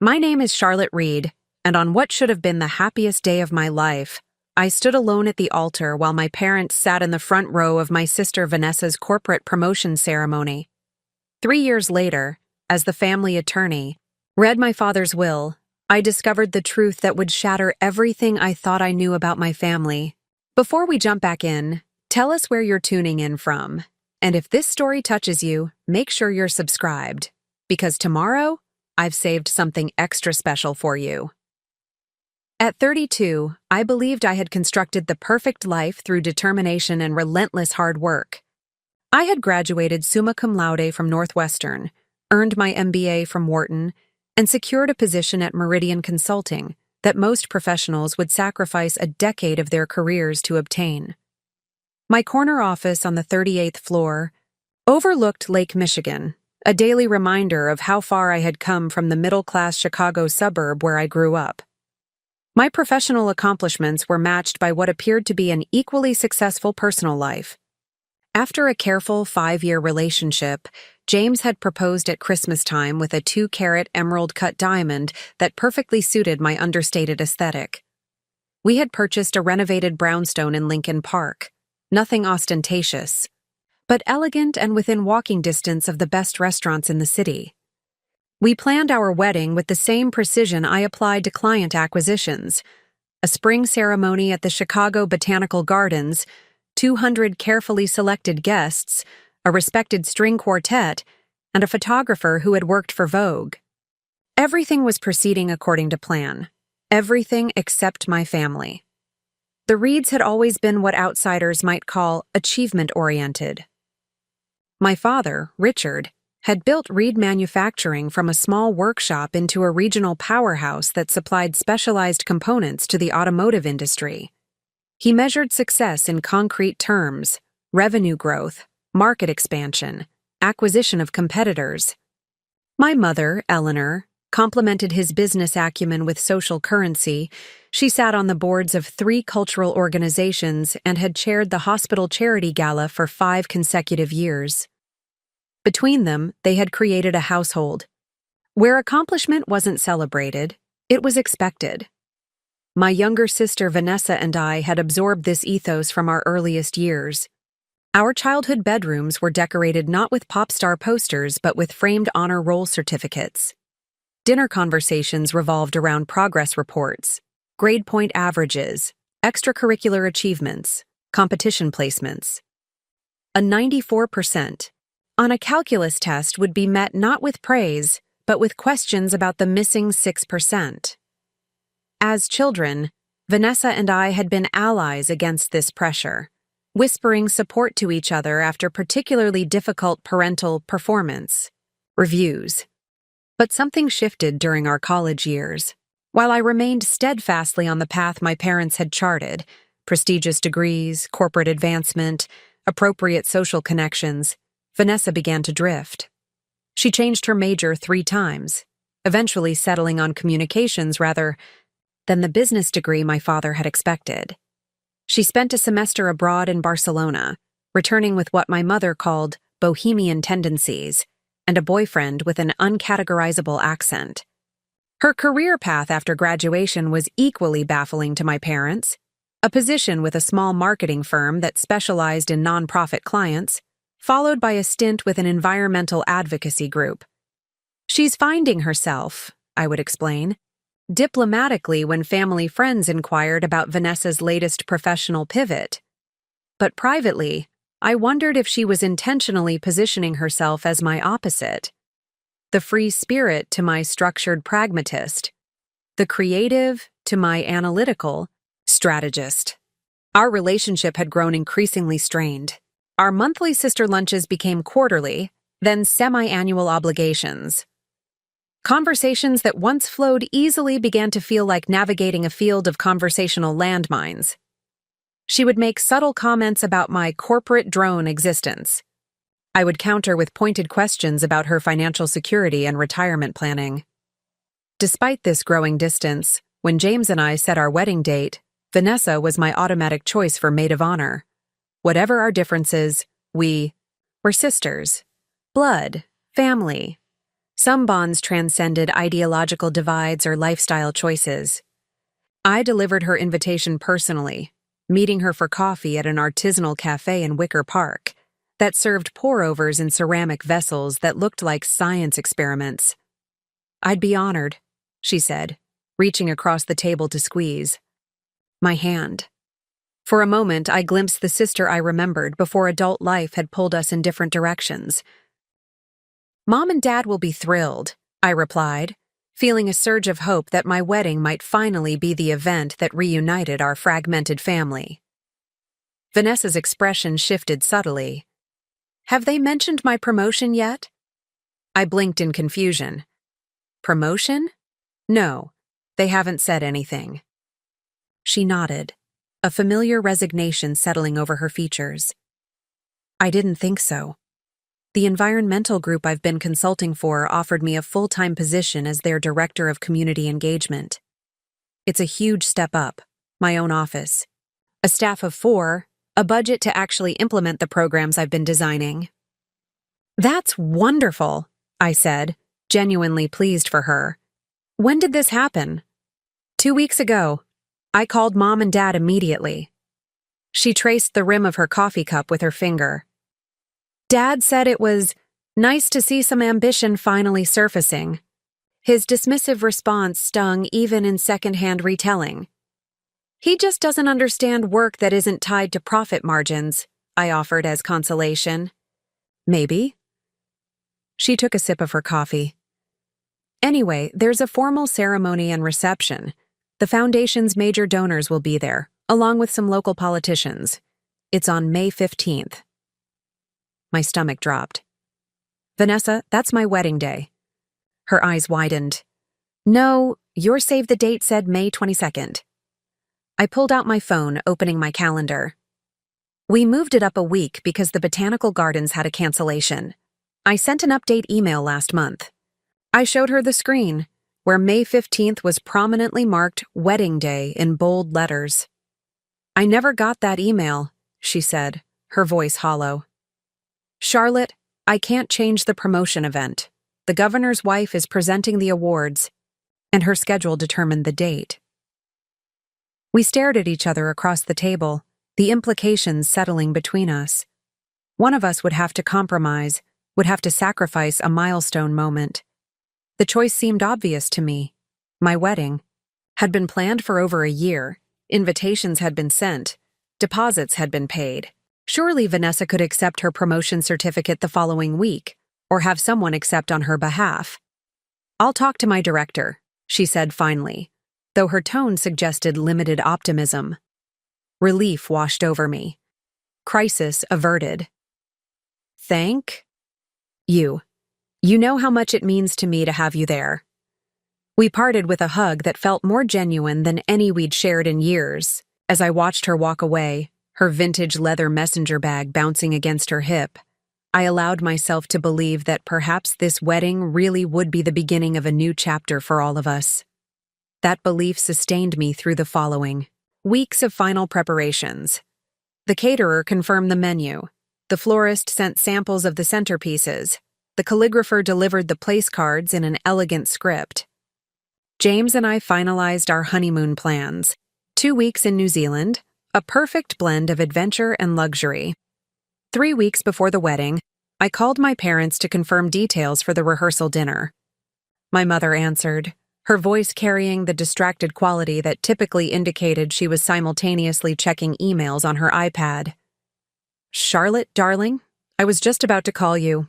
My name is Charlotte Reed, and on what should have been the happiest day of my life, I stood alone at the altar while my parents sat in the front row of my sister Vanessa's corporate promotion ceremony. 3 years later, as the family attorney, read my father's will, I discovered the truth that would shatter everything I thought I knew about my family. Before we jump back in, tell us where you're tuning in from. And if this story touches you, make sure you're subscribed, because tomorrow, I've saved something extra special for you. At 32, I believed I had constructed the perfect life through determination and relentless hard work. I had graduated summa cum laude from Northwestern, earned my MBA from Wharton, and secured a position at Meridian Consulting that most professionals would sacrifice a decade of their careers to obtain. My corner office on the 38th floor overlooked Lake Michigan, a daily reminder of how far I had come from the middle-class Chicago suburb where I grew up. My professional accomplishments were matched by what appeared to be an equally successful personal life. After a careful 5-year relationship, James had proposed at Christmas time with a 2-carat emerald-cut diamond that perfectly suited my understated aesthetic. We had purchased a renovated brownstone in Lincoln Park, nothing ostentatious, but elegant and within walking distance of the best restaurants in the city. We planned our wedding with the same precision I applied to client acquisitions: a spring ceremony at the Chicago Botanical Gardens, 200 carefully selected guests, a respected string quartet, and a photographer who had worked for Vogue. Everything was proceeding according to plan. Everything except my family. The Reeds had always been what outsiders might call achievement-oriented. My father, Richard, had built Reed Manufacturing from a small workshop into a regional powerhouse that supplied specialized components to the automotive industry. He measured success in concrete terms: revenue growth, market expansion, acquisition of competitors. My mother, Eleanor, complemented his business acumen with social currency. She sat on the boards of 3 cultural organizations and had chaired the hospital charity gala for 5 consecutive years. Between them, they had created a household. Where accomplishment wasn't celebrated, it was expected. My younger sister Vanessa and I had absorbed this ethos from our earliest years. Our childhood bedrooms were decorated not with pop star posters but with framed honor roll certificates. Dinner conversations revolved around progress reports, grade point averages, extracurricular achievements, competition placements. A 94% on a calculus test would be met not with praise, but with questions about the missing 6%. As children, Vanessa and I had been allies against this pressure, whispering support to each other after particularly difficult parental performance reviews. But something shifted during our college years. While I remained steadfastly on the path my parents had charted, prestigious degrees, corporate advancement, appropriate social connections, Vanessa began to drift. She changed her major 3 times, eventually settling on communications rather than the business degree my father had expected. She spent a semester abroad in Barcelona, returning with what my mother called bohemian tendencies and a boyfriend with an uncategorizable accent. Her career path after graduation was equally baffling to my parents: a position with a small marketing firm that specialized in nonprofit clients, followed by a stint with an environmental advocacy group. "She's finding herself," I would explain, diplomatically when family friends inquired about Vanessa's latest professional pivot. But privately, I wondered if she was intentionally positioning herself as my opposite: the free spirit to my structured pragmatist, the creative to my analytical strategist. Our relationship had grown increasingly strained. Our monthly sister lunches became quarterly, then semi-annual obligations. Conversations that once flowed easily began to feel like navigating a field of conversational landmines. She would make subtle comments about my corporate drone existence. I would counter with pointed questions about her financial security and retirement planning. Despite this growing distance, when James and I set our wedding date, Vanessa was my automatic choice for maid of honor. Whatever our differences, we were sisters, blood, family. Some bonds transcended ideological divides or lifestyle choices. I delivered her invitation personally, meeting her for coffee at an artisanal cafe in Wicker Park that served pour-overs in ceramic vessels that looked like science experiments. "I'd be honored," she said, reaching across the table to squeeze my hand. For a moment, I glimpsed the sister I remembered before adult life had pulled us in different directions. "Mom and Dad will be thrilled," I replied, feeling a surge of hope that my wedding might finally be the event that reunited our fragmented family. Vanessa's expression shifted subtly. "Have they mentioned my promotion yet?" I blinked in confusion. "Promotion? No, they haven't said anything." She nodded, a familiar resignation settling over her features. "I didn't think so. The environmental group I've been consulting for offered me a full-time position as their director of community engagement. It's a huge step up, my own office, a staff of 4, a budget to actually implement the programs I've been designing." "That's wonderful," I said, genuinely pleased for her. "When did this happen?" 2 weeks ago. I called Mom and Dad immediately." She traced the rim of her coffee cup with her finger. "Dad said it was nice to see some ambition finally surfacing." His dismissive response stung even in secondhand retelling. "He just doesn't understand work that isn't tied to profit margins," I offered as consolation. "Maybe." She took a sip of her coffee. "Anyway, there's a formal ceremony and reception. The foundation's major donors will be there, along with some local politicians. It's on May 15th. My stomach dropped. "Vanessa, that's my wedding day." Her eyes widened. "No, your save the date said May 22nd. I pulled out my phone, opening my calendar. "We moved it up a week because the botanical gardens had a cancellation. I sent an update email last month." I showed her the screen, where May 15th was prominently marked Wedding Day in bold letters. "I never got that email," she said, her voice hollow. "Charlotte, I can't change the promotion event. The governor's wife is presenting the awards, and her schedule determined the date." We stared at each other across the table, the implications settling between us. One of us would have to compromise, would have to sacrifice a milestone moment. The choice seemed obvious to me. My wedding had been planned for over a year, invitations had been sent, deposits had been paid. Surely Vanessa could accept her promotion certificate the following week, or have someone accept on her behalf. "I'll talk to my director," she said finally, though her tone suggested limited optimism. Relief washed over me. Crisis averted. "Thank you. You know how much it means to me to have you there." We parted with a hug that felt more genuine than any we'd shared in years. As I watched her walk away, her vintage leather messenger bag bouncing against her hip, I allowed myself to believe that perhaps this wedding really would be the beginning of a new chapter for all of us. That belief sustained me through the following weeks of final preparations. The caterer confirmed the menu. The florist sent samples of the centerpieces. The calligrapher delivered the place cards in an elegant script. James and I finalized our honeymoon plans. 2 weeks in New Zealand, a perfect blend of adventure and luxury. 3 weeks before the wedding, I called my parents to confirm details for the rehearsal dinner. My mother answered, her voice carrying the distracted quality that typically indicated she was simultaneously checking emails on her iPad. "Charlotte, darling, I was just about to call you.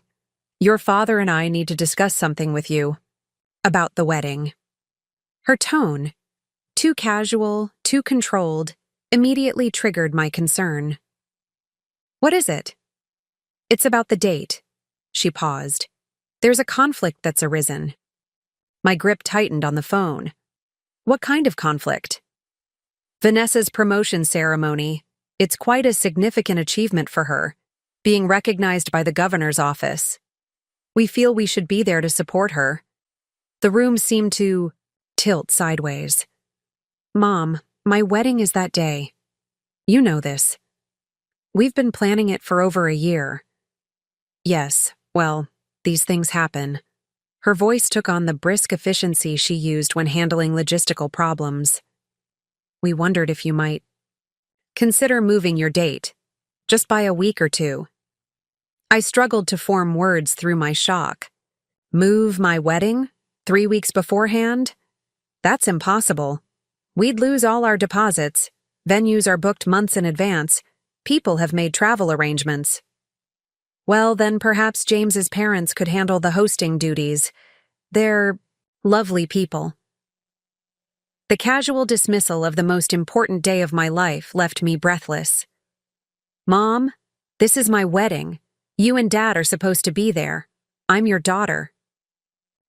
Your father and I need to discuss something with you. About the wedding." Her tone, too casual, too controlled, immediately triggered my concern. "What is it?" "It's about the date." She paused. "There's a conflict that's arisen." My grip tightened on the phone. "What kind of conflict?" "Vanessa's promotion ceremony. It's quite a significant achievement for her, being recognized by the governor's office. We feel we should be there to support her." The room seemed to tilt sideways. "Mom, my wedding is that day. You know this. We've been planning it for over a year." "Yes, well, these things happen." Her voice took on the brisk efficiency she used when handling logistical problems. "We wondered if you might consider moving your date, just by a week or two." I struggled to form words through my shock. Move my wedding? 3 weeks beforehand? That's impossible. We'd lose all our deposits. Venues are booked months in advance. People have made travel arrangements. Well, then perhaps James's parents could handle the hosting duties. They're lovely people. The casual dismissal of the most important day of my life left me breathless. "Mom, this is my wedding. You and Dad are supposed to be there. I'm your daughter."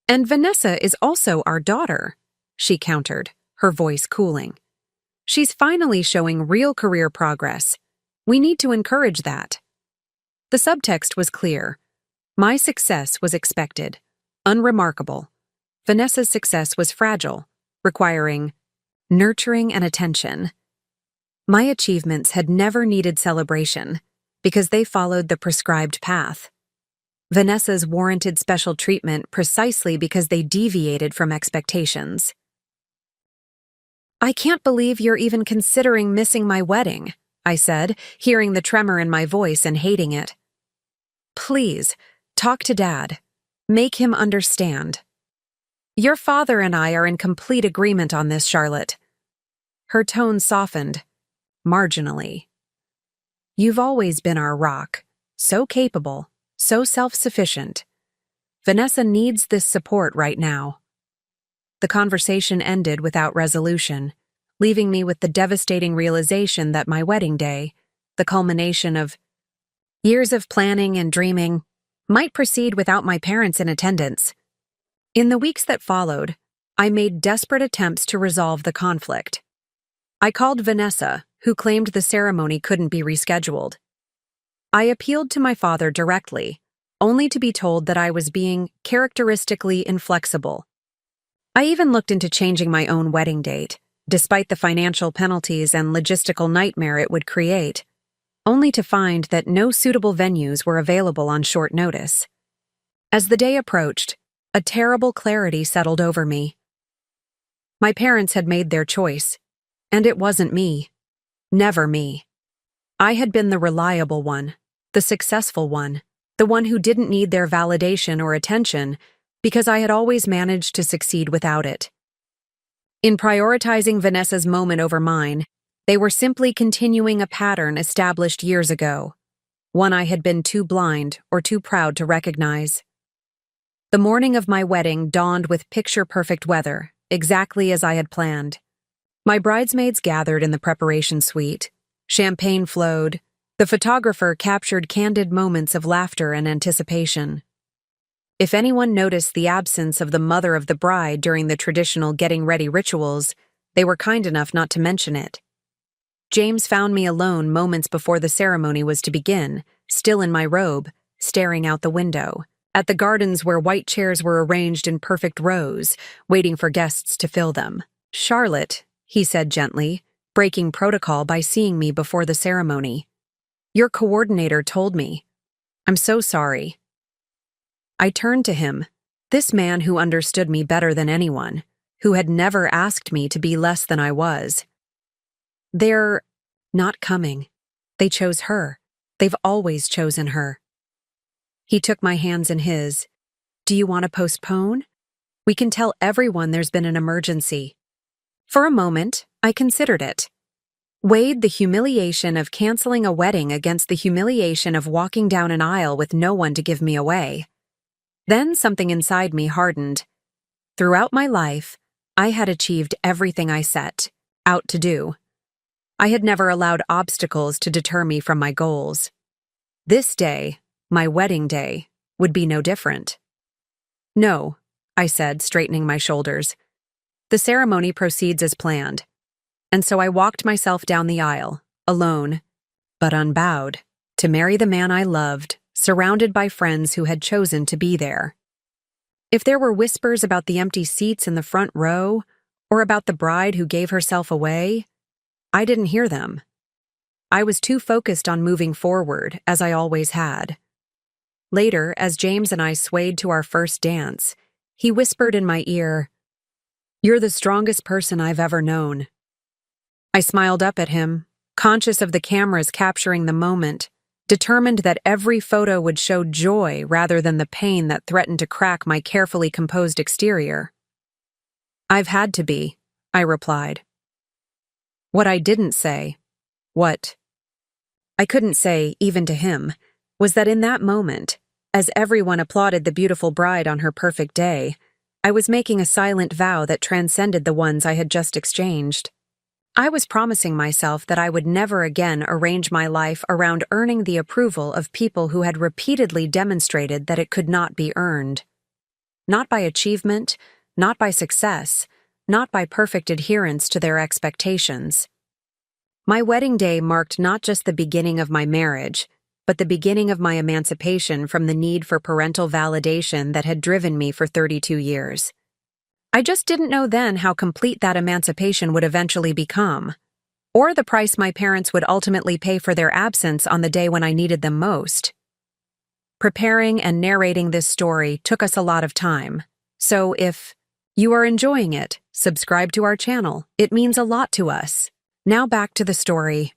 "And Vanessa is also our daughter," she countered, her voice cooling. "She's finally showing real career progress. We need to encourage that." The subtext was clear. My success was expected, unremarkable. Vanessa's success was fragile, requiring nurturing and attention. My achievements had never needed celebration because they followed the prescribed path. Vanessa's warranted special treatment precisely because they deviated from expectations. "I can't believe you're even considering missing my wedding," I said, hearing the tremor in my voice and hating it. "Please, talk to Dad. Make him understand. Your father and I are in complete agreement on this, Charlotte." Her tone softened, marginally. "You've always been our rock, so capable, so self-sufficient. Vanessa needs this support right now." The conversation ended without resolution, leaving me with the devastating realization that my wedding day, the culmination of years of planning and dreaming, might proceed without my parents in attendance. In the weeks that followed, I made desperate attempts to resolve the conflict. I called Vanessa, who claimed the ceremony couldn't be rescheduled. I appealed to my father directly, only to be told that I was being characteristically inflexible. I even looked into changing my own wedding date, despite the financial penalties and logistical nightmare it would create, only to find that no suitable venues were available on short notice. As the day approached, a terrible clarity settled over me. My parents had made their choice, and it wasn't me. Never me. I had been the reliable one, the successful one, the one who didn't need their validation or attention because I had always managed to succeed without it. In prioritizing Vanessa's moment over mine, they were simply continuing a pattern established years ago, one I had been too blind or too proud to recognize. The morning of my wedding dawned with picture-perfect weather, exactly as I had planned. My bridesmaids gathered in the preparation suite. Champagne flowed. The photographer captured candid moments of laughter and anticipation. If anyone noticed the absence of the mother of the bride during the traditional getting-ready rituals, they were kind enough not to mention it. James found me alone moments before the ceremony was to begin, still in my robe, staring out the window, at the gardens where white chairs were arranged in perfect rows, waiting for guests to fill them. "Charlotte," he said gently, breaking protocol by seeing me before the ceremony. "Your coordinator told me. I'm so sorry." I turned to him, this man who understood me better than anyone, who had never asked me to be less than I was. "They're not coming. They chose her. They've always chosen her." He took my hands in his. "Do you want to postpone? We can tell everyone there's been an emergency." For a moment, I considered it. Weighed the humiliation of canceling a wedding against the humiliation of walking down an aisle with no one to give me away. Then something inside me hardened. Throughout my life, I had achieved everything I set out to do. I had never allowed obstacles to deter me from my goals. This day, my wedding day, would be no different. "No," I said, straightening my shoulders. "The ceremony proceeds as planned." And so I walked myself down the aisle, alone, but unbowed, to marry the man I loved, surrounded by friends who had chosen to be there. If there were whispers about the empty seats in the front row, or about the bride who gave herself away, I didn't hear them. I was too focused on moving forward, as I always had. Later, as James and I swayed to our first dance, he whispered in my ear, "You're the strongest person I've ever known." I smiled up at him, conscious of the cameras capturing the moment, determined that every photo would show joy rather than the pain that threatened to crack my carefully composed exterior. "I've had to be," I replied. What I didn't say, what I couldn't say, even to him, was that in that moment, as everyone applauded the beautiful bride on her perfect day, I was making a silent vow that transcended the ones I had just exchanged. I was promising myself that I would never again arrange my life around earning the approval of people who had repeatedly demonstrated that it could not be earned. Not by achievement, not by success, not by perfect adherence to their expectations. My wedding day marked not just the beginning of my marriage, but the beginning of my emancipation from the need for parental validation that had driven me for 32 years. I just didn't know then how complete that emancipation would eventually become, or the price my parents would ultimately pay for their absence on the day when I needed them most. Preparing and narrating this story took us a lot of time, so if you are enjoying it, subscribe to our channel. It means a lot to us. Now back to the story.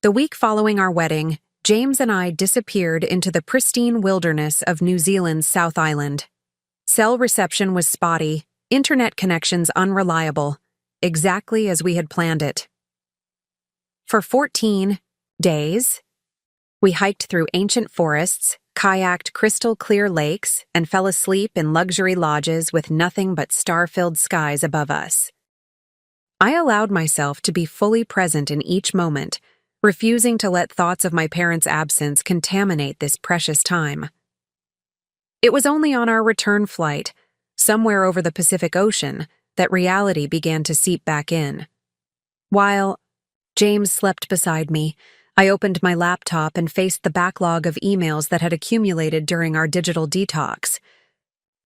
The week following our wedding, James and I disappeared into the pristine wilderness of New Zealand's South Island. Cell reception was spotty, internet connections unreliable, exactly as we had planned it. For 14 days, we hiked through ancient forests, kayaked crystal-clear lakes, and fell asleep in luxury lodges with nothing but star-filled skies above us. I allowed myself to be fully present in each moment, refusing to let thoughts of my parents' absence contaminate this precious time. It was only on our return flight, somewhere over the Pacific Ocean, that reality began to seep back in. While James slept beside me, I opened my laptop and faced the backlog of emails that had accumulated during our digital detox.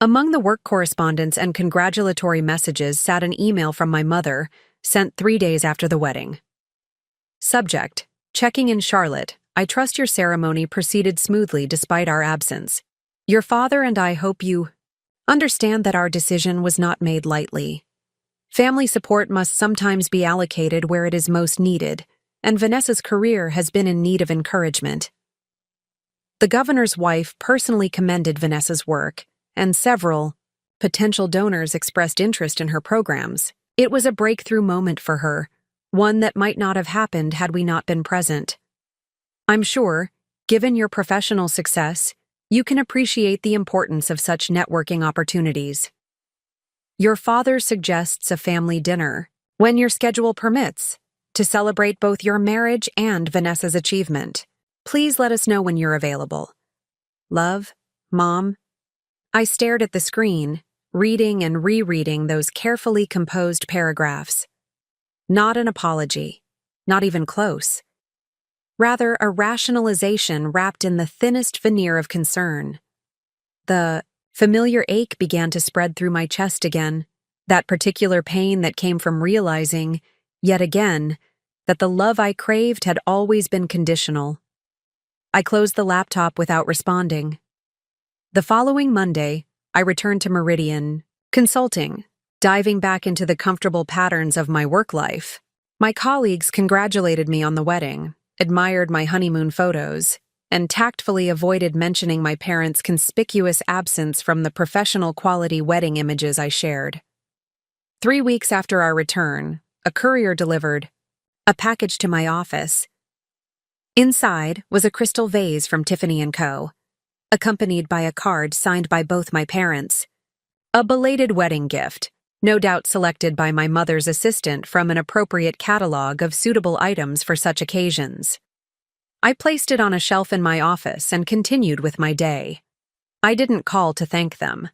Among the work correspondence and congratulatory messages sat an email from my mother, sent 3 days after the wedding. Subject: Checking in Charlotte. I trust your ceremony proceeded smoothly despite our absence. Your father and I hope you understand that our decision was not made lightly. Family support must sometimes be allocated where it is most needed, and Vanessa's career has been in need of encouragement. The governor's wife personally commended Vanessa's work, and several potential donors expressed interest in her programs. It was a breakthrough moment for her, one that might not have happened had we not been present. I'm sure, given your professional success, you can appreciate the importance of such networking opportunities. Your father suggests a family dinner, when your schedule permits, to celebrate both your marriage and Vanessa's achievement. Please let us know when you're available. Love, Mom. I stared at the screen, reading and rereading those carefully composed paragraphs. Not an apology, not even close. Rather, a rationalization wrapped in the thinnest veneer of concern. The familiar ache began to spread through my chest again, that particular pain that came from realizing, yet again, that the love I craved had always been conditional. I closed the laptop without responding. The following Monday, I returned to Meridian Consulting, diving back into the comfortable patterns of my work life. My colleagues congratulated me on the wedding, admired my honeymoon photos, and tactfully avoided mentioning my parents' conspicuous absence from the professional quality wedding images I shared. 3 weeks after our return, a courier delivered a package to my office. Inside was a crystal vase from Tiffany & Co., accompanied by a card signed by both my parents. A belated wedding gift, no doubt selected by my mother's assistant from an appropriate catalog of suitable items for such occasions. I placed it on a shelf in my office and continued with my day. I didn't call to thank them.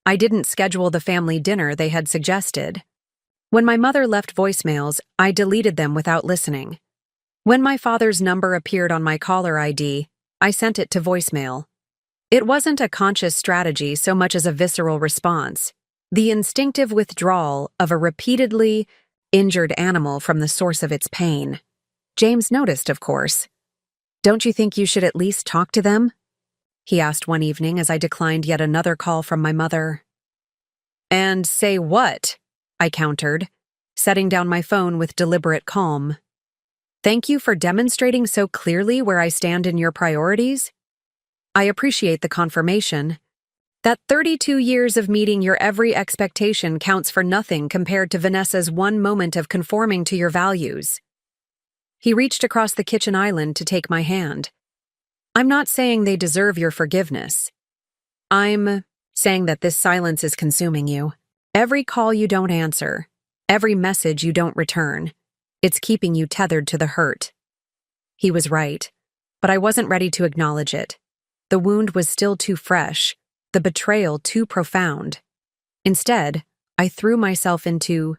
I didn't schedule the family dinner they had suggested. When my mother left voicemails, I deleted them without listening. When my father's number appeared on my caller ID, I sent it to voicemail. It wasn't a conscious strategy so much as a visceral response, the instinctive withdrawal of a repeatedly injured animal from the source of its pain. James noticed, of course. "Don't you think you should at least talk to them?" he asked one evening as I declined yet another call from my mother. And say what? I countered, setting down my phone with deliberate calm. Thank you for demonstrating so clearly where I stand in your priorities. I appreciate the confirmation. That 32 years of meeting your every expectation counts for nothing compared to Vanessa's one moment of conforming to your values. He reached across the kitchen island to take my hand. I'm not saying they deserve your forgiveness. I'm saying that this silence is consuming you. Every call you don't answer, every message you don't return, it's keeping you tethered to the hurt. He was right, but I wasn't ready to acknowledge it. The wound was still too fresh, the betrayal too profound. Instead, I threw myself into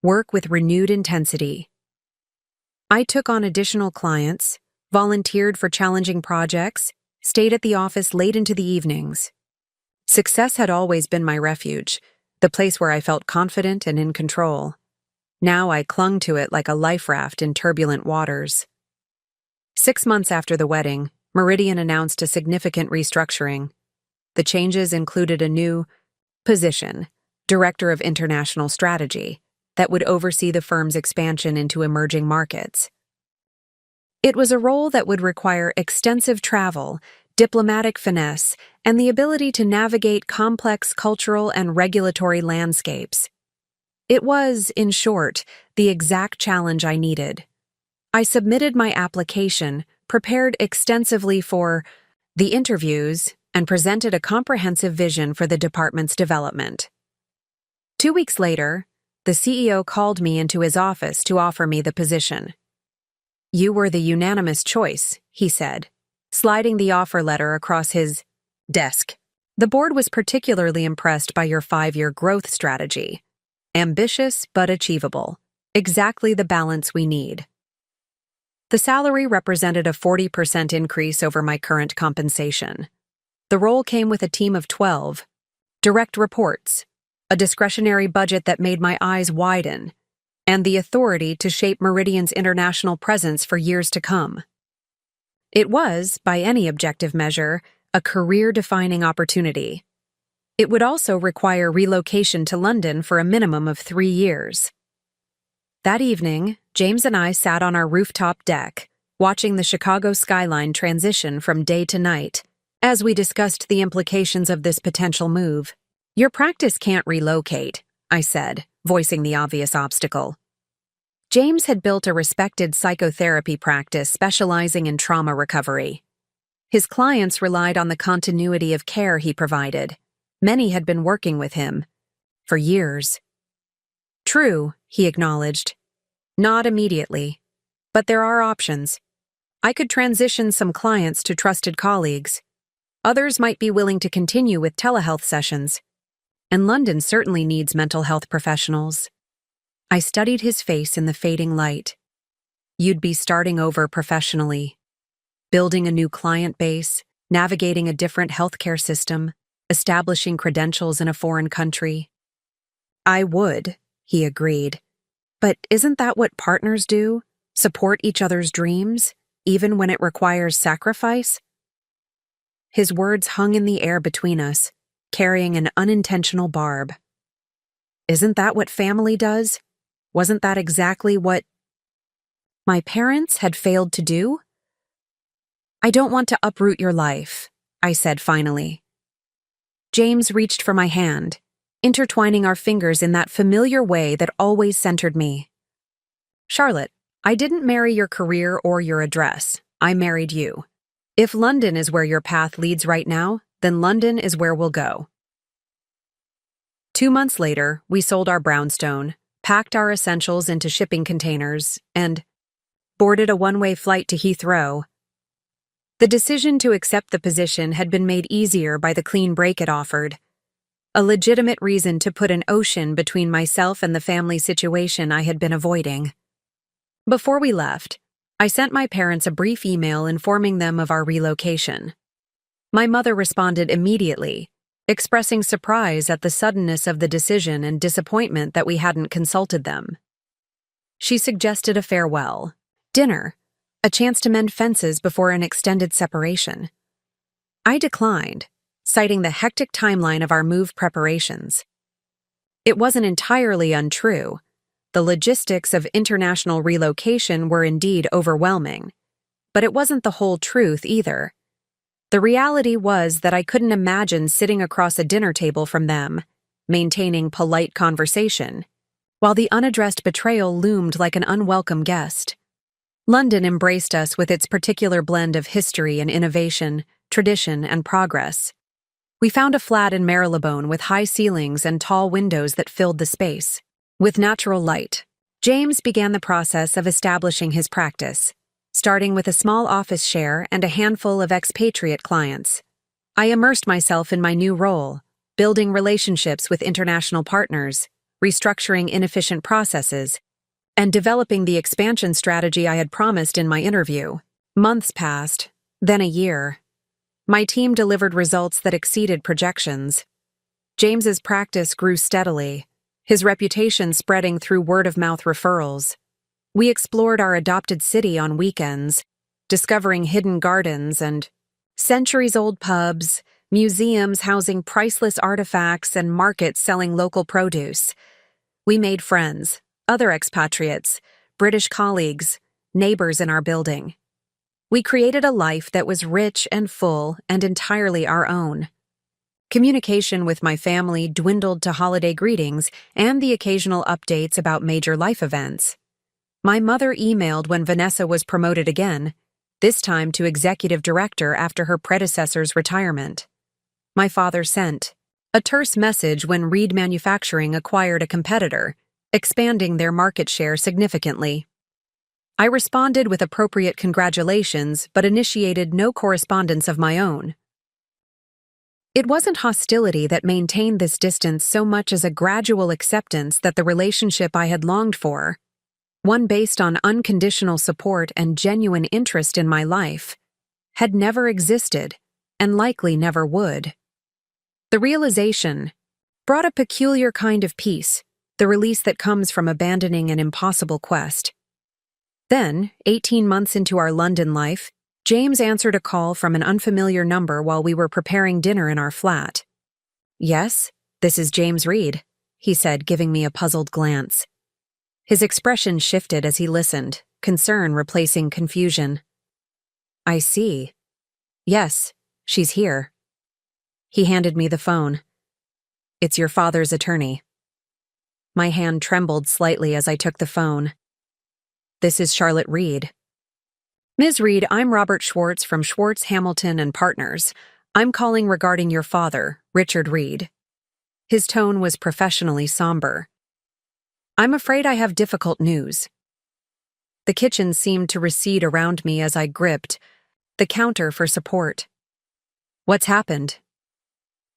work with renewed intensity. I took on additional clients, volunteered for challenging projects, stayed at the office late into the evenings. Success had always been my refuge, the place where I felt confident and in control. Now I clung to it like a life raft in turbulent waters. 6 months after the wedding, Meridian announced a significant restructuring. The changes included a new position, Director of International Strategy, that would oversee the firm's expansion into emerging markets. It was a role that would require extensive travel, diplomatic finesse, and the ability to navigate complex cultural and regulatory landscapes. It was, in short, the exact challenge I needed. I submitted my application, prepared extensively for the interviews, and presented a comprehensive vision for the department's development. 2 weeks later, the CEO called me into his office to offer me the position. You were the unanimous choice, he said, sliding the offer letter across his desk. The board was particularly impressed by your 5-year growth strategy. Ambitious but achievable. Exactly the balance we need. The salary represented a 40% increase over my current compensation. The role came with a team of 12, direct reports, a discretionary budget that made my eyes widen, and the authority to shape Meridian's international presence for years to come. It was, by any objective measure, a career-defining opportunity. It would also require relocation to London for a minimum of 3 years. That evening, James and I sat on our rooftop deck, watching the Chicago skyline transition from day to night, as we discussed the implications of this potential move. Your practice can't relocate, I said, voicing the obvious obstacle. James had built a respected psychotherapy practice specializing in trauma recovery. His clients relied on the continuity of care he provided. Many had been working with him for years. True, he acknowledged. Not immediately. But there are options. I could transition some clients to trusted colleagues. Others might be willing to continue with telehealth sessions. And London certainly needs mental health professionals. I studied his face in the fading light. You'd be starting over professionally, building a new client base, navigating a different healthcare system, establishing credentials in a foreign country. I would, he agreed. But isn't that what partners do? Support each other's dreams, even when it requires sacrifice? His words hung in the air between us, carrying an unintentional barb. Isn't that what family does? Wasn't that exactly what my parents had failed to do? I don't want to uproot your life, I said finally. James reached for my hand, intertwining our fingers in that familiar way that always centered me. Charlotte, I didn't marry your career or your address. I married you. If London is where your path leads right now, then London is where we'll go. 2 months later, we sold our brownstone, packed our essentials into shipping containers, and boarded a one-way flight to Heathrow. The decision to accept the position had been made easier by the clean break it offered, a legitimate reason to put an ocean between myself and the family situation I had been avoiding. Before we left, I sent my parents a brief email informing them of our relocation. My mother responded immediately, expressing surprise at the suddenness of the decision and disappointment that we hadn't consulted them. She suggested a farewell dinner, a chance to mend fences before an extended separation. I declined, citing the hectic timeline of our move preparations. It wasn't entirely untrue. The logistics of international relocation were indeed overwhelming. But it wasn't the whole truth either. The reality was that I couldn't imagine sitting across a dinner table from them, maintaining polite conversation, while the unaddressed betrayal loomed like an unwelcome guest. London embraced us with its particular blend of history and innovation, tradition and progress. We found a flat in Marylebone with high ceilings and tall windows that filled the space with natural light. James began the process of establishing his practice, starting with a small office share and a handful of expatriate clients. I immersed myself in my new role, building relationships with international partners, restructuring inefficient processes, and developing the expansion strategy I had promised in my interview. Months passed, then a year. My team delivered results that exceeded projections. James's practice grew steadily, his reputation spreading through word-of-mouth referrals. We explored our adopted city on weekends, discovering hidden gardens and centuries-old pubs, museums housing priceless artifacts, and markets selling local produce. We made friends, other expatriates, British colleagues, neighbors in our building. We created a life that was rich and full and entirely our own. Communication with my family dwindled to holiday greetings and the occasional updates about major life events. My mother emailed when Vanessa was promoted again, this time to executive director after her predecessor's retirement. My father sent a terse message when Reed Manufacturing acquired a competitor, expanding their market share significantly. I responded with appropriate congratulations but initiated no correspondence of my own. It wasn't hostility that maintained this distance so much as a gradual acceptance that the relationship I had longed for, one based on unconditional support and genuine interest in my life, had never existed and likely never would. The realization brought a peculiar kind of peace, the release that comes from abandoning an impossible quest. Then, 18 months into our London life, James answered a call from an unfamiliar number while we were preparing dinner in our flat. "Yes, this is James Reed," he said, giving me a puzzled glance. His expression shifted as he listened, concern replacing confusion. "I see. Yes, she's here." He handed me the phone. "It's your father's attorney." My hand trembled slightly as I took the phone. "This is Charlotte Reed." "Ms. Reed, I'm Robert Schwartz from Schwartz, Hamilton and Partners. I'm calling regarding your father, Richard Reed." His tone was professionally somber. "I'm afraid I have difficult news." The kitchen seemed to recede around me as I gripped the counter for support. "What's happened?"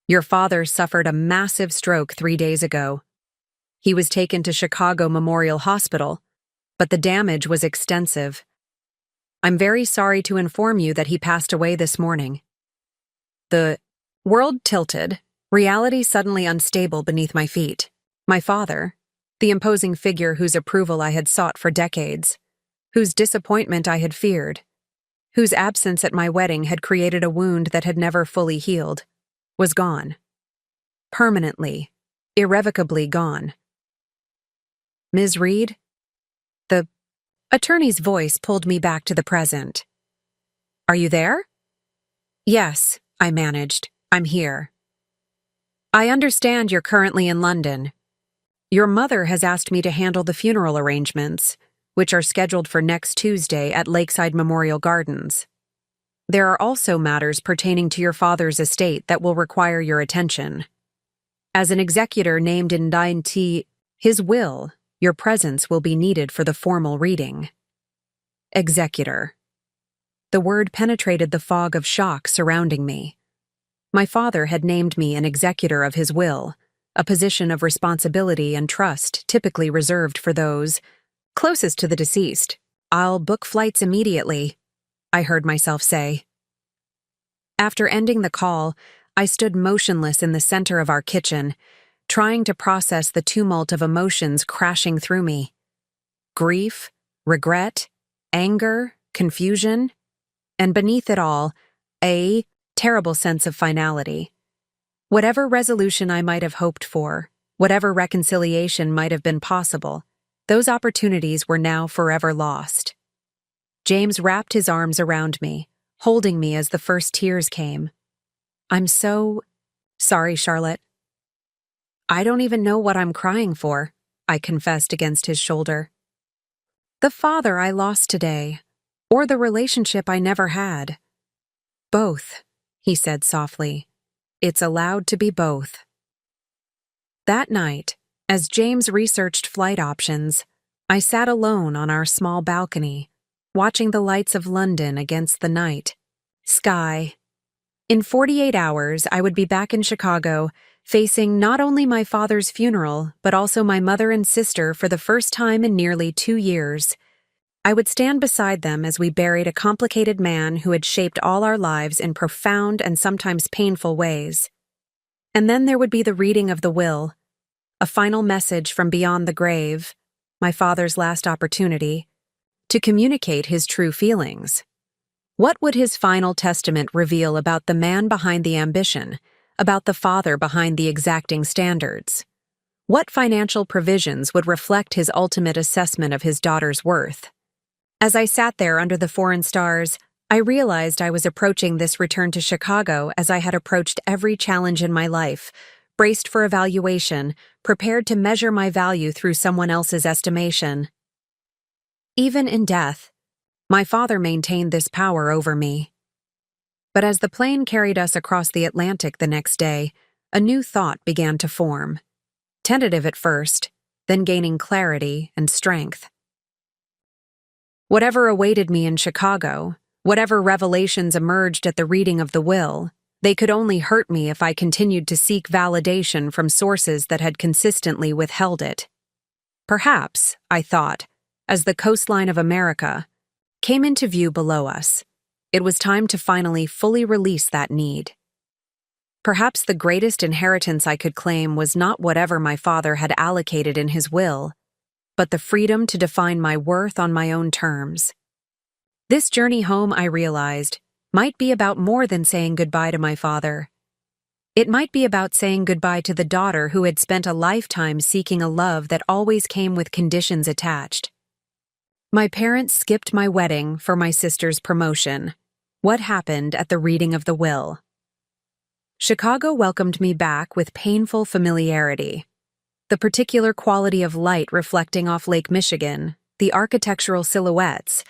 "Your father suffered a massive stroke 3 days ago. He was taken to Chicago Memorial Hospital, but the damage was extensive. I'm very sorry to inform you that he passed away this morning." The world tilted, reality suddenly unstable beneath my feet. My father, the imposing figure whose approval I had sought for decades, whose disappointment I had feared, whose absence at my wedding had created a wound that had never fully healed, was gone. Permanently, irrevocably gone. "Ms. Reed?" The attorney's voice pulled me back to the present. "Are you there?" "Yes," I managed. "I'm here." "I understand you're currently in London. Your mother has asked me to handle the funeral arrangements, which are scheduled for next Tuesday at Lakeside Memorial Gardens. There are also matters pertaining to your father's estate that will require your attention. As an executor named in his will, your presence will be needed for the formal reading." Executor. The word penetrated the fog of shock surrounding me. My father had named me an executor of his will, a position of responsibility and trust typically reserved for those closest to the deceased. "I'll book flights immediately," I heard myself say. After ending the call, I stood motionless in the center of our kitchen, trying to process the tumult of emotions crashing through me. Grief, regret, anger, confusion, and beneath it all, a terrible sense of finality. Whatever resolution I might have hoped for, whatever reconciliation might have been possible, those opportunities were now forever lost. James wrapped his arms around me, holding me as the first tears came. "I'm so sorry, Charlotte." "I don't even know what I'm crying for," I confessed against his shoulder. "The father I lost today, or the relationship I never had." "Both," he said softly. "It's allowed to be both." That night, as James researched flight options, I sat alone on our small balcony, watching the lights of London against the night sky. In 48 hours, I would be back in Chicago, facing not only my father's funeral, but also my mother and sister for the first time in nearly 2 years. I would stand beside them as we buried a complicated man who had shaped all our lives in profound and sometimes painful ways. And then there would be the reading of the will, a final message from beyond the grave, my father's last opportunity, to communicate his true feelings. What would his final testament reveal about the man behind the ambition, about the father behind the exacting standards? What financial provisions would reflect his ultimate assessment of his daughter's worth? As I sat there under the foreign stars, I realized I was approaching this return to Chicago as I had approached every challenge in my life, braced for evaluation, prepared to measure my value through someone else's estimation. Even in death, my father maintained this power over me. But as the plane carried us across the Atlantic the next day, a new thought began to form. Tentative at first, then gaining clarity and strength. Whatever awaited me in Chicago, whatever revelations emerged at the reading of the will, they could only hurt me if I continued to seek validation from sources that had consistently withheld it. Perhaps, I thought, as the coastline of America came into view below us, it was time to finally fully release that need. Perhaps the greatest inheritance I could claim was not whatever my father had allocated in his will, but the freedom to define my worth on my own terms. This journey home, I realized, might be about more than saying goodbye to my father. It might be about saying goodbye to the daughter who had spent a lifetime seeking a love that always came with conditions attached. My parents skipped my wedding for my sister's promotion. What happened at the reading of the will? Chicago welcomed me back with painful familiarity. The particular quality of light reflecting off Lake Michigan, the architectural silhouettes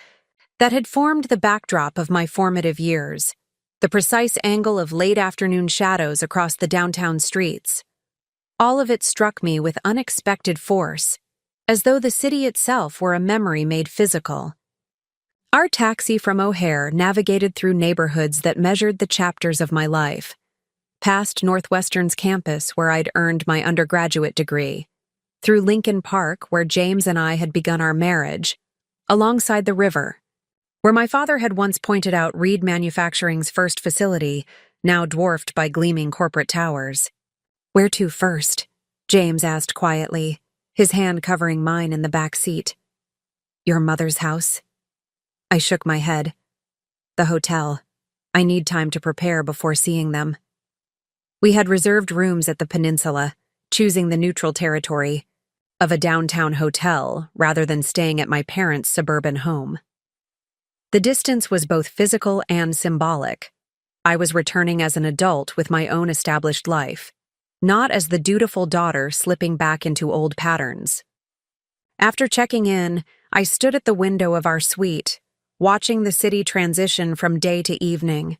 that had formed the backdrop of my formative years, the precise angle of late afternoon shadows across the downtown streets. All of it struck me with unexpected force, as though the city itself were a memory made physical. Our taxi from O'Hare navigated through neighborhoods that measured the chapters of my life, past Northwestern's campus where I'd earned my undergraduate degree, through Lincoln Park where James and I had begun our marriage, alongside the river, where my father had once pointed out Reed Manufacturing's first facility, now dwarfed by gleaming corporate towers. "Where to first?" James asked quietly, his hand covering mine in the back seat. "Your mother's house?" I shook my head. "The hotel. I need time to prepare before seeing them." We had reserved rooms at the peninsula, choosing the neutral territory of a downtown hotel rather than staying at my parents' suburban home. The distance was both physical and symbolic. I was returning as an adult with my own established life, not as the dutiful daughter slipping back into old patterns. After checking in, I stood at the window of our suite, watching the city transition from day to evening.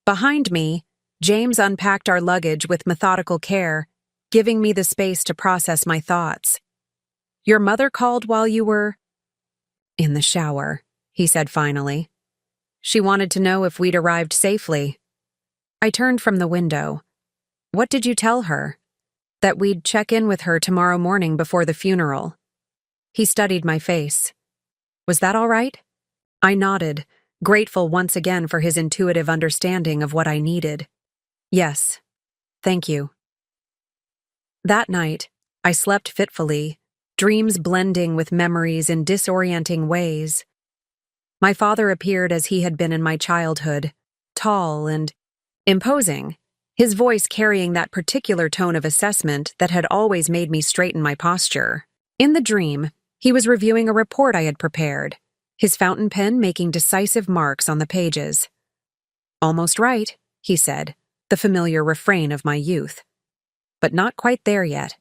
Behind me, James unpacked our luggage with methodical care, giving me the space to process my thoughts. "Your mother called while you were in the shower," he said finally. "She wanted to know if we'd arrived safely." I turned from the window. "What did you tell her?" "That we'd check in with her tomorrow morning before the funeral." He studied my face. "Was that all right?" I nodded, grateful once again for his intuitive understanding of what I needed. "Yes, thank you." That night, I slept fitfully, dreams blending with memories in disorienting ways. My father appeared as he had been in my childhood, tall and Imposing, his voice carrying that particular tone of assessment that had always made me straighten my posture. In the dream, he was reviewing a report I had prepared, his fountain pen making decisive marks on the pages. "Almost right," he said, the familiar refrain of my youth. But not quite there yet.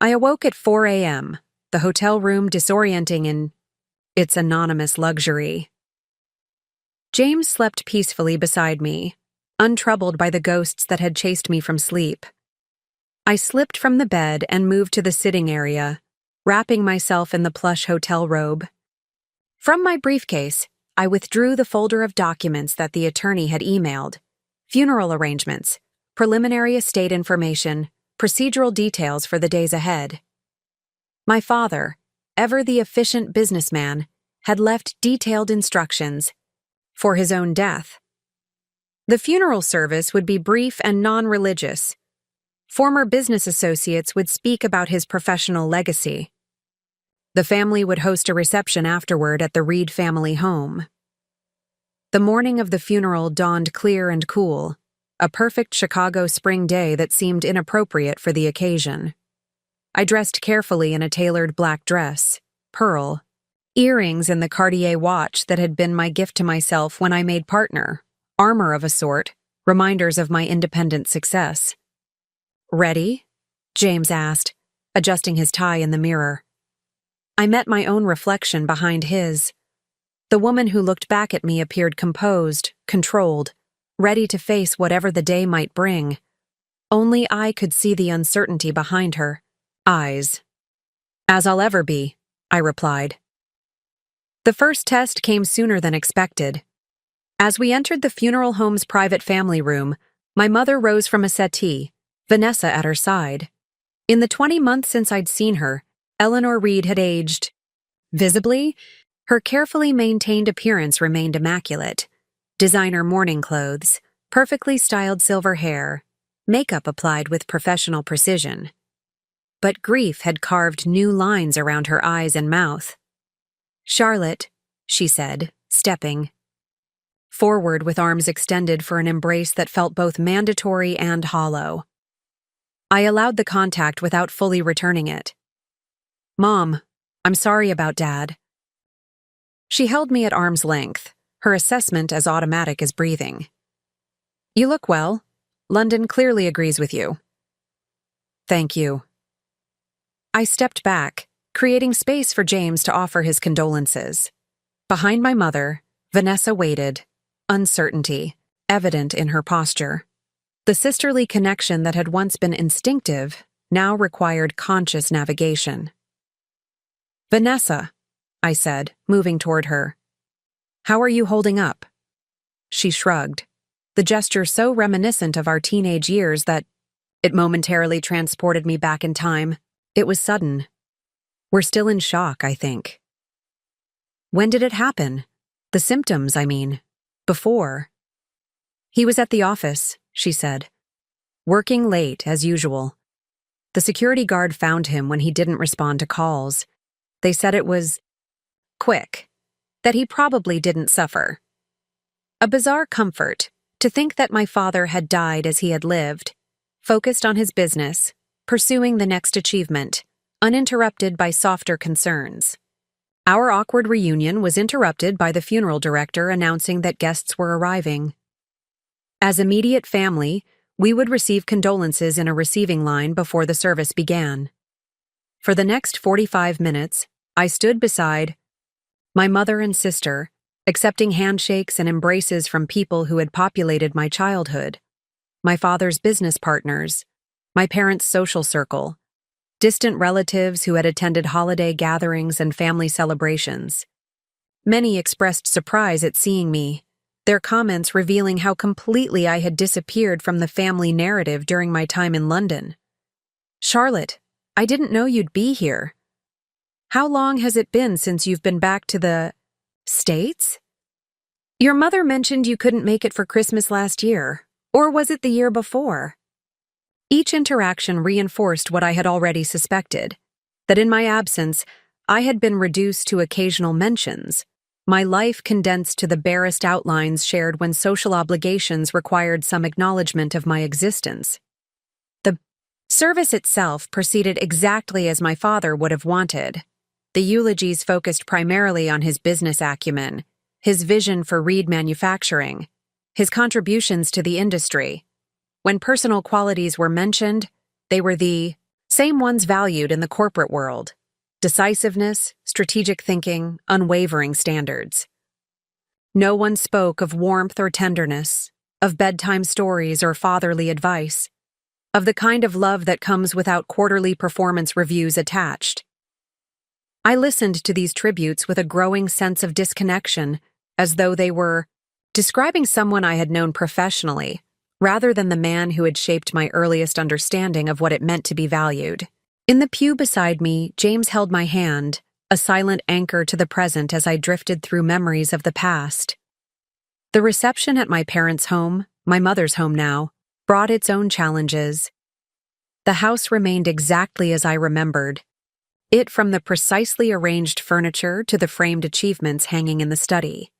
I awoke at 4 a.m., the hotel room disorienting in its anonymous luxury. James slept peacefully beside me, untroubled by the ghosts that had chased me from sleep. I slipped from the bed and moved to the sitting area, wrapping myself in the plush hotel robe. From my briefcase, I withdrew the folder of documents that the attorney had emailed: funeral arrangements, preliminary estate information, procedural details for the days ahead. My father, ever the efficient businessman, had left detailed instructions for his own death. The funeral service would be brief and non-religious. Former business associates would speak about his professional legacy. The family would host a reception afterward at the Reed family home. The morning of the funeral dawned clear and cool, a perfect Chicago spring day that seemed inappropriate for the occasion. I dressed carefully in a tailored black dress, pearl, earrings and the Cartier watch that had been my gift to myself when I made partner, armor of a sort, reminders of my independent success. "Ready?" James asked, adjusting his tie in the mirror. I met my own reflection behind his. The woman who looked back at me appeared composed, controlled, ready to face whatever the day might bring. Only I could see the uncertainty behind her eyes. "As I'll ever be," I replied. The first test came sooner than expected. As we entered the funeral home's private family room, my mother rose from a settee, Vanessa at her side. In the 20 months since I'd seen her, Eleanor Reed had aged. Visibly, her carefully maintained appearance remained immaculate. Designer mourning clothes, perfectly styled silver hair, makeup applied with professional precision. But grief had carved new lines around her eyes and mouth. "Charlotte," she said, stepping forward with arms extended for an embrace that felt both mandatory and hollow. I allowed the contact without fully returning it. "Mom, I'm sorry about Dad." She held me at arm's length, her assessment as automatic as breathing. "You look well. London clearly agrees with you." "Thank you." I stepped back, creating space for James to offer his condolences. Behind my mother, Vanessa waited, uncertainty evident in her posture. The sisterly connection that had once been instinctive now required conscious navigation. "Vanessa," I said, moving toward her. "How are you holding up?" She shrugged, the gesture so reminiscent of our teenage years that it momentarily transported me back in time. It was sudden. "We're still in shock, I think." "When did it happen? The symptoms, I mean. Before." "He was at the office," she said. "Working late, as usual. The security guard found him when he didn't respond to calls. They said it was quick, that he probably didn't suffer." A bizarre comfort to think that my father had died as he had lived, focused on his business, pursuing the next achievement, uninterrupted by softer concerns. Our awkward reunion was interrupted by the funeral director announcing that guests were arriving. As immediate family, we would receive condolences in a receiving line before the service began. For the next 45 minutes, I stood beside my mother and sister, accepting handshakes and embraces from people who had populated my childhood, my father's business partners, my parents' social circle, distant relatives who had attended holiday gatherings and family celebrations. Many expressed surprise at seeing me, their comments revealing how completely I had disappeared from the family narrative during my time in London. "Charlotte, I didn't know you'd be here. How long has it been since you've been back to the States? Your mother mentioned you couldn't make it for Christmas last year, or was it the year before?" Each interaction reinforced what I had already suspected, that in my absence, I had been reduced to occasional mentions, My life condensed to the barest outlines shared when social obligations required some acknowledgement of my existence. The service itself proceeded exactly as my father would have wanted. The eulogies focused primarily on his business acumen, his vision for reed manufacturing, his contributions to the industry. When personal qualities were mentioned, they were the same ones valued in the corporate world: decisiveness, strategic thinking, unwavering standards. No one spoke of warmth or tenderness, of bedtime stories or fatherly advice, of the kind of love that comes without quarterly performance reviews attached. I listened to these tributes with a growing sense of disconnection, as though they were describing someone I had known professionally, rather than the man who had shaped my earliest understanding of what it meant to be valued. In the pew beside me, James held my hand, a silent anchor to the present as I drifted through memories of the past. The reception at my parents' home, my mother's home now, brought its own challenges. The house remained exactly as I remembered, it from the precisely arranged furniture to the framed achievements hanging in the study.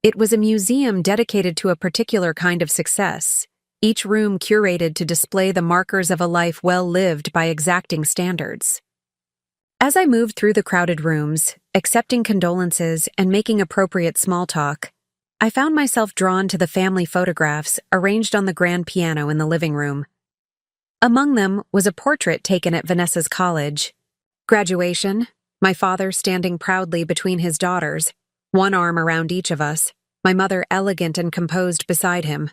It was a museum dedicated to a particular kind of success, each room curated to display the markers of a life well lived by exacting standards. As I moved through the crowded rooms, accepting condolences and making appropriate small talk, I found myself drawn to the family photographs arranged on the grand piano in the living room. Among them was a portrait taken at Vanessa's college. Graduation, my father standing proudly between his daughters, one arm around each of us, my mother elegant and composed beside him.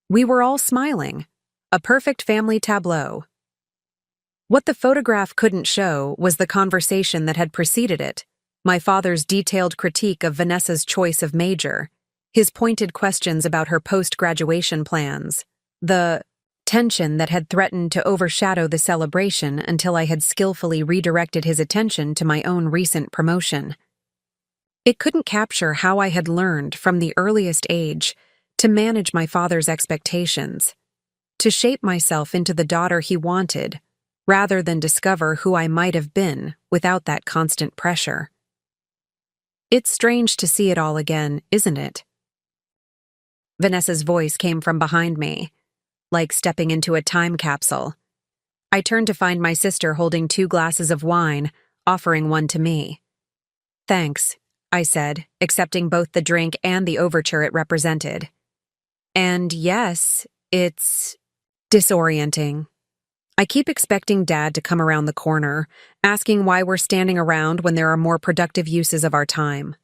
We were all smiling, a perfect family tableau. What the photograph couldn't show was the conversation that had preceded it, my father's detailed critique of Vanessa's choice of major, his pointed questions about her post-graduation plans, the tension that had threatened to overshadow the celebration until I had skillfully redirected his attention to my own recent promotion. It couldn't capture how I had learned from the earliest age to manage my father's expectations, to shape myself into the daughter he wanted, rather than discover who I might have been without that constant pressure. It's strange to see it all again, isn't it? Vanessa's voice came from behind me, like stepping into a time capsule. I turned to find my sister holding 2 glasses of wine, offering one to me. "Thanks," I said, accepting both the drink and the overture it represented. "And yes, it's disorienting. I keep expecting Dad to come around the corner, asking why we're standing around when there are more productive uses of our time."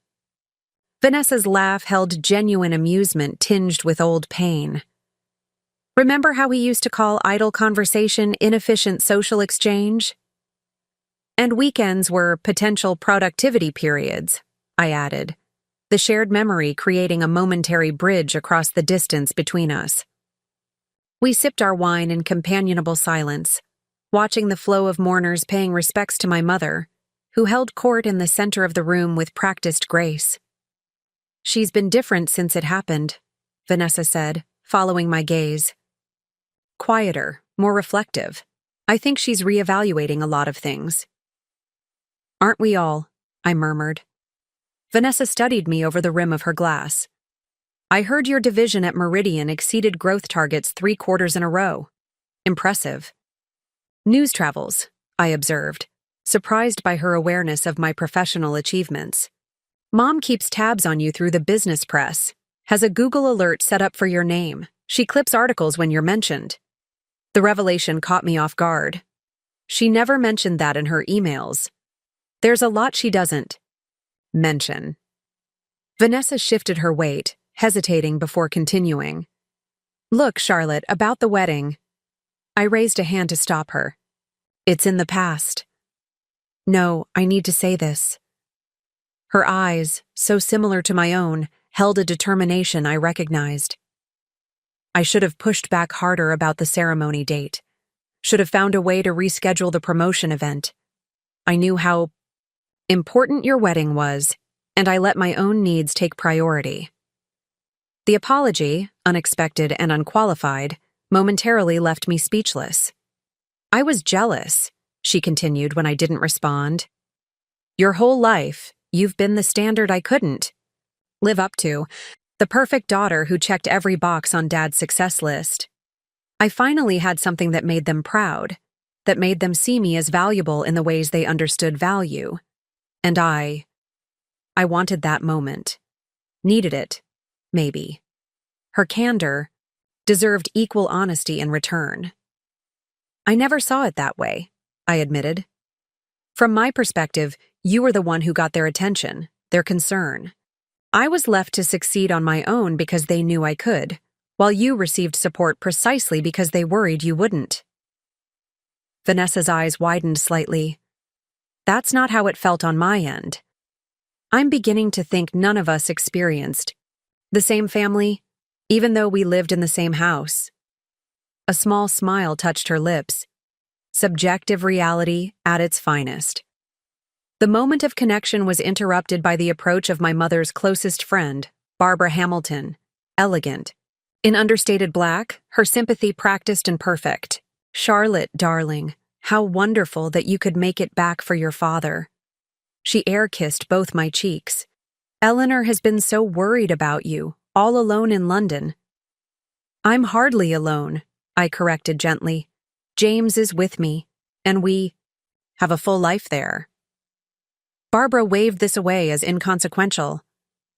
Vanessa's laugh held genuine amusement tinged with old pain. "Remember how he used to call idle conversation inefficient social exchange? And weekends were potential productivity periods," I added, the shared memory creating a momentary bridge across the distance between us. We sipped our wine in companionable silence, watching the flow of mourners paying respects to my mother, who held court in the center of the room with practiced grace. "She's been different since it happened," Vanessa said, following my gaze. "Quieter, more reflective. I think she's reevaluating a lot of things." "Aren't we all?" I murmured. Vanessa studied me over the rim of her glass. "I heard your division at Meridian exceeded growth targets 3 quarters in a row. Impressive." "News travels," I observed, surprised by her awareness of my professional achievements. "Mom keeps tabs on you through the business press, has a Google alert set up for your name. She clips articles when you're mentioned." The revelation caught me off guard. She never mentioned that in her emails. There's a lot she doesn't mention. Vanessa shifted her weight, hesitating before continuing. "Look, Charlotte, about the wedding." I raised a hand to stop her. "It's in the past." "No, I need to say this." Her eyes, so similar to my own, held a determination I recognized. I should have pushed back harder about the ceremony date, should have found a way to reschedule the promotion event. I knew how important your wedding was, and I let my own needs take priority. The apology, unexpected and unqualified, momentarily left me speechless. "I was jealous," she continued when I didn't respond. "Your whole life, You've been the standard I couldn't live up to, the perfect daughter who checked every box on Dad's success list. I finally had something that made them proud, that made them see me as valuable in the ways they understood value. And I wanted that moment. Needed it, maybe. Her candor deserved equal honesty in return. I never saw it that way, I admitted. From my perspective, you were the one who got their attention, their concern. I was left to succeed on my own because they knew I could, while you received support precisely because they worried you wouldn't. Vanessa's eyes widened slightly. That's not how it felt on my end. I'm beginning to think none of us experienced the same family, even though we lived in the same house. A small smile touched her lips. Subjective reality at its finest. The moment of connection was interrupted by the approach of my mother's closest friend, Barbara Hamilton, elegant. In understated black, her sympathy practiced and perfect. Charlotte, darling, how wonderful that you could make it back for your father. She air-kissed both my cheeks. Eleanor has been so worried about you, all alone in London. I'm hardly alone, I corrected gently. James is with me, and we have a full life there. Barbara waved this away as inconsequential.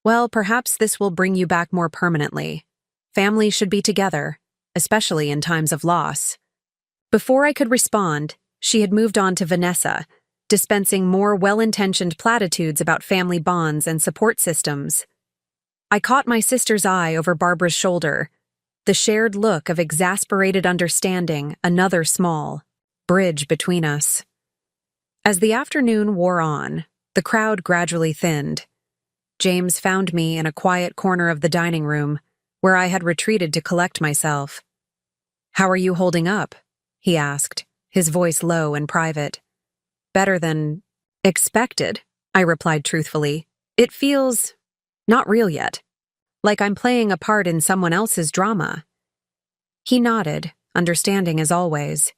Well, perhaps this will bring you back more permanently. Families should be together, especially in times of loss. Before I could respond, she had moved on to Vanessa, dispensing more well-intentioned platitudes about family bonds and support systems. I caught my sister's eye over Barbara's shoulder, the shared look of exasperated understanding, another small bridge between us. As the afternoon wore on, the crowd gradually thinned. James found me in a quiet corner of the dining room, where I had retreated to collect myself. "How are you holding up?" he asked, his voice low and private. "Better than expected," I replied truthfully. "It feels not real yet, like I'm playing a part in someone else's drama." He nodded, understanding as always.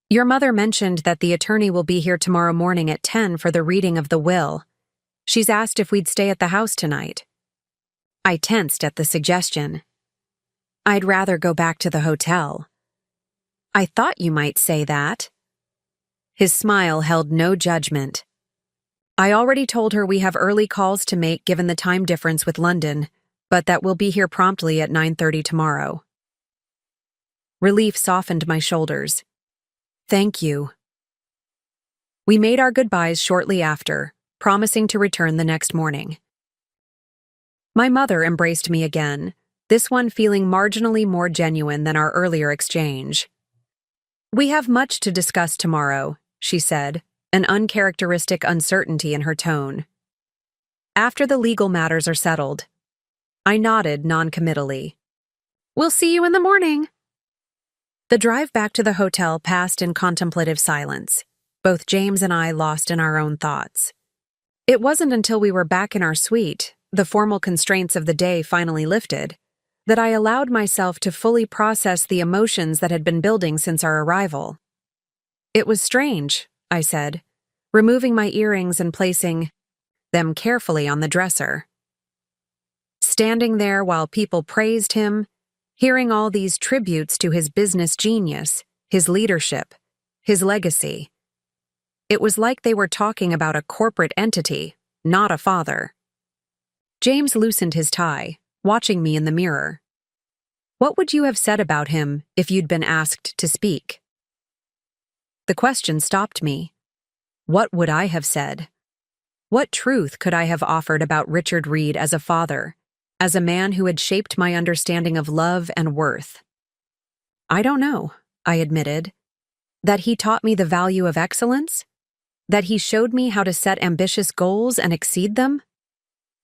"Your mother mentioned that the attorney will be here tomorrow morning at 10 for the reading of the will. She's asked if we'd stay at the house tonight." I tensed at the suggestion. "I'd rather go back to the hotel." "I thought you might say that." His smile held no judgment. "I already told her we have early calls to make given the time difference with London, but that we'll be here promptly at 9:30 tomorrow." Relief softened my shoulders. "Thank you." We made our goodbyes shortly after, promising to return the next morning. My mother embraced me again, this one feeling marginally more genuine than our earlier exchange. "We have much to discuss tomorrow," she said, an uncharacteristic uncertainty in her tone. "After the legal matters are settled." I nodded noncommittally. "We'll see you in the morning." The drive back to the hotel passed in contemplative silence, both James and I lost in our own thoughts. It wasn't until we were back in our suite, the formal constraints of the day finally lifted, that I allowed myself to fully process the emotions that had been building since our arrival. "It was strange," I said, removing my earrings and placing them carefully on the dresser. Standing there while people praised him, hearing all these tributes to his business genius, his leadership, his legacy. It was like they were talking about a corporate entity, not a father. James loosened his tie, watching me in the mirror. "What would you have said about him if you'd been asked to speak?" The question stopped me. What would I have said? What truth could I have offered about Richard Reed as a father, as a man who had shaped my understanding of love and worth? "I don't know," I admitted. "That he taught me the value of excellence? That he showed me how to set ambitious goals and exceed them?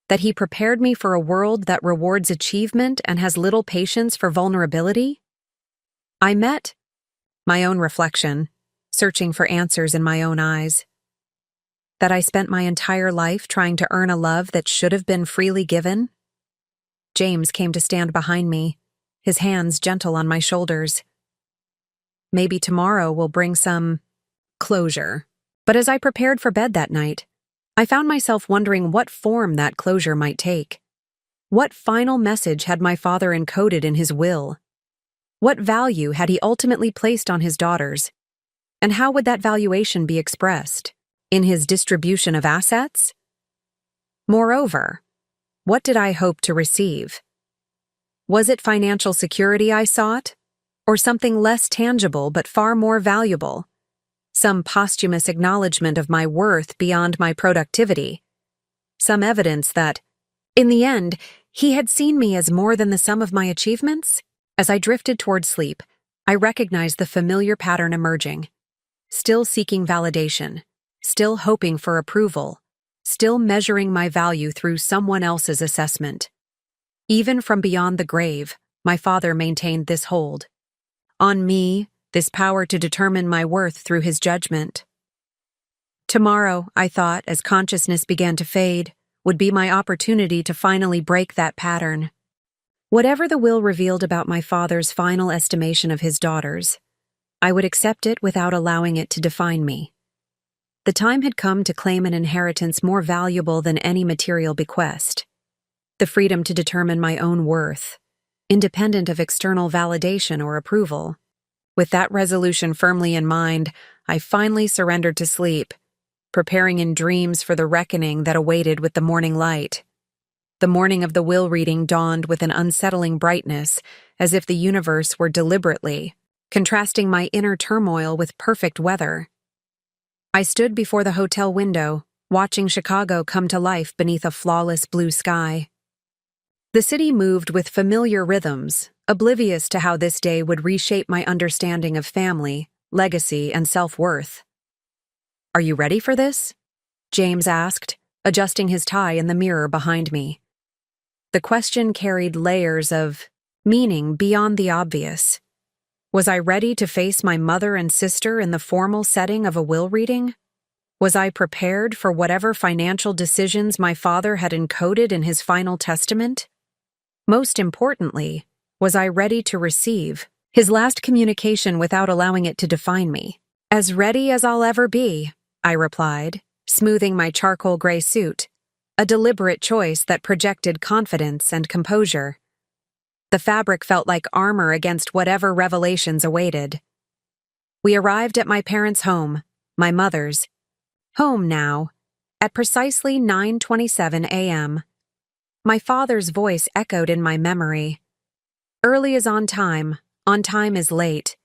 That he prepared me for a world that rewards achievement and has little patience for vulnerability?" I met my own reflection, searching for answers in my own eyes. That I spent my entire life trying to earn a love that should have been freely given? James came to stand behind me, his hands gentle on my shoulders. "Maybe tomorrow will bring some closure." But as I prepared for bed that night, I found myself wondering what form that closure might take. What final message had my father encoded in his will? What value had he ultimately placed on his daughters? And how would that valuation be expressed? In his distribution of assets? Moreover, what did I hope to receive? Was it financial security I sought? Or something less tangible but far more valuable? Some posthumous acknowledgement of my worth beyond my productivity? Some evidence that, in the end, he had seen me as more than the sum of my achievements? As I drifted toward sleep, I recognized the familiar pattern emerging. Still seeking validation, still hoping for approval, still measuring my value through someone else's assessment. Even from beyond the grave, my father maintained this hold. On me, this power to determine my worth through his judgment. Tomorrow, I thought, as consciousness began to fade, would be my opportunity to finally break that pattern. Whatever the will revealed about my father's final estimation of his daughters, I would accept it without allowing it to define me. The time had come to claim an inheritance more valuable than any material bequest. The freedom to determine my own worth, independent of external validation or approval. With that resolution firmly in mind, I finally surrendered to sleep, preparing in dreams for the reckoning that awaited with the morning light. The morning of the will reading dawned with an unsettling brightness, as if the universe were deliberately contrasting my inner turmoil with perfect weather. I stood before the hotel window, watching Chicago come to life beneath a flawless blue sky. The city moved with familiar rhythms, oblivious to how this day would reshape my understanding of family, legacy, and self-worth. "Are you ready for this?" James asked, adjusting his tie in the mirror behind me. The question carried layers of meaning beyond the obvious. Was I ready to face my mother and sister in the formal setting of a will reading? Was I prepared for whatever financial decisions my father had encoded in his final testament? Most importantly, was I ready to receive his last communication without allowing it to define me? "As ready as I'll ever be," I replied, smoothing my charcoal gray suit, a deliberate choice that projected confidence and composure. The fabric felt like armor against whatever revelations awaited. We arrived at my parents' home, my mother's home now, at precisely 9:27 a.m. My father's voice echoed in my memory. Early is on time is late.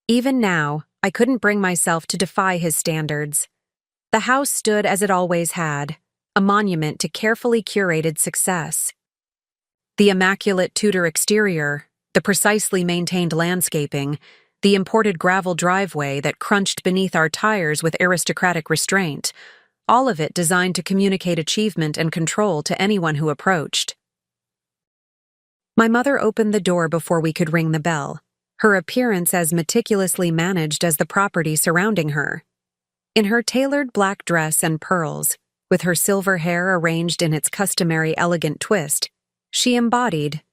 Even now, I couldn't bring myself to defy his standards. The house stood as it always had, a monument to carefully curated success. The immaculate Tudor exterior, the precisely maintained landscaping, the imported gravel driveway that crunched beneath our tires with aristocratic restraint, all of it designed to communicate achievement and control to anyone who approached. My mother opened the door before we could ring the bell, her appearance as meticulously managed as the property surrounding her. In her tailored black dress and pearls, with her silver hair arranged in its customary elegant twist, she embodied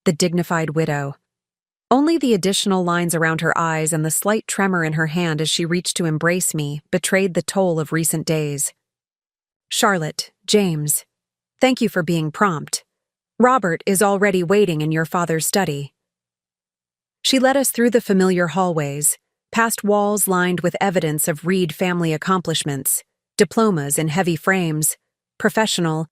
the dignified widow. Only the additional lines around her eyes and the slight tremor in her hand as she reached to embrace me betrayed the toll of recent days. "Charlotte, James, thank you for being prompt. Robert is already waiting in your father's study." She led us through the familiar hallways, past walls lined with evidence of Reed family accomplishments, diplomas in heavy frames, professional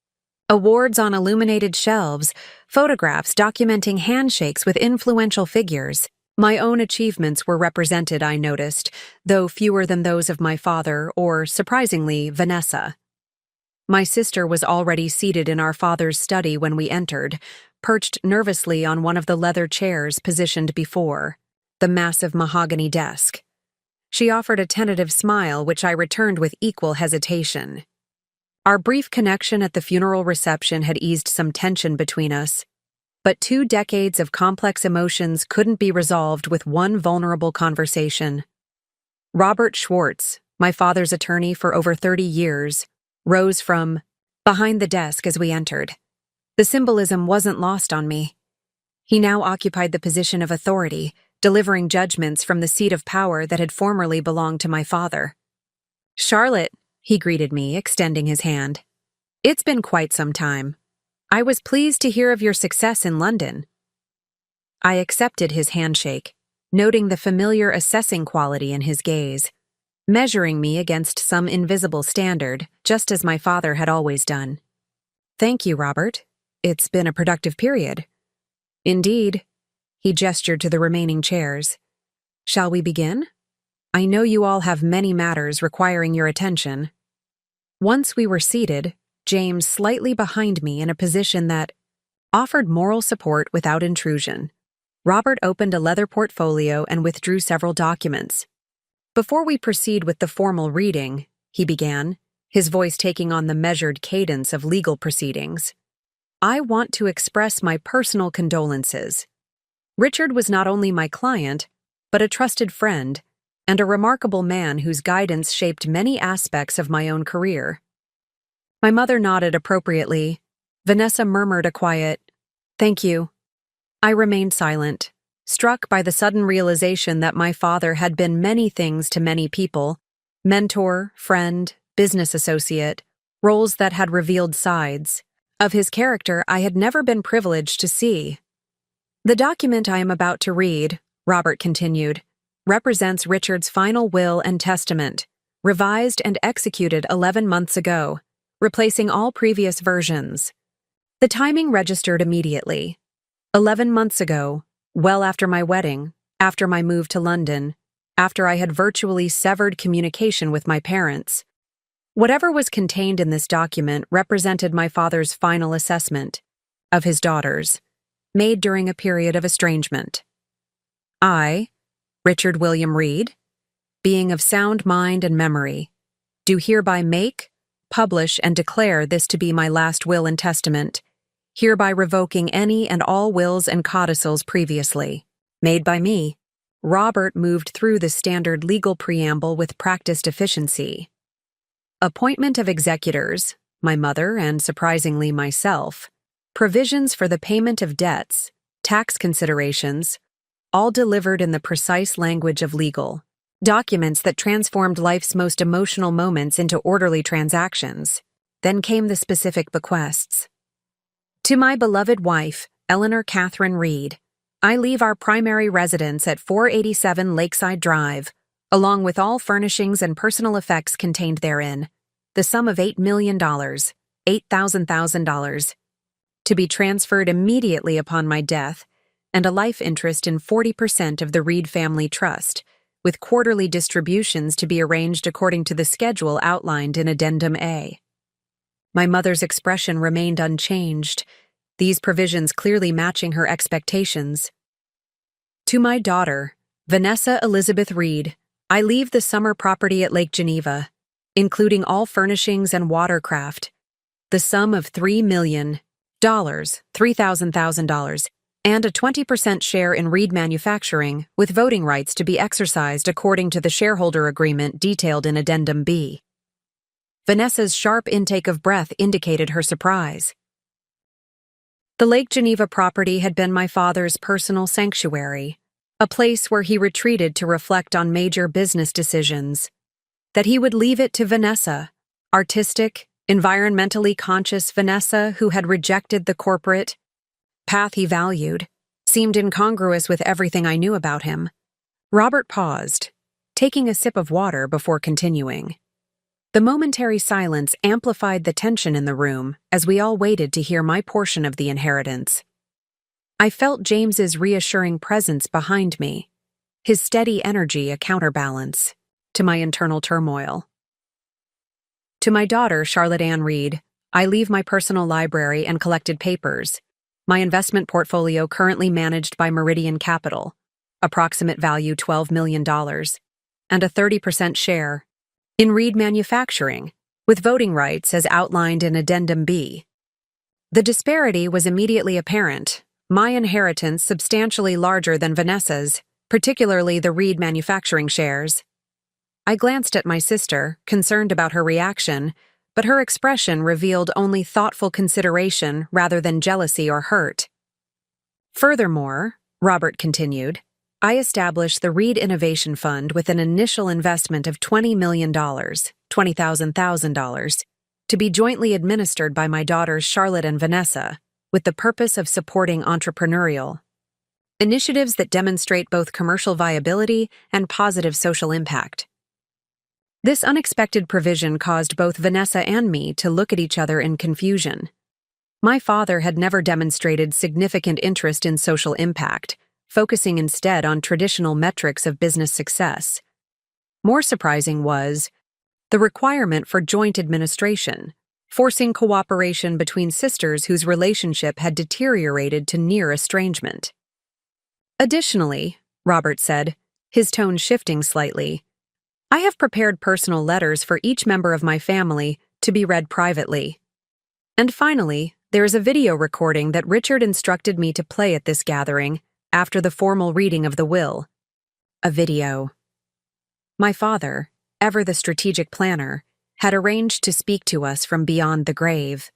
awards on illuminated shelves, photographs documenting handshakes with influential figures. My own achievements were represented, I noticed, though fewer than those of my father or, surprisingly, Vanessa. My sister was already seated in our father's study when we entered, perched nervously on one of the leather chairs positioned before the massive mahogany desk. She offered a tentative smile, which I returned with equal hesitation. Our brief connection at the funeral reception had eased some tension between us, but 2 decades of complex emotions couldn't be resolved with one vulnerable conversation. Robert Schwartz, my father's attorney for over 30 years, rose from behind the desk as we entered. The symbolism wasn't lost on me. He now occupied the position of authority, delivering judgments from the seat of power that had formerly belonged to my father. "Charlotte, he greeted me, extending his hand. It's been quite some time. I was pleased to hear of your success in London. I accepted his handshake, noting the familiar assessing quality in his gaze, measuring me against some invisible standard, just as my father had always done. Thank you, Robert. It's been a productive period. Indeed. He gestured to the remaining chairs. Shall we begin? I know you all have many matters requiring your attention. Once we were seated, James slightly behind me in a position that offered moral support without intrusion. Robert opened a leather portfolio and withdrew several documents. Before we proceed with the formal reading, he began, his voice taking on the measured cadence of legal proceedings, I want to express my personal condolences. Richard was not only my client, but a trusted friend, and a remarkable man whose guidance shaped many aspects of my own career. My mother nodded appropriately. Vanessa murmured a quiet, "Thank you." I remained silent, struck by the sudden realization that my father had been many things to many people, mentor, friend, business associate, roles that had revealed sides of his character I had never been privileged to see. The document I am about to read, Robert continued, represents Richard's final will and testament, revised and executed 11 months ago, replacing all previous versions. The timing registered immediately. 11 months ago, well after my wedding, after my move to London, after I had virtually severed communication with my parents. Whatever was contained in this document represented my father's final assessment of his daughters, made during a period of estrangement. I, Richard William Reed, being of sound mind and memory, do hereby make, publish, and declare this to be my last will and testament, hereby revoking any and all wills and codicils previously made by me. Robert moved through the standard legal preamble with practiced efficiency. Appointment of executors, my mother and surprisingly myself, provisions for the payment of debts, tax considerations, all delivered in the precise language of legal documents that transformed life's most emotional moments into orderly transactions. Then came the specific bequests. To my beloved wife, Eleanor Catherine Reed, I leave our primary residence at 487 Lakeside Drive, along with all furnishings and personal effects contained therein, the sum of $8 million, $8,000, to be transferred immediately upon my death, and a life interest in 40% of the Reed Family Trust, with quarterly distributions to be arranged according to the schedule outlined in Addendum A. My mother's expression remained unchanged, these provisions clearly matching her expectations. To my daughter, Vanessa Elizabeth Reed, I leave the summer property at Lake Geneva, including all furnishings and watercraft, the sum of $3 million, $3,000, and a 20% share in Reed Manufacturing, with voting rights to be exercised according to the shareholder agreement detailed in Addendum B. Vanessa's sharp intake of breath indicated her surprise. The Lake Geneva property had been my father's personal sanctuary, a place where he retreated to reflect on major business decisions. That he would leave it to Vanessa, artistic, environmentally conscious Vanessa who had rejected the corporate path he valued, seemed incongruous with everything I knew about him. Robert paused, taking a sip of water before continuing. The momentary silence amplified the tension in the room as we all waited to hear my portion of the inheritance. I felt James's reassuring presence behind me, his steady energy a counterbalance to my internal turmoil. To my daughter, Charlotte Ann Reed, I leave my personal library and collected papers, my investment portfolio currently managed by Meridian Capital, approximate value $12 million, and a 30% share in Reed Manufacturing, with voting rights as outlined in Addendum B. The disparity was immediately apparent, my inheritance substantially larger than Vanessa's, particularly the Reed Manufacturing shares. I glanced at my sister, concerned about her reaction, but her expression revealed only thoughtful consideration rather than jealousy or hurt. Furthermore, Robert continued, I established the Reed Innovation Fund with an initial investment of $20 million, $20,000, to be jointly administered by my daughters Charlotte and Vanessa, with the purpose of supporting entrepreneurial initiatives that demonstrate both commercial viability and positive social impact. This unexpected provision caused both Vanessa and me to look at each other in confusion. My father had never demonstrated significant interest in social impact, focusing instead on traditional metrics of business success. More surprising was the requirement for joint administration, forcing cooperation between sisters whose relationship had deteriorated to near estrangement. Additionally, Robert said, his tone shifting slightly, I have prepared personal letters for each member of my family to be read privately. And finally, there is a video recording that Richard instructed me to play at this gathering after the formal reading of the will. A video. My father, ever the strategic planner, had arranged to speak to us from beyond the grave.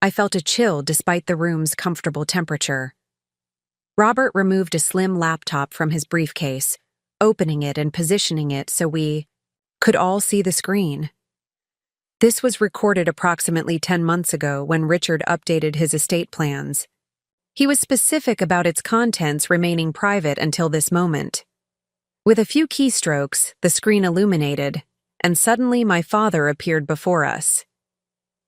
I felt a chill despite the room's comfortable temperature. Robert removed a slim laptop from his briefcase, opening it and positioning it so we could all see the screen. This was recorded approximately 10 months ago when Richard updated his estate plans. He was specific about its contents remaining private until this moment. With a few keystrokes, the screen illuminated, and suddenly my father appeared before us.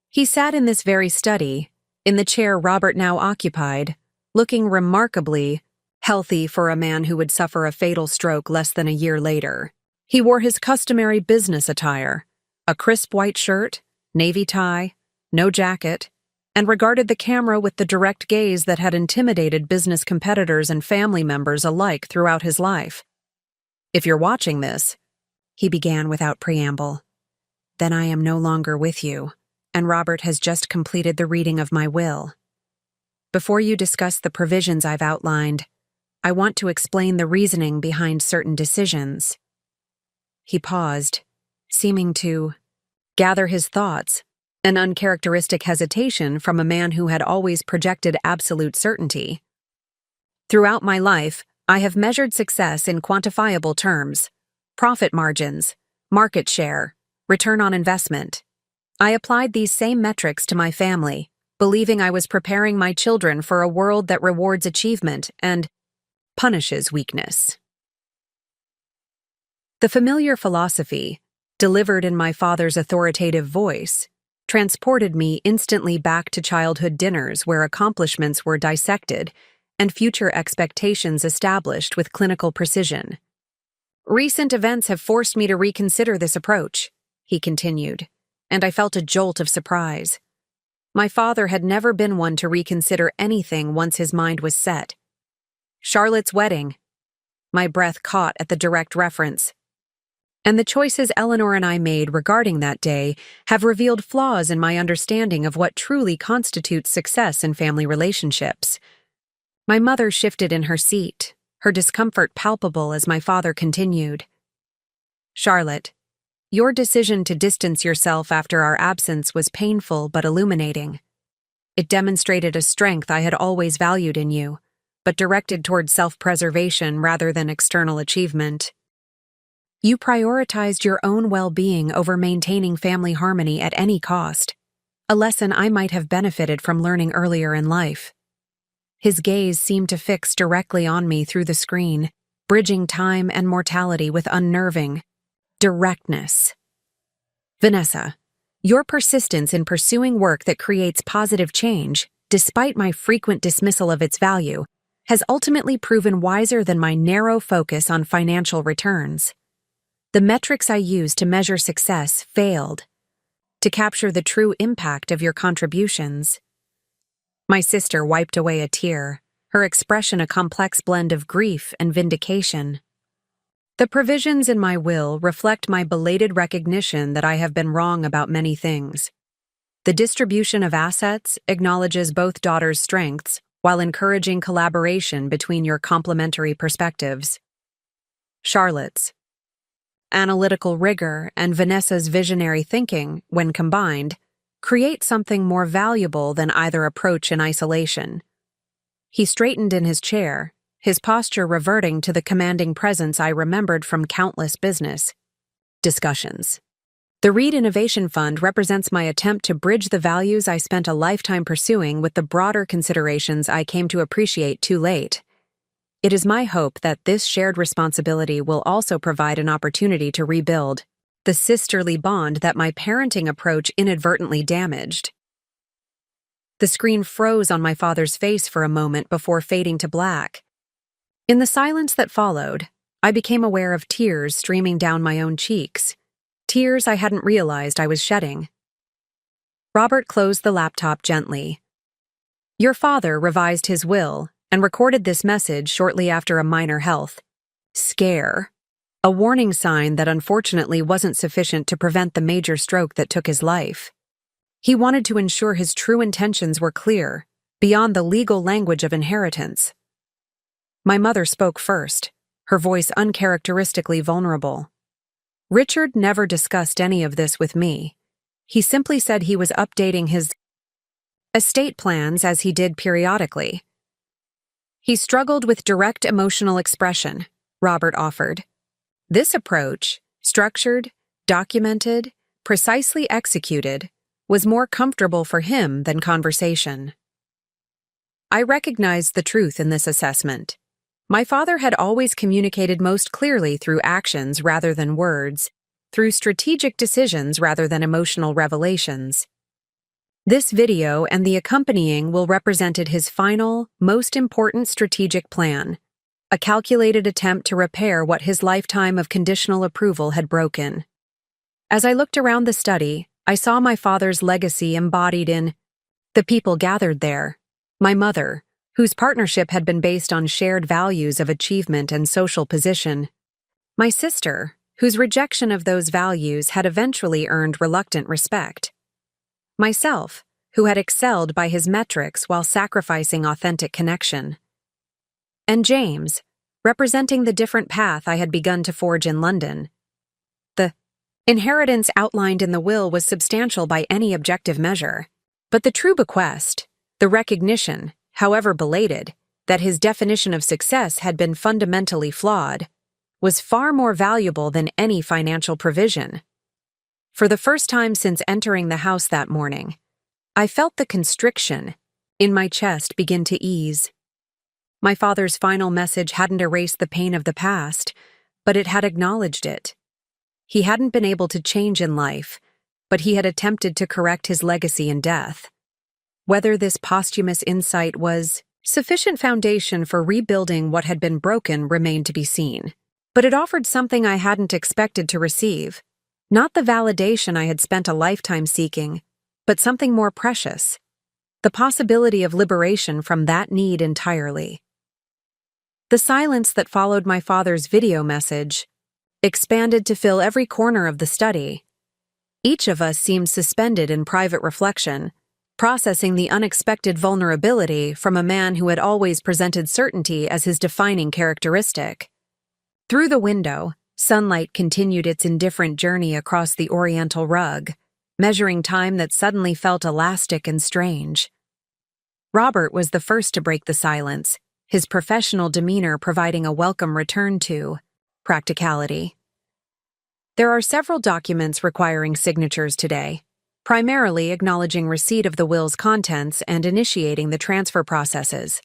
He sat in this very study, in the chair Robert now occupied, looking remarkably healthy for a man who would suffer a fatal stroke less than a year later. He wore his customary business attire, a crisp white shirt, navy tie, no jacket, and regarded the camera with the direct gaze that had intimidated business competitors and family members alike throughout his life. If you're watching this, he began without preamble, then I am no longer with you, and Robert has just completed the reading of my will. Before you discuss the provisions I've outlined, I want to explain the reasoning behind certain decisions. He paused, seeming to gather his thoughts, an uncharacteristic hesitation from a man who had always projected absolute certainty. Throughout my life, I have measured success in quantifiable terms: profit margins, market share, return on investment. I applied these same metrics to my family, believing I was preparing my children for a world that rewards achievement and punishes weakness. The familiar philosophy, delivered in my father's authoritative voice, transported me instantly back to childhood dinners where accomplishments were dissected and future expectations established with clinical precision. Recent events have forced me to reconsider this approach, he continued, and I felt a jolt of surprise. My father had never been one to reconsider anything once his mind was set. Charlotte's wedding. My breath caught at the direct reference. And the choices Eleanor and I made regarding that day have revealed flaws in my understanding of what truly constitutes success in family relationships. My mother shifted in her seat, her discomfort palpable as my father continued. Charlotte, your decision to distance yourself after our absence was painful but illuminating. It demonstrated a strength I had always valued in you, but directed toward self-preservation rather than external achievement. You prioritized your own well-being over maintaining family harmony at any cost, a lesson I might have benefited from learning earlier in life. His gaze seemed to fix directly on me through the screen, bridging time and mortality with unnerving directness. Vanessa, your persistence in pursuing work that creates positive change, despite my frequent dismissal of its value, has ultimately proven wiser than my narrow focus on financial returns. The metrics I used to measure success failed to capture the true impact of your contributions. My sister wiped away a tear, her expression a complex blend of grief and vindication. The provisions in my will reflect my belated recognition that I have been wrong about many things. The distribution of assets acknowledges both daughters' strengths while encouraging collaboration between your complementary perspectives. Charlotte's analytical rigor and Vanessa's visionary thinking, when combined, create something more valuable than either approach in isolation. He straightened in his chair, his posture reverting to the commanding presence I remembered from countless business discussions. The Reed Innovation Fund represents my attempt to bridge the values I spent a lifetime pursuing with the broader considerations I came to appreciate too late. It is my hope that this shared responsibility will also provide an opportunity to rebuild the sisterly bond that my parenting approach inadvertently damaged. The screen froze on my father's face for a moment before fading to black. In the silence that followed, I became aware of tears streaming down my own cheeks, tears I hadn't realized I was shedding. Robert closed the laptop gently. Your father revised his will and recorded this message shortly after a minor health scare, a warning sign that unfortunately wasn't sufficient to prevent the major stroke that took his life. He wanted to ensure his true intentions were clear, beyond the legal language of inheritance. My mother spoke first, her voice uncharacteristically vulnerable. Richard never discussed any of this with me. He simply said he was updating his estate plans as he did periodically. He struggled with direct emotional expression, Robert offered. This approach, structured, documented, precisely executed, was more comfortable for him than conversation. I recognized the truth in this assessment. My father had always communicated most clearly through actions rather than words, through strategic decisions rather than emotional revelations. This video and the accompanying will represent his final, most important strategic plan, a calculated attempt to repair what his lifetime of conditional approval had broken. As I looked around the study, I saw my father's legacy embodied in the people gathered there, my mother, whose partnership had been based on shared values of achievement and social position, my sister, whose rejection of those values had eventually earned reluctant respect, myself, who had excelled by his metrics while sacrificing authentic connection, and James, representing the different path I had begun to forge in London. The inheritance outlined in the will was substantial by any objective measure, but the true bequest, the recognition, however belated, that his definition of success had been fundamentally flawed, was far more valuable than any financial provision. For the first time since entering the house that morning, I felt the constriction in my chest begin to ease. My father's final message hadn't erased the pain of the past, but it had acknowledged it. He hadn't been able to change in life, but he had attempted to correct his legacy in death. Whether this posthumous insight was sufficient foundation for rebuilding what had been broken remained to be seen. But it offered something I hadn't expected to receive. Not the validation I had spent a lifetime seeking, but something more precious. The possibility of liberation from that need entirely. The silence that followed my father's video message expanded to fill every corner of the study. Each of us seemed suspended in private reflection, processing the unexpected vulnerability from a man who had always presented certainty as his defining characteristic. Through the window, sunlight continued its indifferent journey across the oriental rug, measuring time that suddenly felt elastic and strange. Robert was the first to break the silence, his professional demeanor providing a welcome return to practicality. There are several documents requiring signatures today, primarily acknowledging receipt of the will's contents and initiating the transfer processes.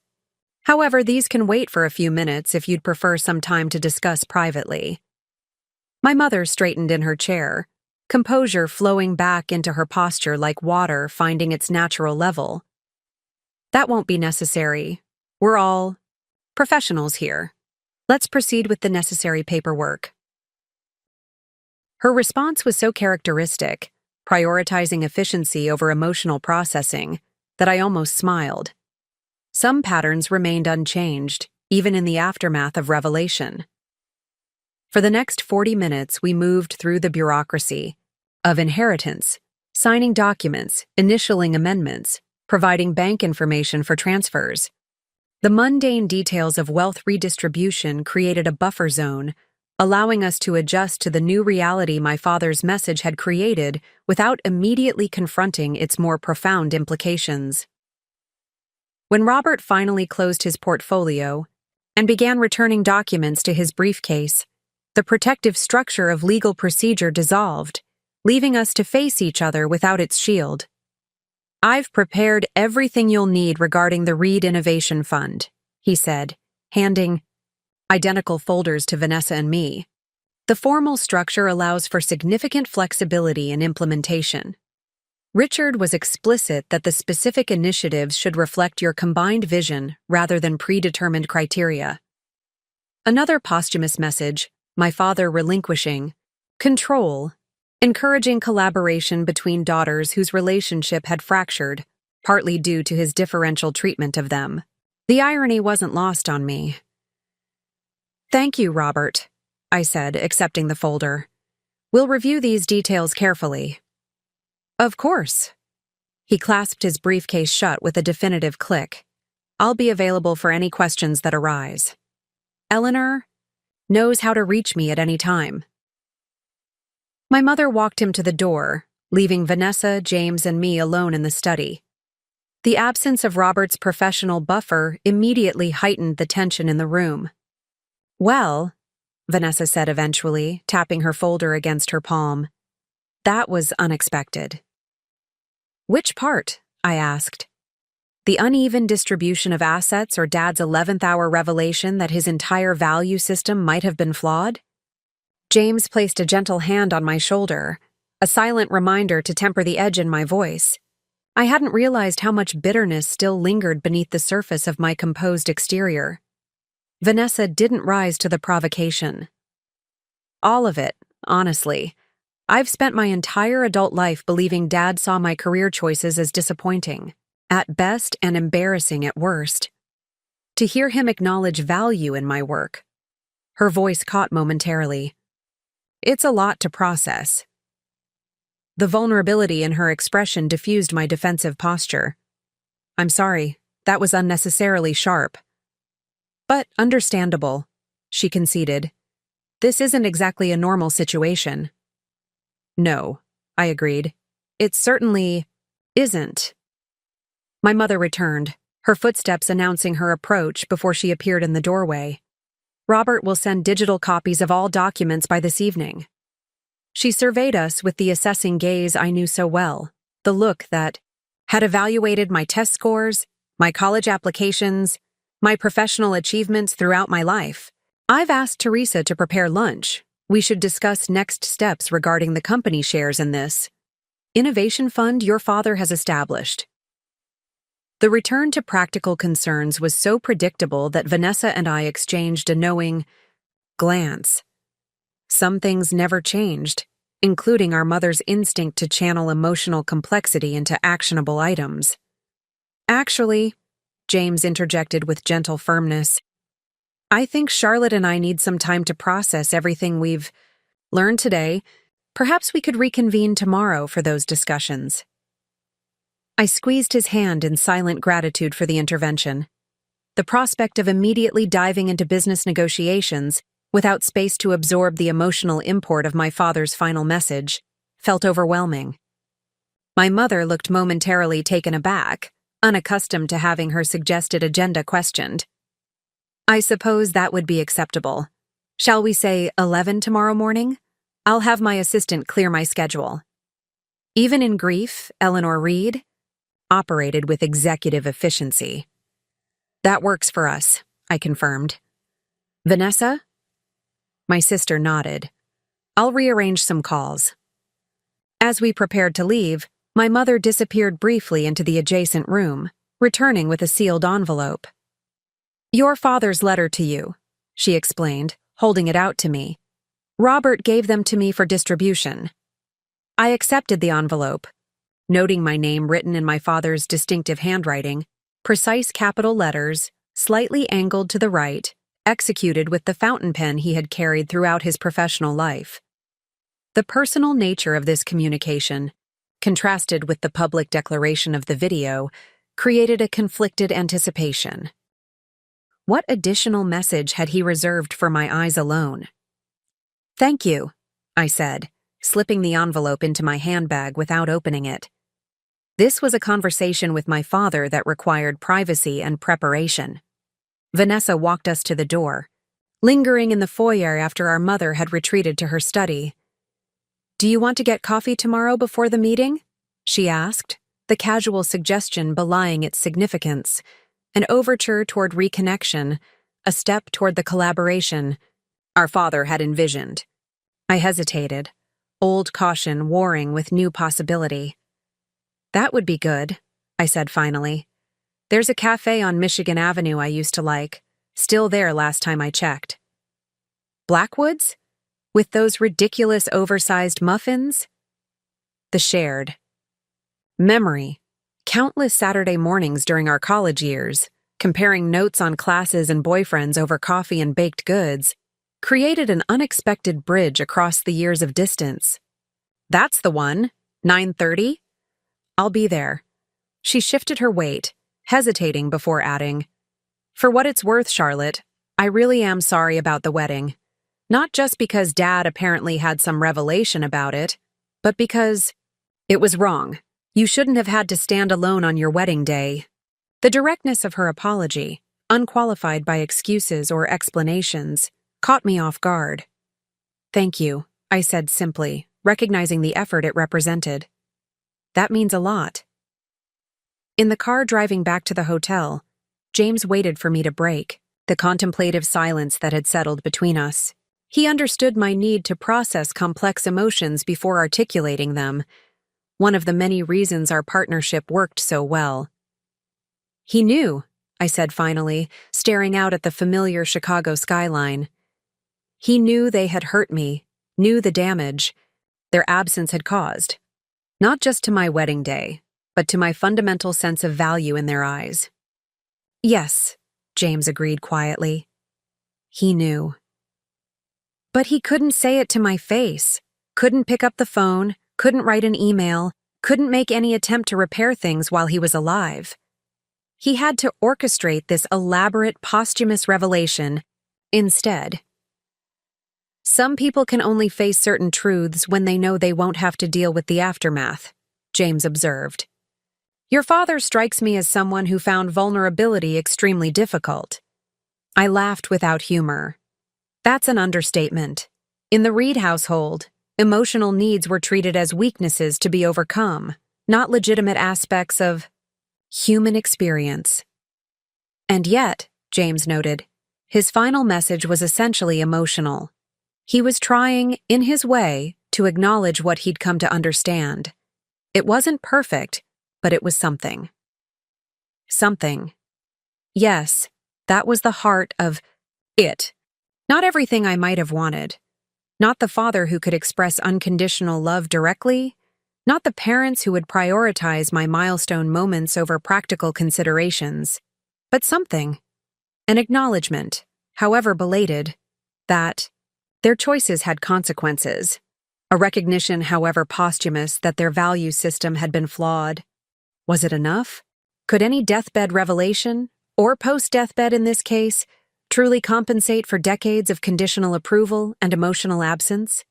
However, these can wait for a few minutes if you'd prefer some time to discuss privately. My mother straightened in her chair, composure flowing back into her posture like water finding its natural level. That won't be necessary. We're all professionals here. Let's proceed with the necessary paperwork. Her response was so characteristic, prioritizing efficiency over emotional processing, that I almost smiled. Some patterns remained unchanged, even in the aftermath of revelation. For the next 40 minutes, we moved through the bureaucracy of inheritance, signing documents, initialing amendments, providing bank information for transfers. The mundane details of wealth redistribution created a buffer zone, allowing us to adjust to the new reality my father's message had created without immediately confronting its more profound implications. When Robert finally closed his portfolio, and began returning documents to his briefcase. The protective structure of legal procedure dissolved, leaving us to face each other without its shield. "I've prepared everything you'll need regarding the Reed Innovation Fund," he said, handing identical folders to Vanessa and me. "The formal structure allows for significant flexibility in implementation. Richard was explicit that the specific initiatives should reflect your combined vision rather than predetermined criteria." Another posthumous message, my father relinquishing control, encouraging collaboration between daughters whose relationship had fractured, partly due to his differential treatment of them. The irony wasn't lost on me. "Thank you, Robert," I said, accepting the folder. "We'll review these details carefully." "Of course." He clasped his briefcase shut with a definitive click. "I'll be available for any questions that arise. Eleanor knows how to reach me at any time." My mother walked him to the door, leaving Vanessa, James, and me alone in the study. The absence of Robert's professional buffer immediately heightened the tension in the room. "Well," Vanessa said eventually, tapping her folder against her palm, "that was unexpected." "Which part?" I asked. "The uneven distribution of assets or Dad's 11th hour revelation that his entire value system might have been flawed?" James placed a gentle hand on my shoulder, a silent reminder to temper the edge in my voice. I hadn't realized how much bitterness still lingered beneath the surface of my composed exterior. Vanessa didn't rise to the provocation. "All of it, honestly. I've spent my entire adult life believing Dad saw my career choices as disappointing, at best and embarrassing at worst. To hear him acknowledge value in my work." Her voice caught momentarily. "It's a lot to process." The vulnerability in her expression diffused my defensive posture. "I'm sorry, that was unnecessarily sharp." "But understandable," she conceded. "This isn't exactly a normal situation." "No," I agreed. "It certainly isn't." My mother returned, her footsteps announcing her approach before she appeared in the doorway. "Robert will send digital copies of all documents by this evening." She surveyed us with the assessing gaze I knew so well, the look that had evaluated my test scores, my college applications, my professional achievements throughout my life. "I've asked Teresa to prepare lunch. We should discuss next steps regarding the company shares in this innovation fund your father has established." The return to practical concerns was so predictable that Vanessa and I exchanged a knowing glance. Some things never changed, including our mother's instinct to channel emotional complexity into actionable items. "Actually," James interjected with gentle firmness, "I think Charlotte and I need some time to process everything we've learned today. Perhaps we could reconvene tomorrow for those discussions." I squeezed his hand in silent gratitude for the intervention. The prospect of immediately diving into business negotiations, without space to absorb the emotional import of my father's final message, felt overwhelming. My mother looked momentarily taken aback, unaccustomed to having her suggested agenda questioned. "I suppose that would be acceptable. Shall we say 11 tomorrow morning? I'll have my assistant clear my schedule." Even in grief, Eleanor Reed operated with executive efficiency. "That works for us," I confirmed. "Vanessa?" My sister nodded. "I'll rearrange some calls." As we prepared to leave, my mother disappeared briefly into the adjacent room, returning with a sealed envelope. "Your father's letter to you," she explained, holding it out to me. "Robert gave them to me for distribution." I accepted the envelope, noting my name written in my father's distinctive handwriting, precise capital letters, slightly angled to the right, executed with the fountain pen he had carried throughout his professional life. The personal nature of this communication, contrasted with the public declaration of the video, created a conflicted anticipation. What additional message had he reserved for my eyes alone? "Thank you," I said, slipping the envelope into my handbag without opening it. This was a conversation with my father that required privacy and preparation. Vanessa walked us to the door, lingering in the foyer after our mother had retreated to her study. "Do you want to get coffee tomorrow before the meeting?" she asked, the casual suggestion belying its significance, an overture toward reconnection, a step toward the collaboration our father had envisioned. I hesitated, old caution warring with new possibility. "That would be good," I said finally. "There's a cafe on Michigan Avenue I used to like, still there last time I checked." "Blackwood's? With those ridiculous oversized muffins?" The shared memory. Countless Saturday mornings during our college years, comparing notes on classes and boyfriends over coffee and baked goods, created an unexpected bridge across the years of distance. "That's the one. 9:30? I'll be there." She shifted her weight, hesitating before adding, "For what it's worth, Charlotte, I really am sorry about the wedding. Not just because Dad apparently had some revelation about it, but because it was wrong. You shouldn't have had to stand alone on your wedding day." The directness of her apology, unqualified by excuses or explanations, caught me off guard. "Thank you," I said simply, recognizing the effort it represented. "That means a lot." In the car driving back to the hotel, James waited for me to break the contemplative silence that had settled between us. He understood my need to process complex emotions before articulating them, one of the many reasons our partnership worked so well. "He knew," I said finally, staring out at the familiar Chicago skyline. "He knew they had hurt me, knew the damage their absence had caused, not just to my wedding day, but to my fundamental sense of value in their eyes." "Yes," James agreed quietly. He knew. But he couldn't say it to my face, couldn't pick up the phone, couldn't write an email, couldn't make any attempt to repair things while he was alive. He had to orchestrate this elaborate posthumous revelation instead. "Some people can only face certain truths when they know they won't have to deal with the aftermath," James observed. "Your father strikes me as someone who found vulnerability extremely difficult." I laughed without humor. "That's an understatement. In the Reed household, emotional needs were treated as weaknesses to be overcome, not legitimate aspects of human experience." And yet, James noted, his final message was essentially emotional. He was trying, in his way, to acknowledge what he'd come to understand. It wasn't perfect, but it was something. Something. Yes, that was the heart of it. Not everything I might have wanted. Not the father who could express unconditional love directly. Not the parents who would prioritize my milestone moments over practical considerations. But something. An acknowledgement, however belated, that their choices had consequences. A recognition, however posthumous, that their value system had been flawed. Was it enough? Could any deathbed revelation, or post-deathbed in this case, truly compensate for decades of conditional approval and emotional absence?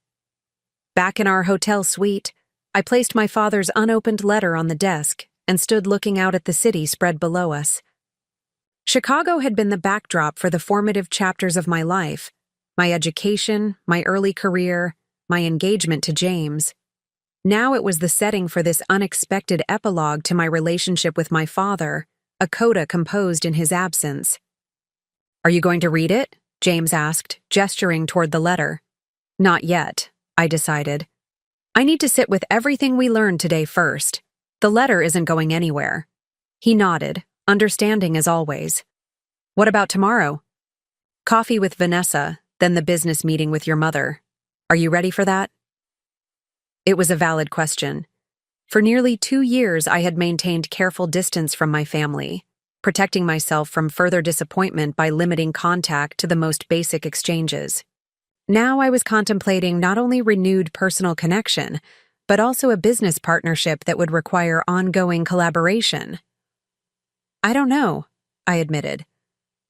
Back in our hotel suite, I placed my father's unopened letter on the desk and stood looking out at the city spread below us. Chicago had been the backdrop for the formative chapters of my life, my education, my early career, my engagement to James. Now it was the setting for this unexpected epilogue to my relationship with my father, a coda composed in his absence. "Are you going to read it?" James asked, gesturing toward the letter. "Not yet," I decided. "I need to sit with everything we learned today first. The letter isn't going anywhere." He nodded, understanding as always. "What about tomorrow?" "Coffee with Vanessa, then the business meeting with your mother. Are you ready for that?" It was a valid question. For nearly 2 years, I had maintained careful distance from my family, protecting myself from further disappointment by limiting contact to the most basic exchanges. Now I was contemplating not only renewed personal connection, but also a business partnership that would require ongoing collaboration. "I don't know," I admitted.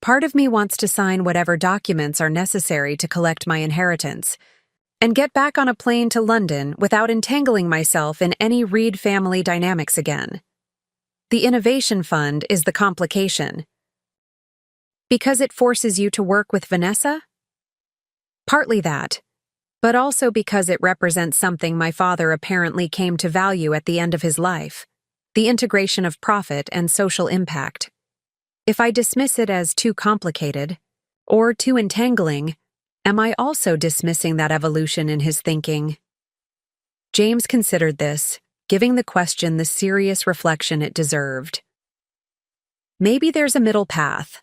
"Part of me wants to sign whatever documents are necessary to collect my inheritance, and get back on a plane to London without entangling myself in any Reed family dynamics again. The Innovation Fund is the complication." Because it forces you to work with Vanessa? Partly that, but also because it represents something my father apparently came to value at the end of his life: the integration of profit and social impact. If I dismiss it as too complicated, or too entangling, am I also dismissing that evolution in his thinking? James considered this, giving the question the serious reflection it deserved. Maybe there's a middle path.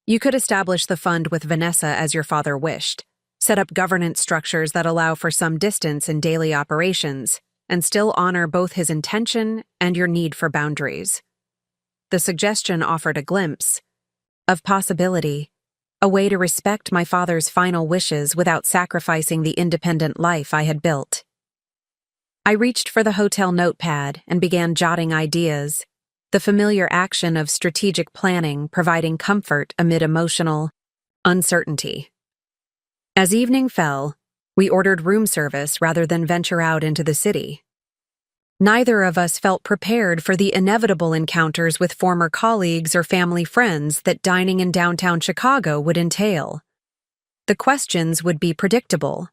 You could establish the fund with Vanessa as your father wished, set up governance structures that allow for some distance in daily operations, and still honor both his intention and your need for boundaries. The suggestion offered a glimpse of possibility, a way to respect my father's final wishes without sacrificing the independent life I had built. I reached for the hotel notepad and began jotting ideas, the familiar action of strategic planning providing comfort amid emotional uncertainty. As evening fell, we ordered room service rather than venture out into the city. Neither of us felt prepared for the inevitable encounters with former colleagues or family friends that dining in downtown Chicago would entail. The questions would be predictable.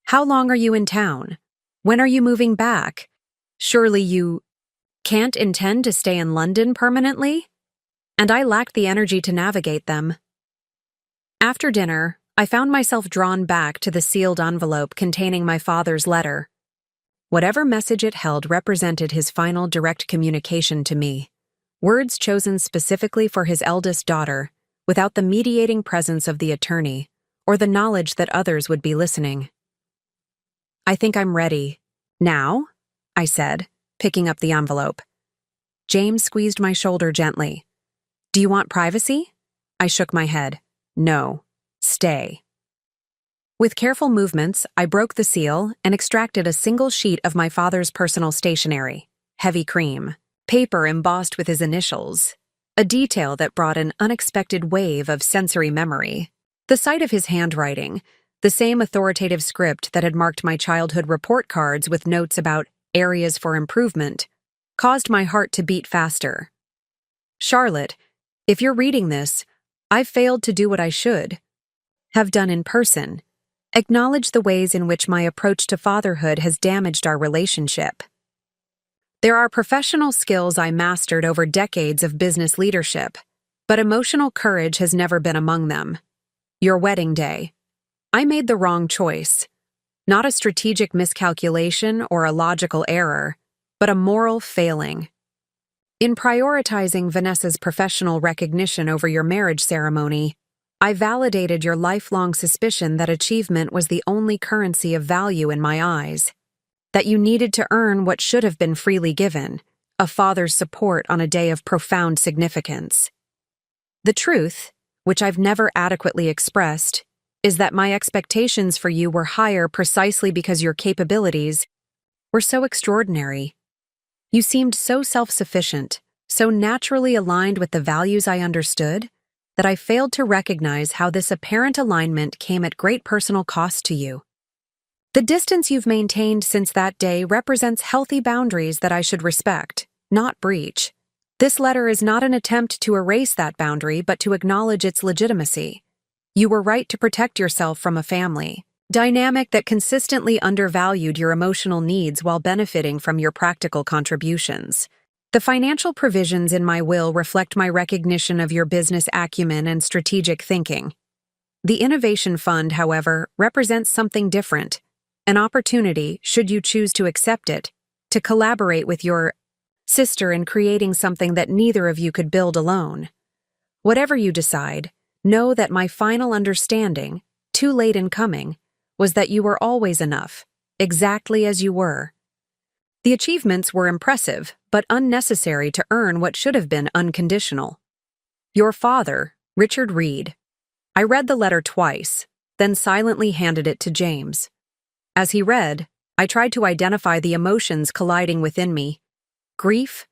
How long are you in town? When are you moving back? Surely you can't intend to stay in London permanently? And I lacked the energy to navigate them. After dinner, I found myself drawn back to the sealed envelope containing my father's letter. Whatever message it held represented his final direct communication to me, words chosen specifically for his eldest daughter, without the mediating presence of the attorney, or the knowledge that others would be listening. "I think I'm ready. Now?" I said, picking up the envelope. James squeezed my shoulder gently. "Do you want privacy?" I shook my head. "No. Stay." With careful movements, I broke the seal and extracted a single sheet of my father's personal stationery, heavy cream, paper embossed with his initials, a detail that brought an unexpected wave of sensory memory. The sight of his handwriting, the same authoritative script that had marked my childhood report cards with notes about areas for improvement, caused my heart to beat faster. "Charlotte, if you're reading this, I've failed to do what I should have done in person. Acknowledge the ways in which my approach to fatherhood has damaged our relationship. There are professional skills I mastered over decades of business leadership, but emotional courage has never been among them. Your wedding day. I made the wrong choice. Not a strategic miscalculation or a logical error, but a moral failing. In prioritizing Vanessa's professional recognition over your marriage ceremony, I validated your lifelong suspicion that achievement was the only currency of value in my eyes, that you needed to earn what should have been freely given, a father's support on a day of profound significance. The truth, which I've never adequately expressed, is that my expectations for you were higher precisely because your capabilities were so extraordinary. You seemed so self-sufficient, so naturally aligned with the values I understood, that I failed to recognize how this apparent alignment came at great personal cost to you. The distance you've maintained since that day represents healthy boundaries that I should respect, not breach. This letter is not an attempt to erase that boundary, but to acknowledge its legitimacy. You were right to protect yourself from a family dynamic that consistently undervalued your emotional needs while benefiting from your practical contributions. The financial provisions in my will reflect my recognition of your business acumen and strategic thinking. The Innovation Fund, however, represents something different, an opportunity, should you choose to accept it, to collaborate with your sister in creating something that neither of you could build alone. Whatever you decide, know that my final understanding, too late in coming, was that you were always enough, exactly as you were. The achievements were impressive, but unnecessary to earn what should have been unconditional. Your father, Richard Reed. I read the letter twice, then silently handed it to James. As he read, I tried to identify the emotions colliding within me. Grief,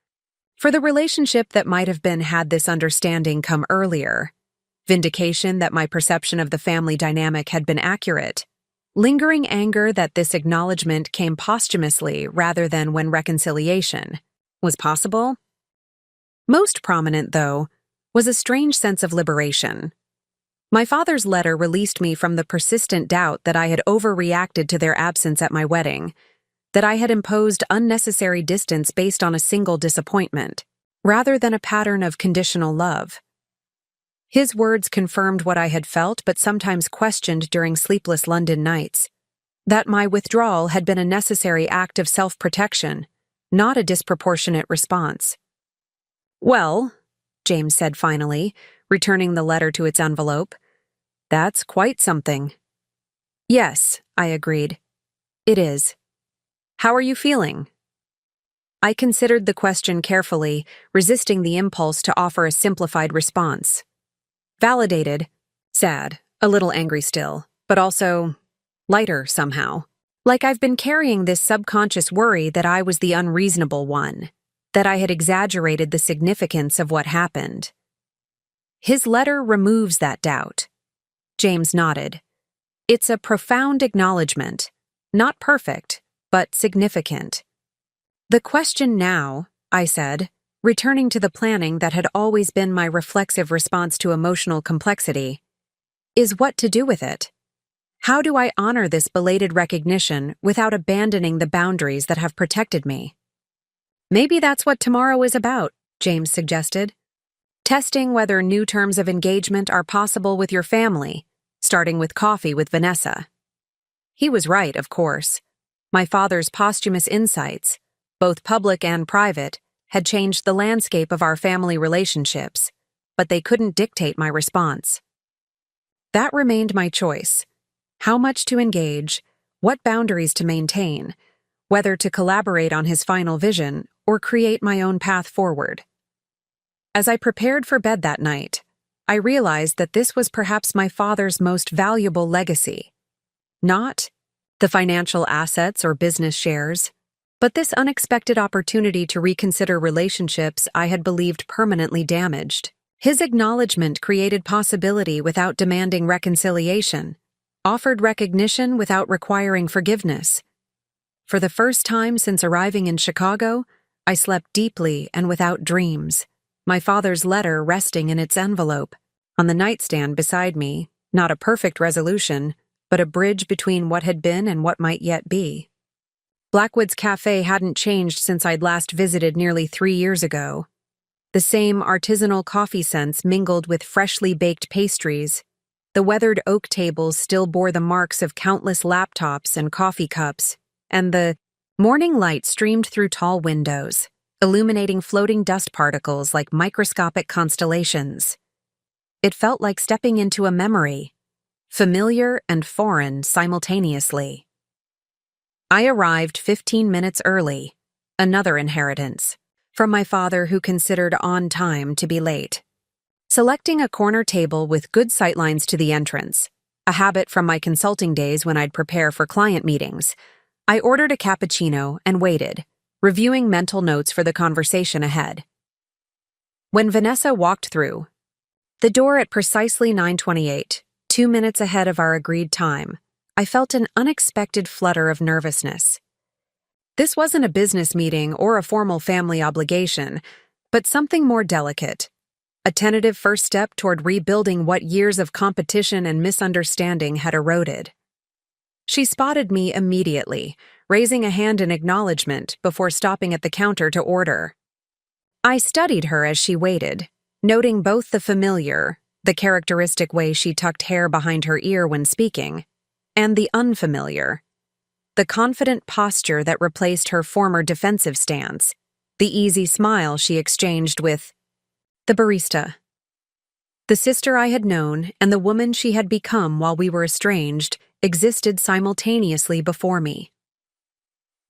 for the relationship that might have been had this understanding come earlier. Vindication that my perception of the family dynamic had been accurate. Lingering anger that this acknowledgement came posthumously rather than when reconciliation was possible. Most prominent, though, was a strange sense of liberation, My father's letter released me from the persistent doubt that I had overreacted to their absence at my wedding, that I had imposed unnecessary distance based on a single disappointment, rather than a pattern of conditional love. His words confirmed what I had felt but sometimes questioned during sleepless London nights, that my withdrawal had been a necessary act of self-protection, not a disproportionate response. "Well," James said finally, returning the letter to its envelope, "that's quite something." "Yes," I agreed. "It is. How are you feeling?" I considered the question carefully, resisting the impulse to offer a simplified response. Validated, sad, a little angry still, but also lighter somehow. Like I've been carrying this subconscious worry that I was the unreasonable one, that I had exaggerated the significance of what happened. His letter removes that doubt. James nodded. It's a profound acknowledgement, not perfect, but significant. "The question now," I said, returning to the planning that had always been my reflexive response to emotional complexity, "is what to do with it. How do I honor this belated recognition without abandoning the boundaries that have protected me?" "Maybe that's what tomorrow is about," James suggested. "Testing whether new terms of engagement are possible with your family, starting with coffee with Vanessa." He was right, of course. My father's posthumous insights, both public and private, had changed the landscape of our family relationships, but they couldn't dictate my response. That remained my choice. How much to engage, what boundaries to maintain, whether to collaborate on his final vision or create my own path forward. As I prepared for bed that night, I realized that this was perhaps my father's most valuable legacy. Not the financial assets or business shares, but this unexpected opportunity to reconsider relationships I had believed permanently damaged. His acknowledgement created possibility without demanding reconciliation, offered recognition without requiring forgiveness. For the first time since arriving in Chicago, I slept deeply and without dreams, my father's letter resting in its envelope. On the nightstand beside me, not a perfect resolution, but a bridge between what had been and what might yet be. Blackwood's Cafe hadn't changed since I'd last visited nearly 3 years ago. The same artisanal coffee scents mingled with freshly baked pastries. The weathered oak tables still bore the marks of countless laptops and coffee cups, and the morning light streamed through tall windows, illuminating floating dust particles like microscopic constellations. It felt like stepping into a memory, familiar and foreign simultaneously. I arrived 15 minutes early, another inheritance, from my father who considered on time to be late. Selecting a corner table with good sightlines to the entrance, a habit from my consulting days when I'd prepare for client meetings, I ordered a cappuccino and waited, reviewing mental notes for the conversation ahead. When Vanessa walked through the door at precisely 9:28, 2 minutes ahead of our agreed time, I felt an unexpected flutter of nervousness. This wasn't a business meeting or a formal family obligation, but something more delicate, a tentative first step toward rebuilding what years of competition and misunderstanding had eroded. She spotted me immediately, raising a hand in acknowledgement before stopping at the counter to order. I studied her as she waited, noting both the familiar, the characteristic way she tucked hair behind her ear when speaking, and the unfamiliar, the confident posture that replaced her former defensive stance, the easy smile she exchanged with the barista. The sister I had known and the woman she had become while we were estranged existed simultaneously before me.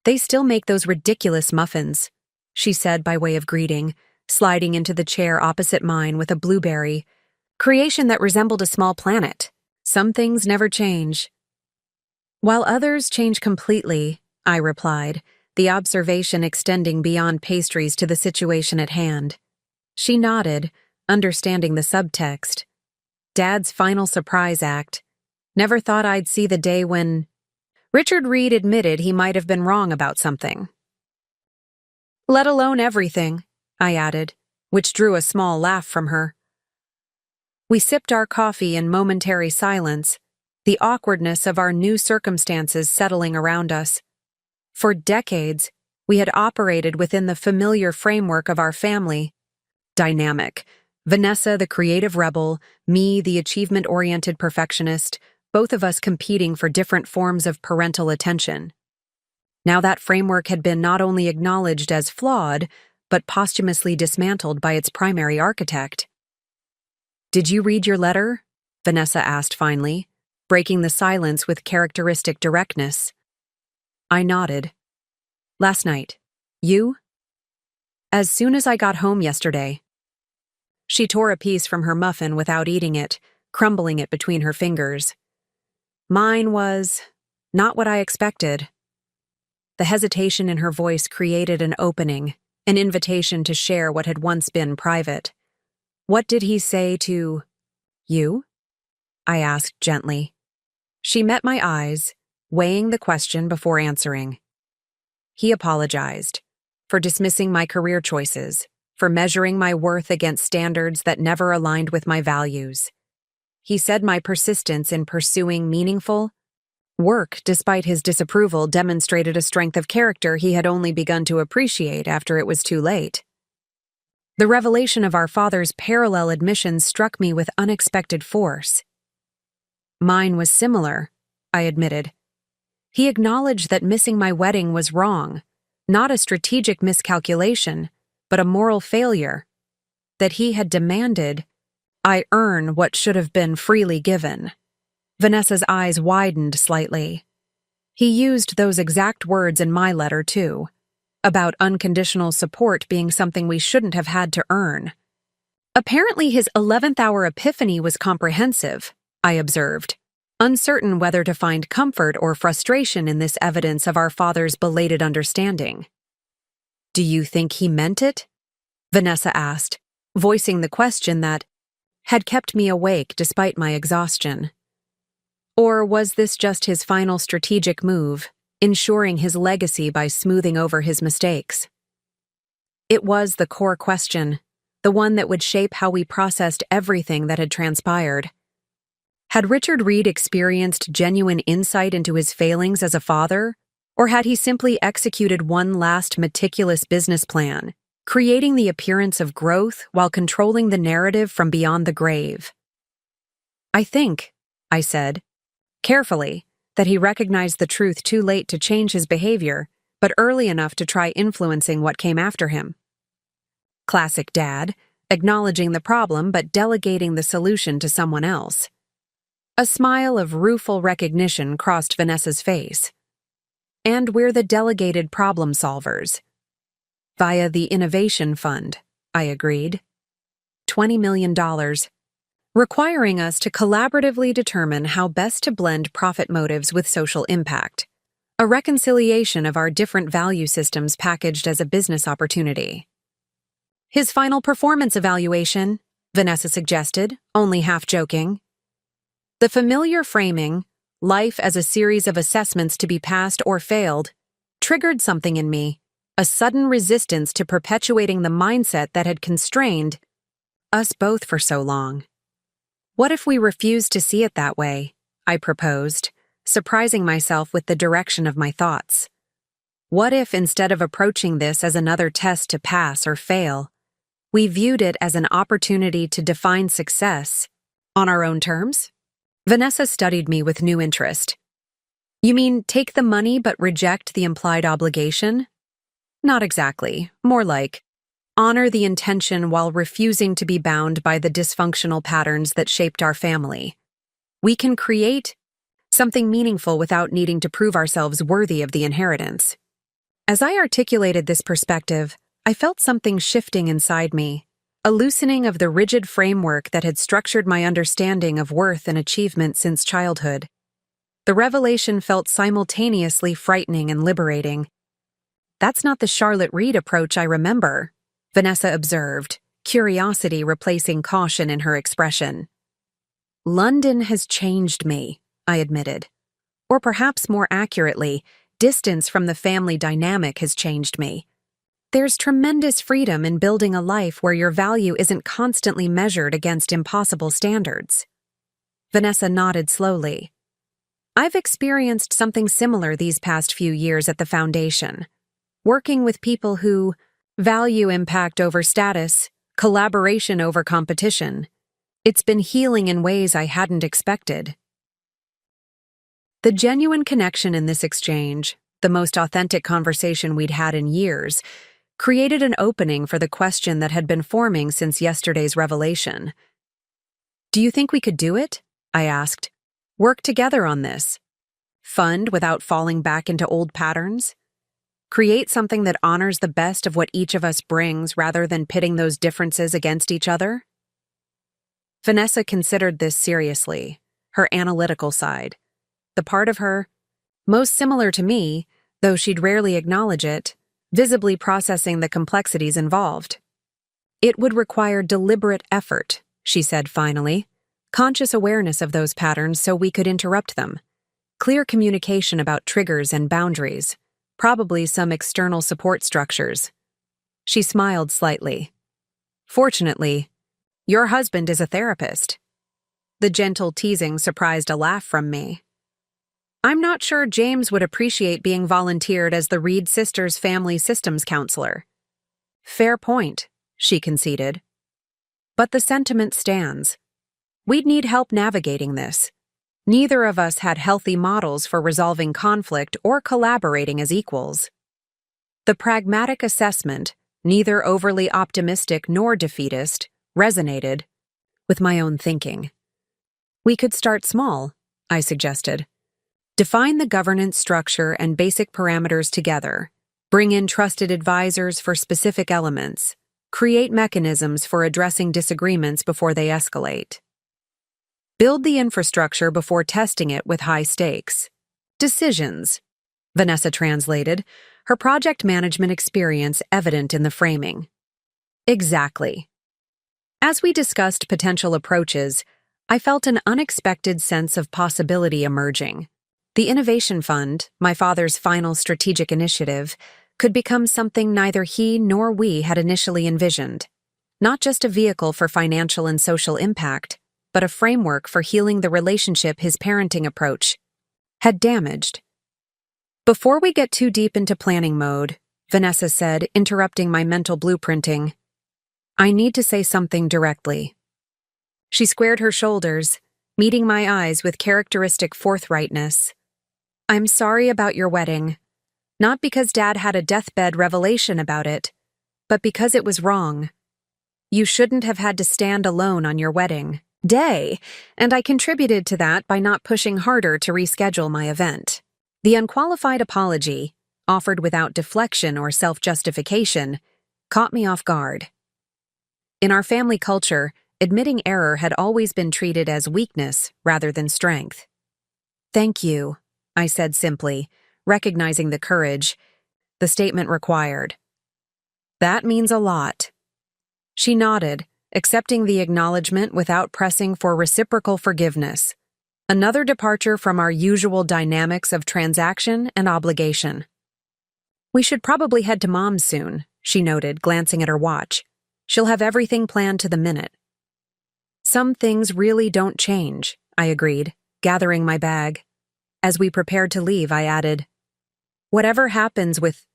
"They still make those ridiculous muffins," she said by way of greeting, sliding into the chair opposite mine with a blueberry, creation that resembled a small planet. "Some things never change." "While others change completely," I replied, the observation extending beyond pastries to the situation at hand. She nodded, understanding the subtext. Dad's final surprise act. Never thought I'd see the day when Richard Reed admitted he might have been wrong about something. "Let alone everything," I added, which drew a small laugh from her. We sipped our coffee in momentary silence, the awkwardness of our new circumstances settling around us. For decades, we had operated within the familiar framework of our family dynamic. Vanessa, the creative rebel, me, the achievement-oriented perfectionist, both of us competing for different forms of parental attention. Now that framework had been not only acknowledged as flawed, but posthumously dismantled by its primary architect. "Did you read your letter?" Vanessa asked finally, breaking the silence with characteristic directness. I nodded. "Last night. You?" "As soon as I got home yesterday." She tore a piece from her muffin without eating it, crumbling it between her fingers. Mine was not what I expected. The hesitation in her voice created an opening, an invitation to share what had once been private. "What did he say to you?" I asked gently. She met my eyes, weighing the question before answering. "He apologized for dismissing my career choices, for measuring my worth against standards that never aligned with my values. He said my persistence in pursuing meaningful work despite his disapproval demonstrated a strength of character he had only begun to appreciate after it was too late." The revelation of our father's parallel admissions struck me with unexpected force. "Mine was similar," I admitted. He acknowledged that missing my wedding was wrong, not a strategic miscalculation, but a moral failure, that he had demanded I earn what should have been freely given. Vanessa's eyes widened slightly. He used those exact words in my letter, too, about unconditional support being something we shouldn't have had to earn. Apparently his 11th-hour epiphany was comprehensive, I observed, uncertain whether to find comfort or frustration in this evidence of our father's belated understanding. "Do you think he meant it?" Vanessa asked, voicing the question that had kept me awake despite my exhaustion. Or was this just his final strategic move, ensuring his legacy by smoothing over his mistakes? It was the core question, the one that would shape how we processed everything that had transpired. Had Richard Reed experienced genuine insight into his failings as a father, or had he simply executed one last meticulous business plan, creating the appearance of growth while controlling the narrative from beyond the grave? "I think," I said, carefully, "that he recognized the truth too late to change his behavior, but early enough to try influencing what came after him." Classic dad, acknowledging the problem but delegating the solution to someone else. A smile of rueful recognition crossed Vanessa's face. "And we're the delegated problem solvers." "Via the Innovation Fund," I agreed. $20 million, requiring us to collaboratively determine how best to blend profit motives with social impact. A reconciliation of our different value systems packaged as a business opportunity. "His final performance evaluation," Vanessa suggested, only half joking. The familiar framing, life as a series of assessments to be passed or failed, triggered something in me, a sudden resistance to perpetuating the mindset that had constrained us both for so long. "What if we refused to see it that way?" I proposed, surprising myself with the direction of my thoughts. What if, instead of approaching this as another test to pass or fail, we viewed it as an opportunity to define success on our own terms? Vanessa studied me with new interest. "You mean take the money but reject the implied obligation?" "Not exactly. More like, honor the intention while refusing to be bound by the dysfunctional patterns that shaped our family. We can create something meaningful without needing to prove ourselves worthy of the inheritance." As I articulated this perspective, I felt something shifting inside me, a loosening of the rigid framework that had structured my understanding of worth and achievement since childhood. The revelation felt simultaneously frightening and liberating. "That's not the Charlotte Reed approach I remember," Vanessa observed, curiosity replacing caution in her expression. "London has changed me," I admitted. Or perhaps more accurately, distance from the family dynamic has changed me. There's tremendous freedom in building a life where your value isn't constantly measured against impossible standards. Vanessa nodded slowly. I've experienced something similar these past few years at the foundation, working with people who value impact over status, collaboration over competition. It's been healing in ways I hadn't expected. The genuine connection in this exchange, the most authentic conversation we'd had in years, created an opening for the question that had been forming since yesterday's revelation. Do you think we could do it? I asked. Work together on this. Fund without falling back into old patterns? Create something that honors the best of what each of us brings rather than pitting those differences against each other? Vanessa considered this seriously, her analytical side. The part of her, most similar to me, though she'd rarely acknowledge it, visibly processing the complexities involved. It would require deliberate effort, she said finally, conscious awareness of those patterns so we could interrupt them, clear communication about triggers and boundaries, probably some external support structures. She smiled slightly. Fortunately, your husband is a therapist. The gentle teasing surprised a laugh from me. I'm not sure James would appreciate being volunteered as the Reed sisters' family systems counselor. Fair point, she conceded. But the sentiment stands. We'd need help navigating this. Neither of us had healthy models for resolving conflict or collaborating as equals. The pragmatic assessment, neither overly optimistic nor defeatist, resonated with my own thinking. We could start small, I suggested. Define the governance structure and basic parameters together. Bring in trusted advisors for specific elements. Create mechanisms for addressing disagreements before they escalate. Build the infrastructure before testing it with high stakes. Decisions, Vanessa translated, her project management experience evident in the framing. Exactly. As we discussed potential approaches, I felt an unexpected sense of possibility emerging. The Innovation Fund, my father's final strategic initiative, could become something neither he nor we had initially envisioned. Not just a vehicle for financial and social impact, but a framework for healing the relationship his parenting approach had damaged. Before we get too deep into planning mode, Vanessa said, interrupting my mental blueprinting, I need to say something directly. She squared her shoulders, meeting my eyes with characteristic forthrightness. I'm sorry about your wedding. Not because Dad had a deathbed revelation about it, but because it was wrong. You shouldn't have had to stand alone on your wedding day, and I contributed to that by not pushing harder to reschedule my event. The unqualified apology, offered without deflection or self-justification, caught me off guard. In our family culture, admitting error had always been treated as weakness rather than strength. Thank you, I said simply, recognizing the courage the statement required. That means a lot. She nodded, accepting the acknowledgement without pressing for reciprocal forgiveness. Another departure from our usual dynamics of transaction and obligation. We should probably head to Mom's soon, she noted, glancing at her watch. She'll have everything planned to the minute. Some things really don't change, I agreed, gathering my bag. As we prepared to leave, I added, whatever happens with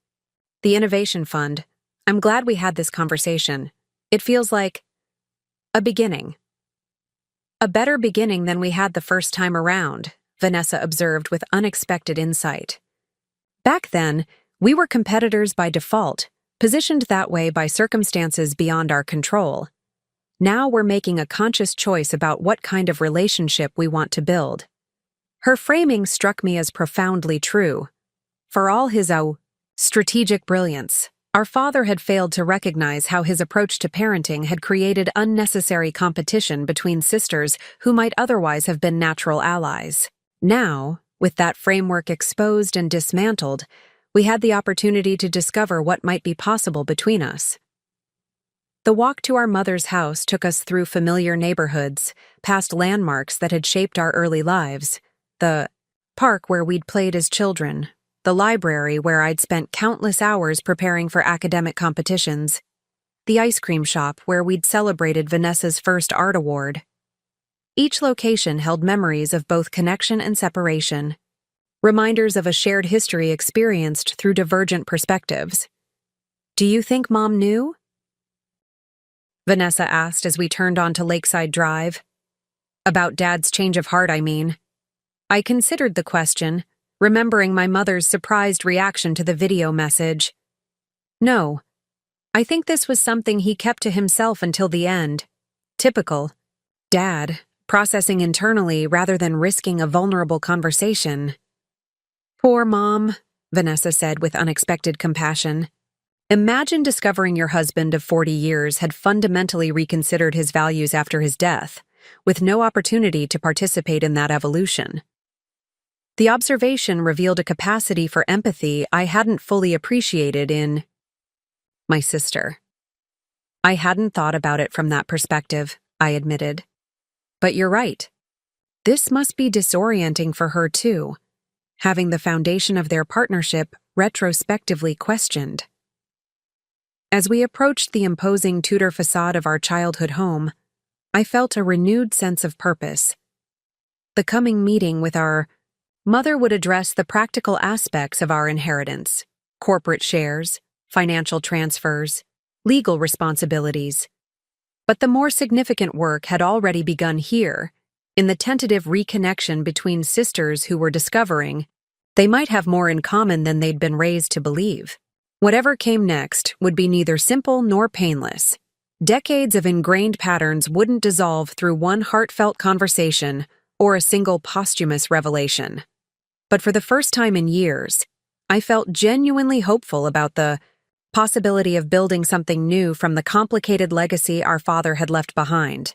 the Innovation Fund, I'm glad we had this conversation. It feels like a beginning. A better beginning than we had the first time around, Vanessa observed with unexpected insight. Back then, we were competitors by default, positioned that way by circumstances beyond our control. Now we're making a conscious choice about what kind of relationship we want to build. Her framing struck me as profoundly true. For all his strategic brilliance, our father had failed to recognize how his approach to parenting had created unnecessary competition between sisters who might otherwise have been natural allies. Now, with that framework exposed and dismantled, we had the opportunity to discover what might be possible between us. The walk to our mother's house took us through familiar neighborhoods, past landmarks that had shaped our early lives, the park where we'd played as children, the library where I'd spent countless hours preparing for academic competitions, the ice cream shop where we'd celebrated Vanessa's first art award. Each location held memories of both connection and separation, reminders of a shared history experienced through divergent perspectives. "Do you think Mom knew?" Vanessa asked as we turned onto Lakeside Drive. "About Dad's change of heart, I mean." I considered the question, remembering my mother's surprised reaction to the video message. "No. I think this was something he kept to himself until the end. Typical. Dad, processing internally rather than risking a vulnerable conversation." "Poor Mom," Vanessa said with unexpected compassion. "Imagine discovering your husband of 40 years had fundamentally reconsidered his values after his death, with no opportunity to participate in that evolution." The observation revealed a capacity for empathy I hadn't fully appreciated in my sister. "I hadn't thought about it from that perspective," I admitted. "But you're right. This must be disorienting for her too, having the foundation of their partnership retrospectively questioned." As we approached the imposing Tudor facade of our childhood home, I felt a renewed sense of purpose. The coming meeting with our mother would address the practical aspects of our inheritance: corporate shares, financial transfers, legal responsibilities. But the more significant work had already begun here, in the tentative reconnection between sisters who were discovering they might have more in common than they'd been raised to believe. Whatever came next would be neither simple nor painless. Decades of ingrained patterns wouldn't dissolve through one heartfelt conversation or a single posthumous revelation. But for the first time in years, I felt genuinely hopeful about the possibility of building something new from the complicated legacy our father had left behind.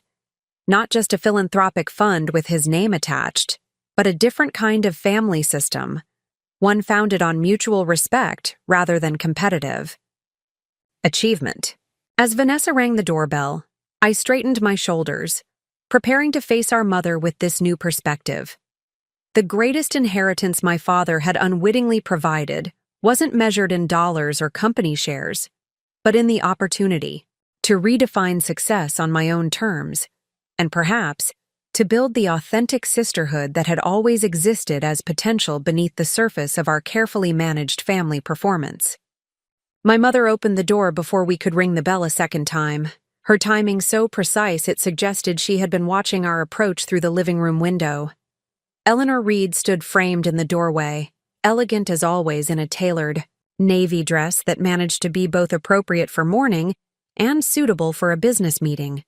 Not just a philanthropic fund with his name attached, but a different kind of family system, one founded on mutual respect rather than competitive. Achievement. As Vanessa rang the doorbell, I straightened my shoulders, preparing to face our mother with this new perspective. The greatest inheritance my father had unwittingly provided wasn't measured in dollars or company shares, but in the opportunity to redefine success on my own terms, and perhaps to build the authentic sisterhood that had always existed as potential beneath the surface of our carefully managed family performance. My mother opened the door before we could ring the bell a second time, her timing so precise it suggested she had been watching our approach through the living room window. Eleanor Reed stood framed in the doorway, elegant as always in a tailored, navy dress that managed to be both appropriate for morning and suitable for a business meeting,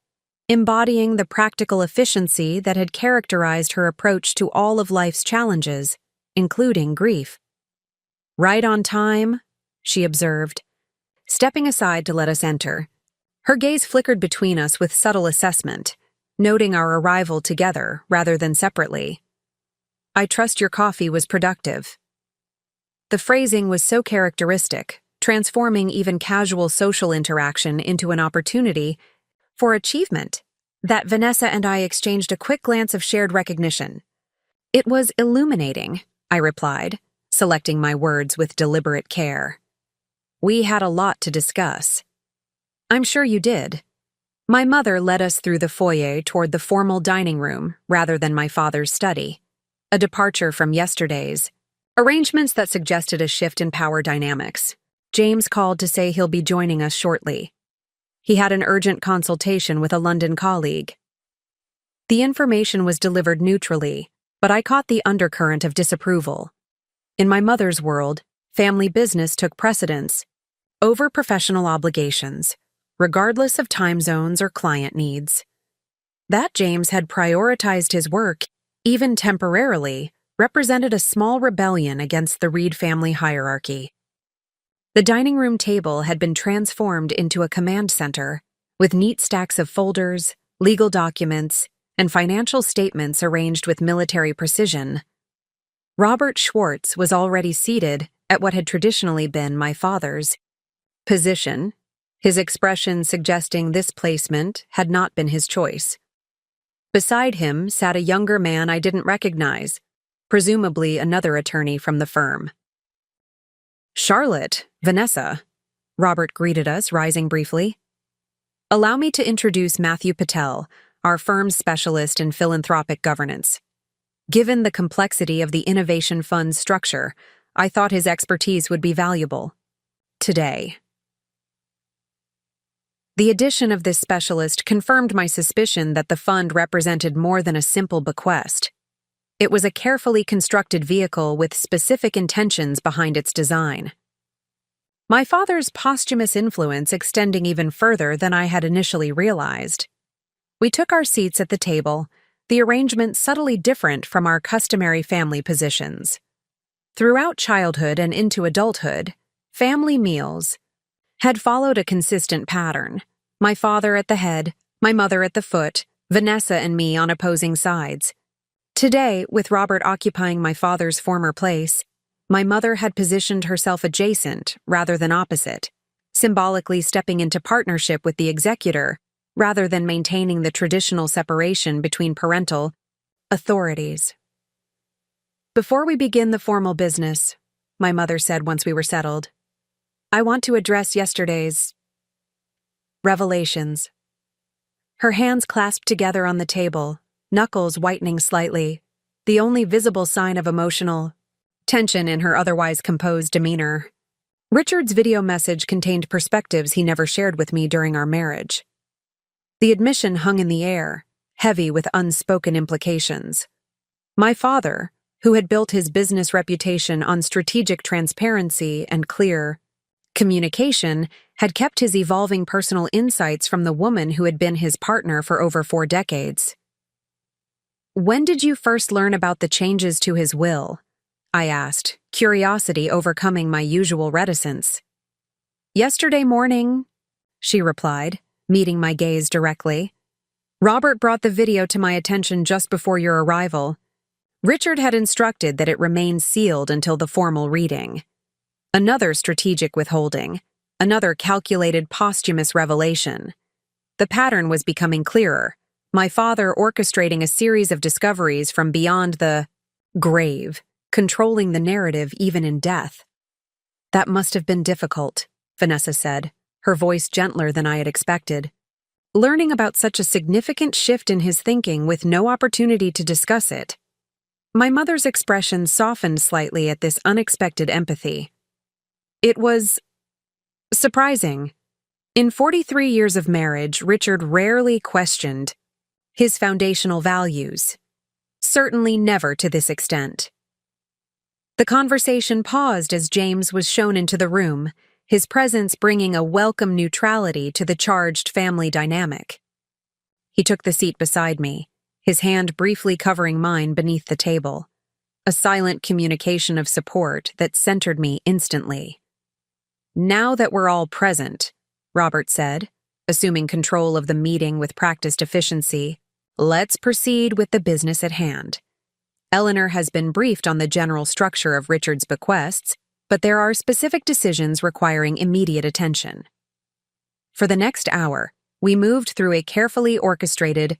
embodying the practical efficiency that had characterized her approach to all of life's challenges, including grief. "Right on time," she observed, stepping aside to let us enter. Her gaze flickered between us with subtle assessment, noting our arrival together rather than separately. "I trust your coffee was productive." The phrasing was so characteristic, transforming even casual social interaction into an opportunity for achievement, that Vanessa and I exchanged a quick glance of shared recognition. "It was illuminating," I replied, selecting my words with deliberate care. "We had a lot to discuss." "I'm sure you did." My mother led us through the foyer toward the formal dining room rather than my father's study, a departure from yesterday's arrangements that suggested a shift in power dynamics. James called to say he'll be joining us shortly. He had an urgent consultation with a London colleague. The information was delivered neutrally, but I caught the undercurrent of disapproval. In my mother's world, family business took precedence over professional obligations, regardless of time zones or client needs. That James had prioritized his work, even temporarily, represented a small rebellion against the Reed family hierarchy. The dining room table had been transformed into a command center, with neat stacks of folders, legal documents, and financial statements arranged with military precision. Robert Schwartz was already seated at what had traditionally been my father's position, his expression suggesting this placement had not been his choice. Beside him sat a younger man I didn't recognize, presumably another attorney from the firm. Charlotte, Vanessa, Robert greeted us, rising briefly. Allow me to introduce Matthew Patel, our firm's specialist in philanthropic governance. Given the complexity of the Innovation Fund's structure, I thought his expertise would be valuable. Today. The addition of this specialist confirmed my suspicion that the fund represented more than a simple bequest. It was a carefully constructed vehicle with specific intentions behind its design. My father's posthumous influence extending even further than I had initially realized. We took our seats at the table, the arrangement subtly different from our customary family positions. Throughout childhood and into adulthood, family meals had followed a consistent pattern. My father at the head, my mother at the foot, Vanessa and me on opposing sides. Today, with Robert occupying my father's former place, my mother had positioned herself adjacent rather than opposite, symbolically stepping into partnership with the executor rather than maintaining the traditional separation between parental authorities. Before we begin the formal business, my mother said once we were settled, I want to address yesterday's revelations. Her hands clasped together on the table, knuckles whitening slightly, the only visible sign of emotional tension in her otherwise composed demeanor. Richard's video message contained perspectives he never shared with me during our marriage. The admission hung in the air, heavy with unspoken implications. My father, who had built his business reputation on strategic transparency and clear communication, had kept his evolving personal insights from the woman who had been his partner for over 4 decades. When did you first learn about the changes to his will? I asked, curiosity overcoming my usual reticence. Yesterday morning, she replied, meeting my gaze directly. Robert brought the video to my attention just before your arrival. Richard had instructed that it remain sealed until the formal reading. Another strategic withholding, another calculated posthumous revelation. The pattern was becoming clearer, my father orchestrating a series of discoveries from beyond the grave, controlling the narrative even in death. That must have been difficult, Vanessa said, her voice gentler than I had expected. Learning about such a significant shift in his thinking with no opportunity to discuss it. My mother's expression softened slightly at this unexpected empathy. It was surprising. In 43 years of marriage, Richard rarely questioned his foundational values. Certainly never to this extent. The conversation paused as James was shown into the room, his presence bringing a welcome neutrality to the charged family dynamic. He took the seat beside me, his hand briefly covering mine beneath the table, a silent communication of support that centered me instantly. Now that we're all present, Robert said, assuming control of the meeting with practiced efficiency, let's proceed with the business at hand. Eleanor has been briefed on the general structure of Richard's bequests, but there are specific decisions requiring immediate attention. For the next hour, we moved through a carefully orchestrated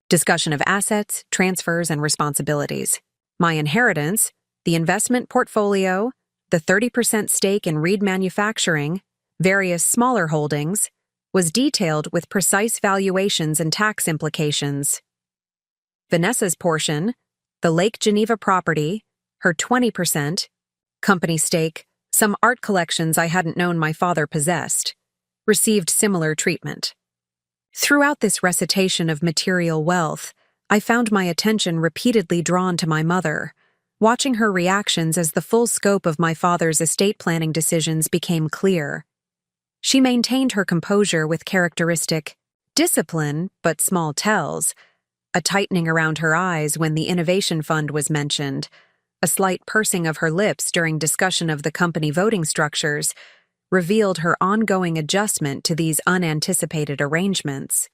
discussion of assets, transfers, and responsibilities. My inheritance, the investment portfolio, the 30% stake in Reed Manufacturing, various smaller holdings, was detailed with precise valuations and tax implications. Vanessa's portion, the Lake Geneva property, her 20%, company stake, some art collections I hadn't known my father possessed, received similar treatment. Throughout this recitation of material wealth, I found my attention repeatedly drawn to my mother, watching her reactions as the full scope of my father's estate planning decisions became clear. She maintained her composure with characteristic discipline, but small tells, a tightening around her eyes when the Innovation Fund was mentioned, a slight pursing of her lips during discussion of the company voting structures, revealed her ongoing adjustment to these unanticipated arrangements.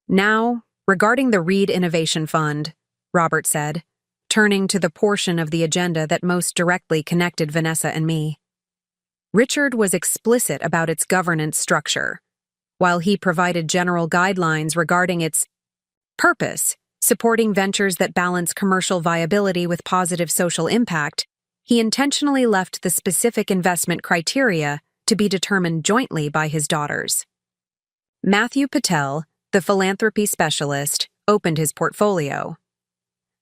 Now, regarding the Reed Innovation Fund, Robert said, turning to the portion of the agenda that most directly connected Vanessa and me. Richard was explicit about its governance structure. While he provided general guidelines regarding its purpose, supporting ventures that balance commercial viability with positive social impact, he intentionally left the specific investment criteria to be determined jointly by his daughters. Matthew Patel, the philanthropy specialist, opened his portfolio.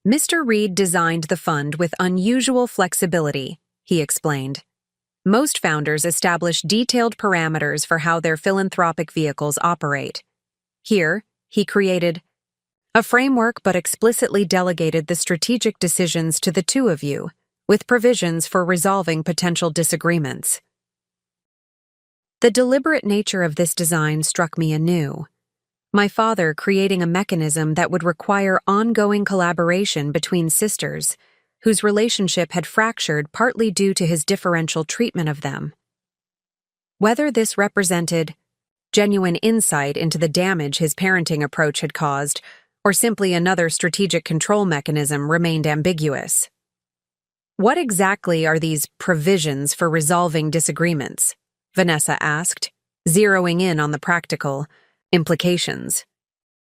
Mr. Reed designed the fund with unusual flexibility, he explained. Most founders establish detailed parameters for how their philanthropic vehicles operate. Here, he created a framework but explicitly delegated the strategic decisions to the two of you, with provisions for resolving potential disagreements. The deliberate nature of this design struck me anew. My father creating a mechanism that would require ongoing collaboration between sisters, whose relationship had fractured partly due to his differential treatment of them. Whether this represented genuine insight into the damage his parenting approach had caused, or simply another strategic control mechanism remained ambiguous. What exactly are these provisions for resolving disagreements? Vanessa asked, zeroing in on the practical implications.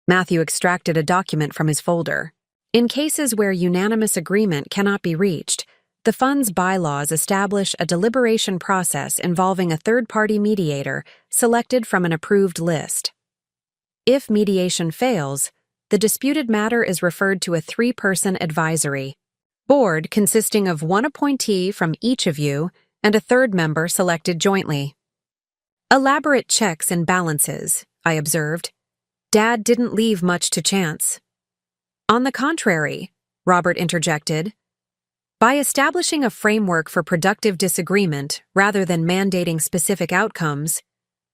Matthew extracted a document from his folder. In cases where unanimous agreement cannot be reached, the fund's bylaws establish a deliberation process involving a third-party mediator selected from an approved list. If mediation fails, the disputed matter is referred to a 3-person advisory board consisting of one appointee from each of you and a third member selected jointly. Elaborate checks and balances, I observed. Dad didn't leave much to chance. On the contrary, Robert interjected, by establishing a framework for productive disagreement rather than mandating specific outcomes,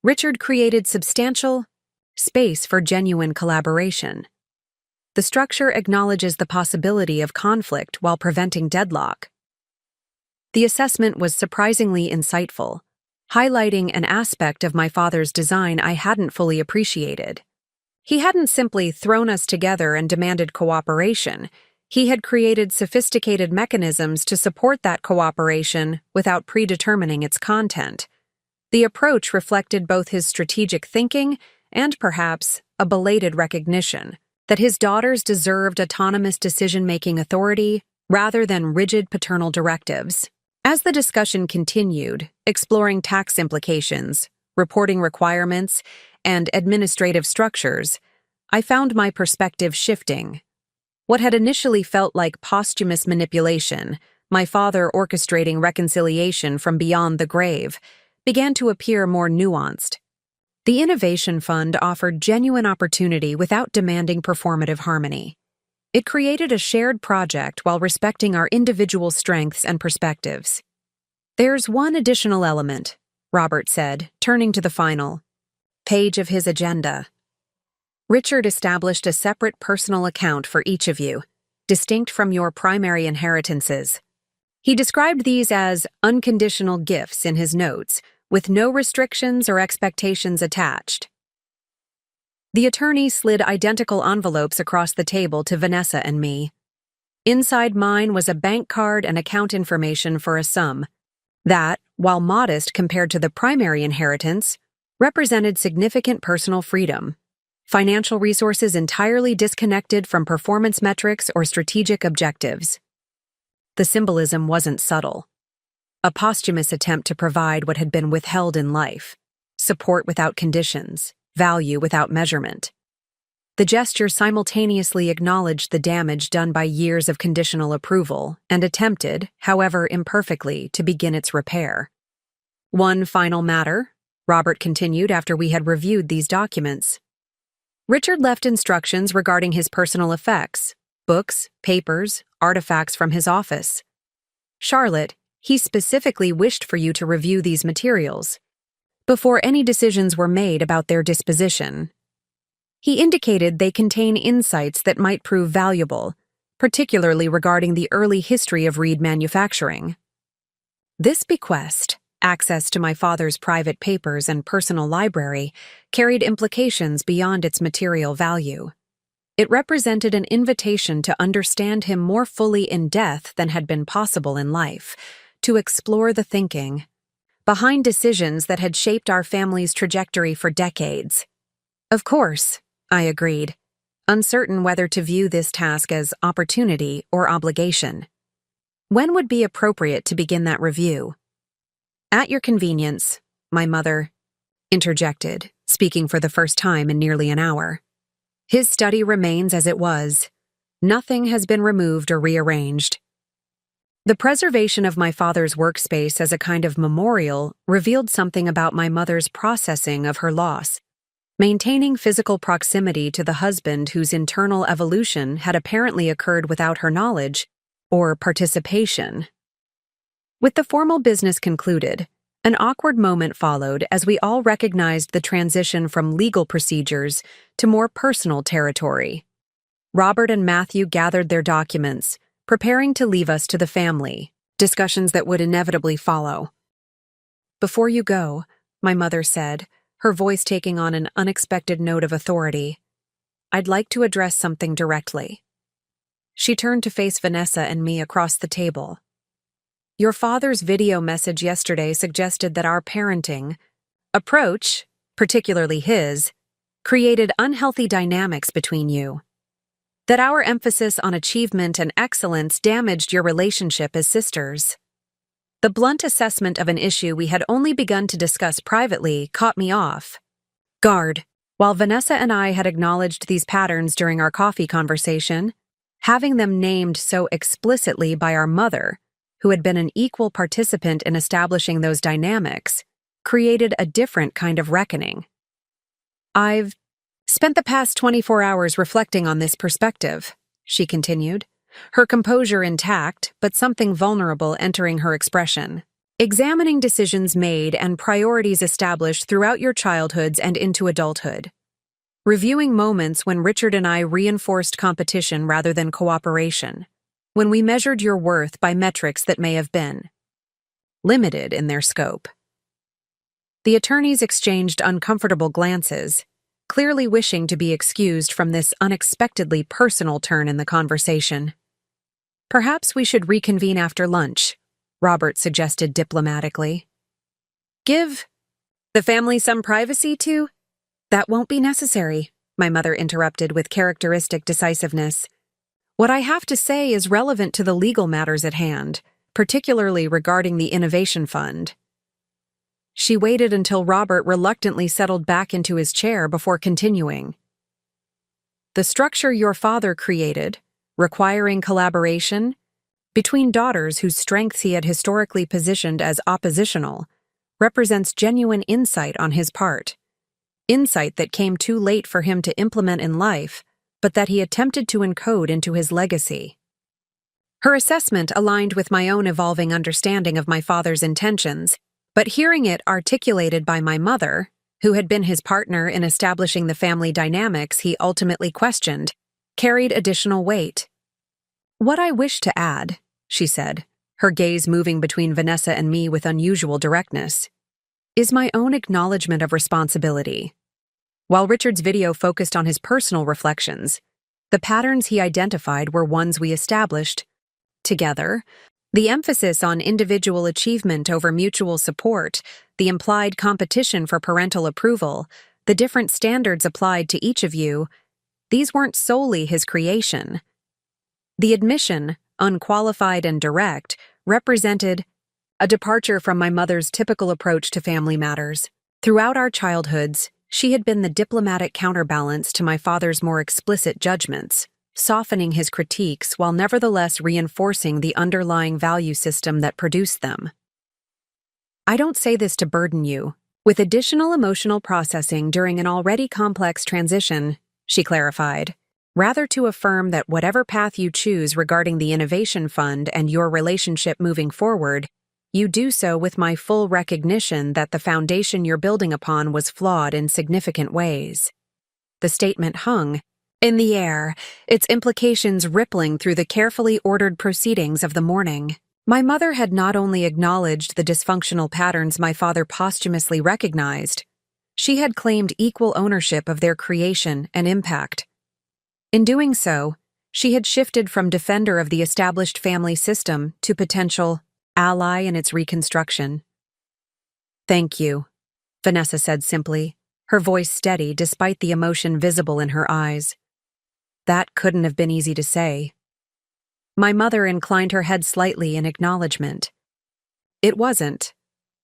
Richard created substantial space for genuine collaboration. The structure acknowledges the possibility of conflict while preventing deadlock. The assessment was surprisingly insightful, highlighting an aspect of my father's design I hadn't fully appreciated. He hadn't simply thrown us together and demanded cooperation. He had created sophisticated mechanisms to support that cooperation without predetermining its content. The approach reflected both his strategic thinking and, perhaps, a belated recognition that his daughters deserved autonomous decision-making authority rather than rigid paternal directives. As the discussion continued, exploring tax implications, reporting requirements, and administrative structures, I found my perspective shifting. What had initially felt like posthumous manipulation, my father orchestrating reconciliation from beyond the grave, began to appear more nuanced. The Innovation Fund offered genuine opportunity without demanding performative harmony. It created a shared project while respecting our individual strengths and perspectives. There's one additional element, Robert said, turning to the final page of his agenda. Richard established a separate personal account for each of you, distinct from your primary inheritances. He described these as unconditional gifts in his notes, with no restrictions or expectations attached. The attorney slid identical envelopes across the table to Vanessa and me. Inside mine was a bank card and account information for a sum that, while modest compared to the primary inheritance, represented significant personal freedom. Financial resources entirely disconnected from performance metrics or strategic objectives. The symbolism wasn't subtle. A posthumous attempt to provide what had been withheld in life, support without conditions, value without measurement. The gesture simultaneously acknowledged the damage done by years of conditional approval and attempted, however imperfectly, to begin its repair. One final matter, Robert continued after we had reviewed these documents. Richard left instructions regarding his personal effects, books, papers, artifacts from his office. Charlotte, he specifically wished for you to review these materials before any decisions were made about their disposition. He indicated they contain insights that might prove valuable, particularly regarding the early history of reed manufacturing. This bequest, access to my father's private papers and personal library, carried implications beyond its material value. It represented an invitation to understand him more fully in death than had been possible in life, to explore the thinking behind decisions that had shaped our family's trajectory for decades. Of course, I agreed, uncertain whether to view this task as opportunity or obligation. When would be appropriate to begin that review? At your convenience, my mother interjected, speaking for the first time in nearly an hour. His study remains as it was. Nothing has been removed or rearranged. The preservation of my father's workspace as a kind of memorial revealed something about my mother's processing of her loss, maintaining physical proximity to the husband whose internal evolution had apparently occurred without her knowledge or participation. With the formal business concluded, an awkward moment followed as we all recognized the transition from legal procedures to more personal territory. Robert and Matthew gathered their documents, preparing to leave us to the family, discussions that would inevitably follow. "Before you go," my mother said, her voice taking on an unexpected note of authority, "I'd like to address something directly." She turned to face Vanessa and me across the table. "Your father's video message yesterday suggested that our parenting approach, particularly his, created unhealthy dynamics between you. That our emphasis on achievement and excellence damaged your relationship as sisters. The blunt assessment of an issue we had only begun to discuss privately caught me off guard. While Vanessa and I had acknowledged these patterns during our coffee conversation, having them named so explicitly by our mother, who had been an equal participant in establishing those dynamics, created a different kind of reckoning. I've spent the past 24 hours reflecting on this perspective," she continued, her composure intact but something vulnerable entering her expression. "Examining decisions made and priorities established throughout your childhoods and into adulthood. Reviewing moments when Richard and I reinforced competition rather than cooperation. When we measured your worth by metrics that may have been limited in their scope." The attorneys exchanged uncomfortable glances, clearly wishing to be excused from this unexpectedly personal turn in the conversation. "Perhaps we should reconvene after lunch," Robert suggested diplomatically. "Give the family some privacy too?" "That won't be necessary," my mother interrupted with characteristic decisiveness. "What I have to say is relevant to the legal matters at hand, particularly regarding the Innovation Fund." She waited until Robert reluctantly settled back into his chair before continuing. "The structure your father created, requiring collaboration between daughters whose strengths he had historically positioned as oppositional, represents genuine insight on his part. Insight that came too late for him to implement in life, but that he attempted to encode into his legacy." Her assessment aligned with my own evolving understanding of my father's intentions, but hearing it articulated by my mother, who had been his partner in establishing the family dynamics he ultimately questioned, carried additional weight. "What I wish to add," she said, her gaze moving between Vanessa and me with unusual directness, "is my own acknowledgement of responsibility. While Richard's video focused on his personal reflections, the patterns he identified were ones we established together. The emphasis on individual achievement over mutual support, the implied competition for parental approval, the different standards applied to each of you, these weren't solely his creation. The admission, unqualified and direct, represented a departure from my mother's typical approach to family matters. Throughout our childhoods, she had been the diplomatic counterbalance to my father's more explicit judgments, softening his critiques while nevertheless reinforcing the underlying value system that produced them. "I don't say this to burden you with additional emotional processing during an already complex transition," she clarified, "rather to affirm that whatever path you choose regarding the Innovation Fund and your relationship moving forward, you do so with my full recognition that the foundation you're building upon was flawed in significant ways." The statement hung in the air, its implications rippling through the carefully ordered proceedings of the morning. My mother had not only acknowledged the dysfunctional patterns my father posthumously recognized, she had claimed equal ownership of their creation and impact. In doing so, she had shifted from defender of the established family system to potential ally in its reconstruction. "Thank you," Vanessa said simply, her voice steady despite the emotion visible in her eyes. "That couldn't have been easy to say." My mother inclined her head slightly in acknowledgement. It wasn't,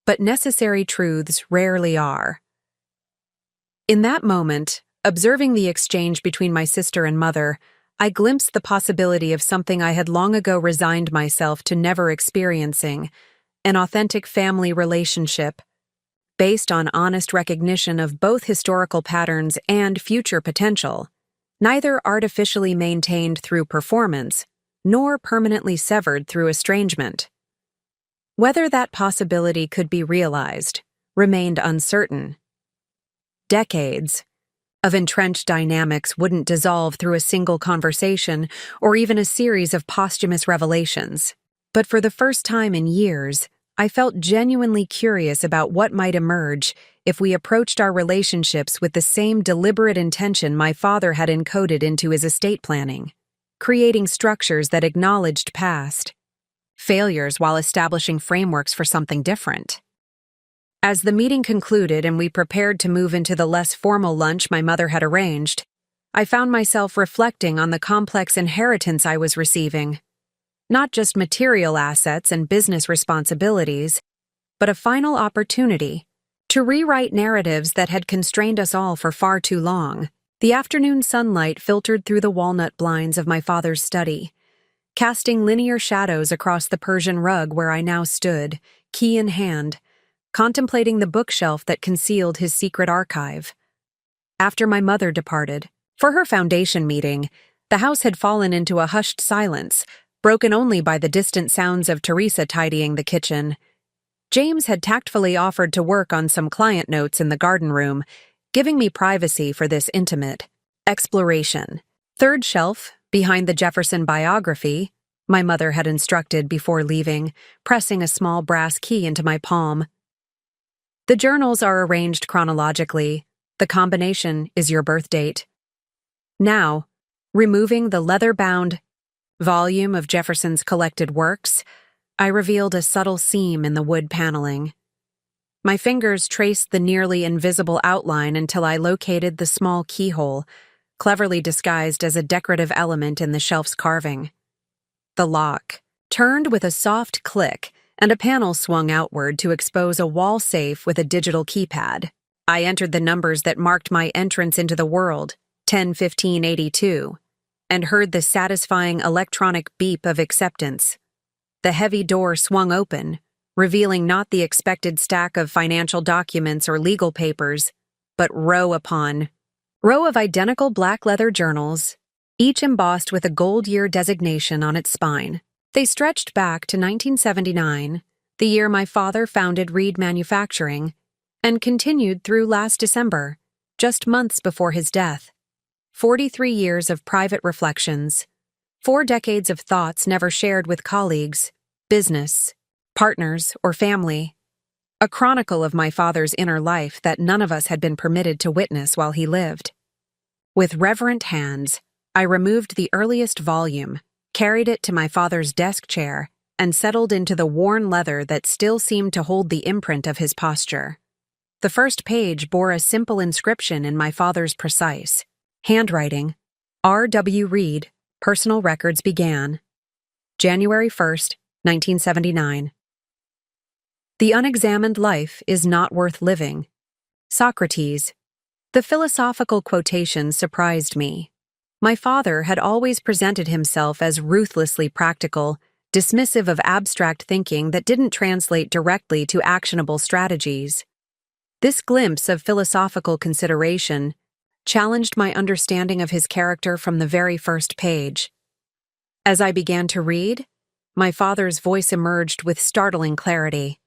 but necessary truths rarely are. In that moment, observing the exchange between my sister and mother, I glimpsed the possibility of something I had long ago resigned myself to never experiencing, an authentic family relationship, based on honest recognition of both historical patterns and future potential, neither artificially maintained through performance, nor permanently severed through estrangement. Whether that possibility could be realized remained uncertain. Decades of entrenched dynamics wouldn't dissolve through a single conversation or even a series of posthumous revelations. But for the first time in years, I felt genuinely curious about what might emerge if we approached our relationships with the same deliberate intention my father had encoded into his estate planning, creating structures that acknowledged past failures while establishing frameworks for something different. As the meeting concluded and we prepared to move into the less formal lunch my mother had arranged, I found myself reflecting on the complex inheritance I was receiving. Not just material assets and business responsibilities, but a final opportunity to rewrite narratives that had constrained us all for far too long. The afternoon sunlight filtered through the walnut blinds of my father's study, casting linear shadows across the Persian rug where I now stood, key in hand, contemplating the bookshelf that concealed his secret archive. After my mother departed, for her foundation meeting, the house had fallen into a hushed silence, broken only by the distant sounds of Teresa tidying the kitchen. James had tactfully offered to work on some client notes in the garden room, giving me privacy for this intimate exploration. Third shelf, behind the Jefferson biography, my mother had instructed before leaving, pressing a small brass key into my palm. The journals are arranged chronologically. The combination is your birth date. Now, removing the leather-bound volume of Jefferson's collected works, I revealed a subtle seam in the wood paneling. My fingers traced the nearly invisible outline until I located the small keyhole, cleverly disguised as a decorative element in the shelf's carving. The lock turned with a soft click, and a panel swung outward to expose a wall safe with a digital keypad. I entered the numbers that marked my entrance into the world, 10-15-82, and heard the satisfying electronic beep of acceptance. The heavy door swung open, revealing not the expected stack of financial documents or legal papers, but row upon row of identical black leather journals, each embossed with a gold year designation on its spine. They stretched back to 1979, the year my father founded Reed Manufacturing, and continued through last December, just months before his death. 43 years of private reflections, 4 decades of thoughts never shared with colleagues, business, partners, or family. A chronicle of my father's inner life that none of us had been permitted to witness while he lived. With reverent hands, I removed the earliest volume, carried it to my father's desk chair, and settled into the worn leather that still seemed to hold the imprint of his posture. The first page bore a simple inscription in my father's precise handwriting. R.W. Reed, Personal Records Began. January 1st, 1979. The unexamined life is not worth living. Socrates. The philosophical quotation surprised me. My father had always presented himself as ruthlessly practical, dismissive of abstract thinking that didn't translate directly to actionable strategies. This glimpse of philosophical consideration challenged my understanding of his character from the very first page. As I began to read, my father's voice emerged with startling clarity.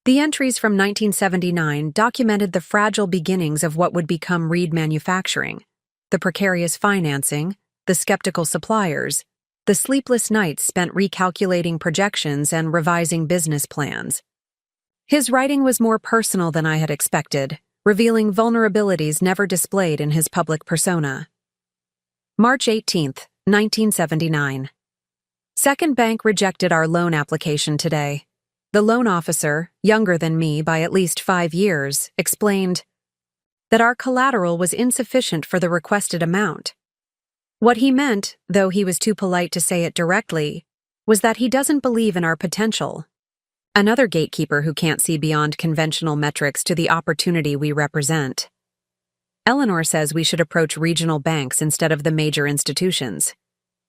The entries from 1979 documented the fragile beginnings of what would become Reed Manufacturing. The precarious financing, the skeptical suppliers, the sleepless nights spent recalculating projections and revising business plans. His writing was more personal than I had expected, revealing vulnerabilities never displayed in his public persona. March 18, 1979. Second Bank rejected our loan application today. The loan officer, younger than me by at least 5 years, explained that our collateral was insufficient for the requested amount. What he meant, though he was too polite to say it directly, was that he doesn't believe in our potential. Another gatekeeper who can't see beyond conventional metrics to the opportunity we represent. Eleanor says we should approach regional banks instead of the major institutions.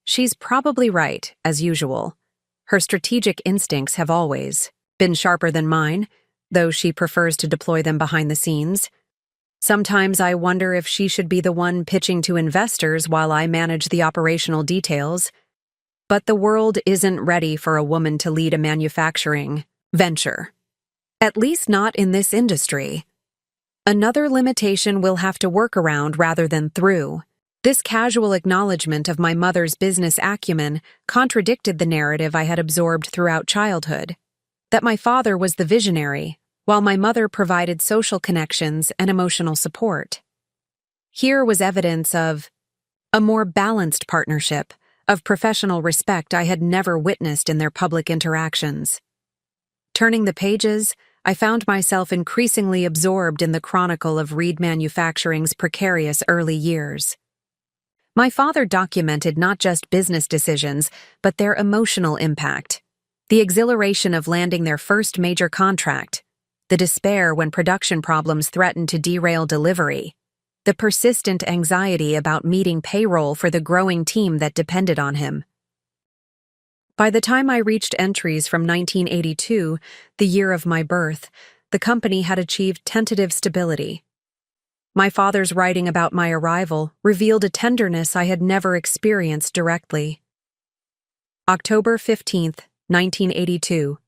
She's probably right, as usual. Her strategic instincts have always been sharper than mine, though she prefers to deploy them behind the scenes. Sometimes I wonder if she should be the one pitching to investors while I manage the operational details. But the world isn't ready for a woman to lead a manufacturing venture. At least not in this industry. Another limitation we'll have to work around rather than through. This casual acknowledgement of my mother's business acumen contradicted the narrative I had absorbed throughout childhood, that my father was the visionary, while my mother provided social connections and emotional support. Here was evidence of a more balanced partnership, of professional respect I had never witnessed in their public interactions. Turning the pages, I found myself increasingly absorbed in the chronicle of Reed Manufacturing's precarious early years. My father documented not just business decisions, but their emotional impact. The exhilaration of landing their first major contract, the despair when production problems threatened to derail delivery, the persistent anxiety about meeting payroll for the growing team that depended on him. By the time I reached entries from 1982, the year of my birth, the company had achieved tentative stability. My father's writing about my arrival revealed a tenderness I had never experienced directly. October 15th, 1982.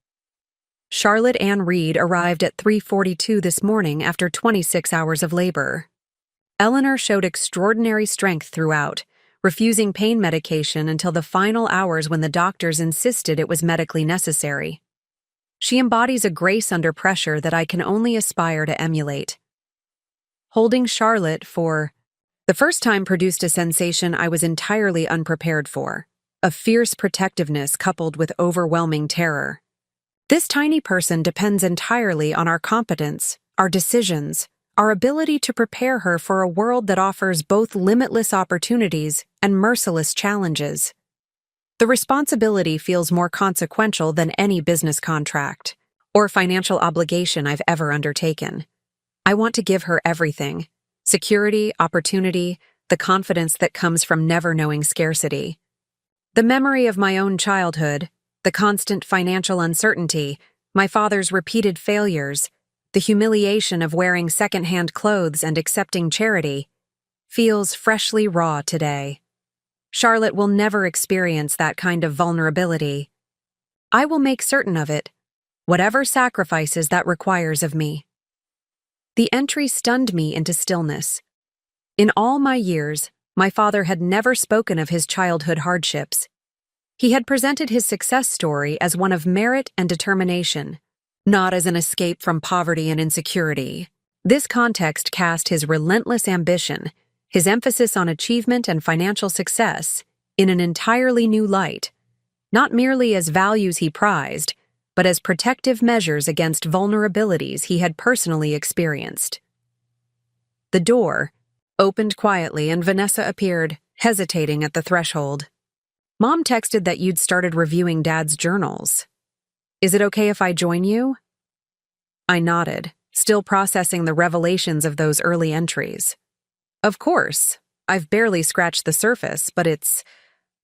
Charlotte Ann Reed arrived at 3:42 this morning after 26 hours of labor. Eleanor showed extraordinary strength throughout, refusing pain medication until the final hours when the doctors insisted it was medically necessary. She embodies a grace under pressure that I can only aspire to emulate. Holding Charlotte for the first time produced a sensation I was entirely unprepared for, a fierce protectiveness coupled with overwhelming terror. This tiny person depends entirely on our competence, our decisions, our ability to prepare her for a world that offers both limitless opportunities and merciless challenges. The responsibility feels more consequential than any business contract or financial obligation I've ever undertaken. I want to give her everything: security, opportunity, the confidence that comes from never knowing scarcity. The memory of my own childhood, the constant financial uncertainty, my father's repeated failures, the humiliation of wearing second-hand clothes and accepting charity, feels freshly raw today. Charlotte will never experience that kind of vulnerability. I will make certain of it, whatever sacrifices that requires of me. The entry stunned me into stillness. In all my years, my father had never spoken of his childhood hardships. He had presented his success story as one of merit and determination, not as an escape from poverty and insecurity. This context cast his relentless ambition, his emphasis on achievement and financial success, in an entirely new light, not merely as values he prized, but as protective measures against vulnerabilities he had personally experienced. The door opened quietly and Vanessa appeared, hesitating at the threshold. Mom texted that you'd started reviewing Dad's journals. Is it okay if I join you? I nodded, still processing the revelations of those early entries. Of course, I've barely scratched the surface, but it's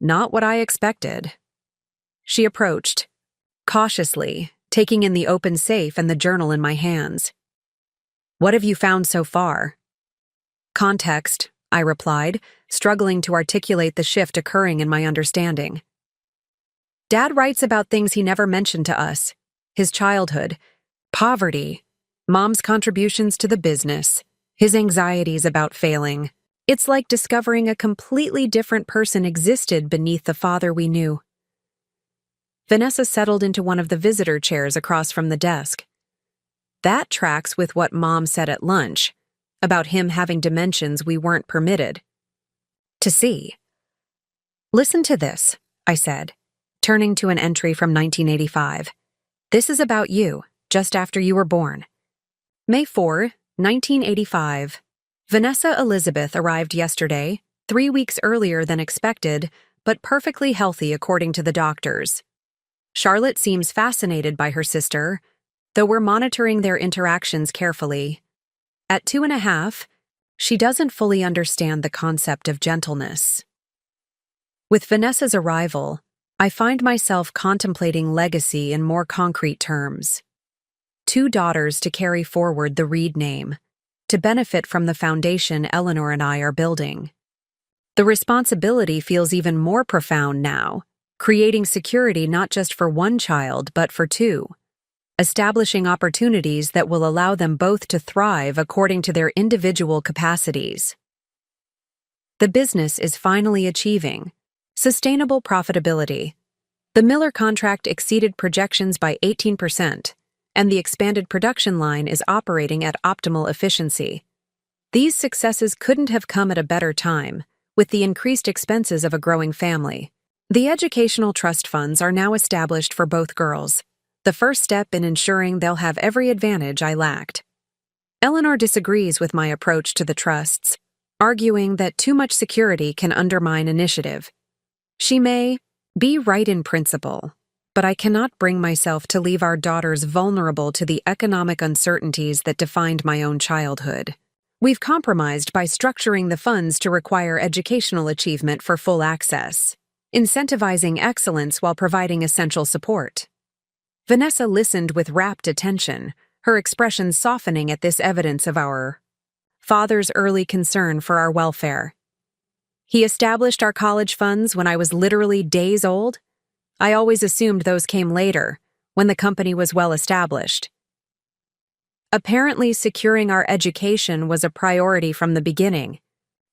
not what I expected. She approached, cautiously, taking in the open safe and the journal in my hands. What have you found so far? Context, I replied, struggling to articulate the shift occurring in my understanding. Dad writes about things he never mentioned to us: his childhood, poverty, Mom's contributions to the business, his anxieties about failing. It's like discovering a completely different person existed beneath the father we knew. Vanessa settled into one of the visitor chairs across from the desk. That tracks with what Mom said at lunch, about him having dimensions we weren't permitted to see. Listen to this, I said, turning to an entry from 1985. This is about you, just after you were born. May 4, 1985. Vanessa Elizabeth arrived yesterday, 3 weeks earlier than expected, but perfectly healthy according to the doctors. Charlotte seems fascinated by her sister, though we're monitoring their interactions carefully. At 2.5, she doesn't fully understand the concept of gentleness. With Vanessa's arrival, I find myself contemplating legacy in more concrete terms. 2 daughters to carry forward the Reed name, to benefit from the foundation Eleanor and I are building. The responsibility feels even more profound now, creating security not just for one child but for 2, establishing opportunities that will allow them both to thrive according to their individual capacities. The business is finally achieving sustainable profitability. The Miller contract exceeded projections by 18%, and the expanded production line is operating at optimal efficiency. These successes couldn't have come at a better time, with the increased expenses of a growing family. The educational trust funds are now established for both girls, the first step in ensuring they'll have every advantage I lacked. Eleanor disagrees with my approach to the trusts, arguing that too much security can undermine initiative. She may be right in principle, but I cannot bring myself to leave our daughters vulnerable to the economic uncertainties that defined my own childhood. We've compromised by structuring the funds to require educational achievement for full access, incentivizing excellence while providing essential support. Vanessa listened with rapt attention, her expression softening at this evidence of our father's early concern for our welfare. He established our college funds when I was literally days old. I always assumed those came later, when the company was well established. Apparently, securing our education was a priority from the beginning,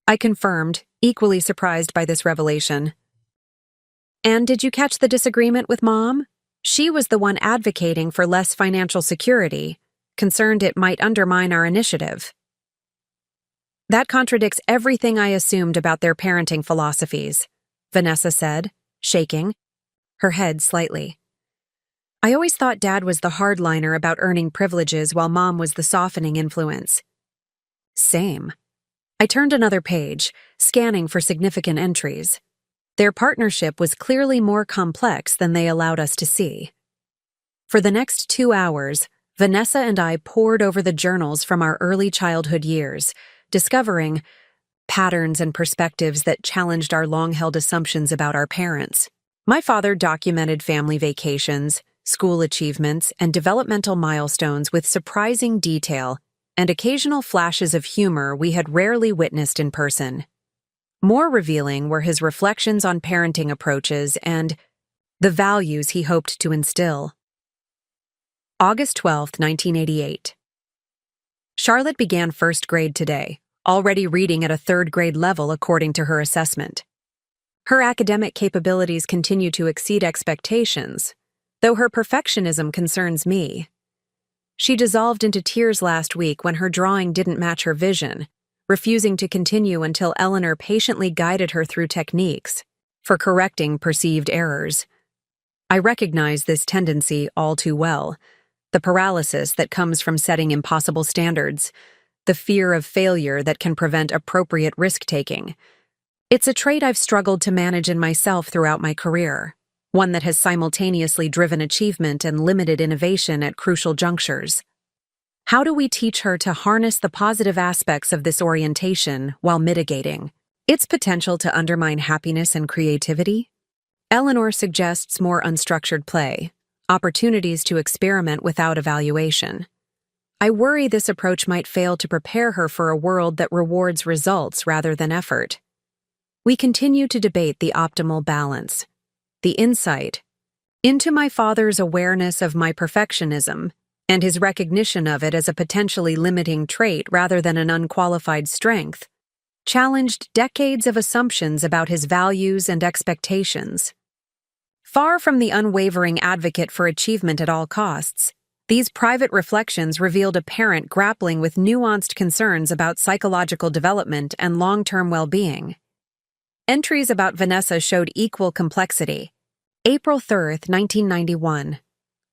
I confirmed, equally surprised by this revelation. And did you catch the disagreement with Mom? She was the one advocating for less financial security, concerned it might undermine our initiative. That contradicts everything I assumed about their parenting philosophies, Vanessa said, shaking, her head slightly. I always thought Dad was the hardliner about earning privileges while Mom was the softening influence. Same. I turned another page, scanning for significant entries. Their partnership was clearly more complex than they allowed us to see. For the next 2 hours, Vanessa and I pored over the journals from our early childhood years, discovering patterns and perspectives that challenged our long-held assumptions about our parents. My father documented family vacations, school achievements, and developmental milestones with surprising detail and occasional flashes of humor we had rarely witnessed in person. More revealing were his reflections on parenting approaches and the values he hoped to instill. August 12, 1988. Charlotte began first grade today, already reading at a third-grade level according to her assessment. Her academic capabilities continue to exceed expectations, though her perfectionism concerns me. She dissolved into tears last week when her drawing didn't match her vision, refusing to continue until Eleanor patiently guided her through techniques for correcting perceived errors. I recognize this tendency all too well, the paralysis that comes from setting impossible standards, the fear of failure that can prevent appropriate risk-taking. It's a trait I've struggled to manage in myself throughout my career, one that has simultaneously driven achievement and limited innovation at crucial junctures. How do we teach her to harness the positive aspects of this orientation while mitigating its potential to undermine happiness and creativity? Eleanor suggests more unstructured play, opportunities to experiment without evaluation. I worry this approach might fail to prepare her for a world that rewards results rather than effort. We continue to debate the optimal balance, the insight into my father's awareness of my perfectionism and his recognition of it as a potentially limiting trait rather than an unqualified strength, challenged decades of assumptions about his values and expectations. Far from the unwavering advocate for achievement at all costs, these private reflections revealed a parent grappling with nuanced concerns about psychological development and long-term well-being. Entries about Vanessa showed equal complexity. April 3, 1991.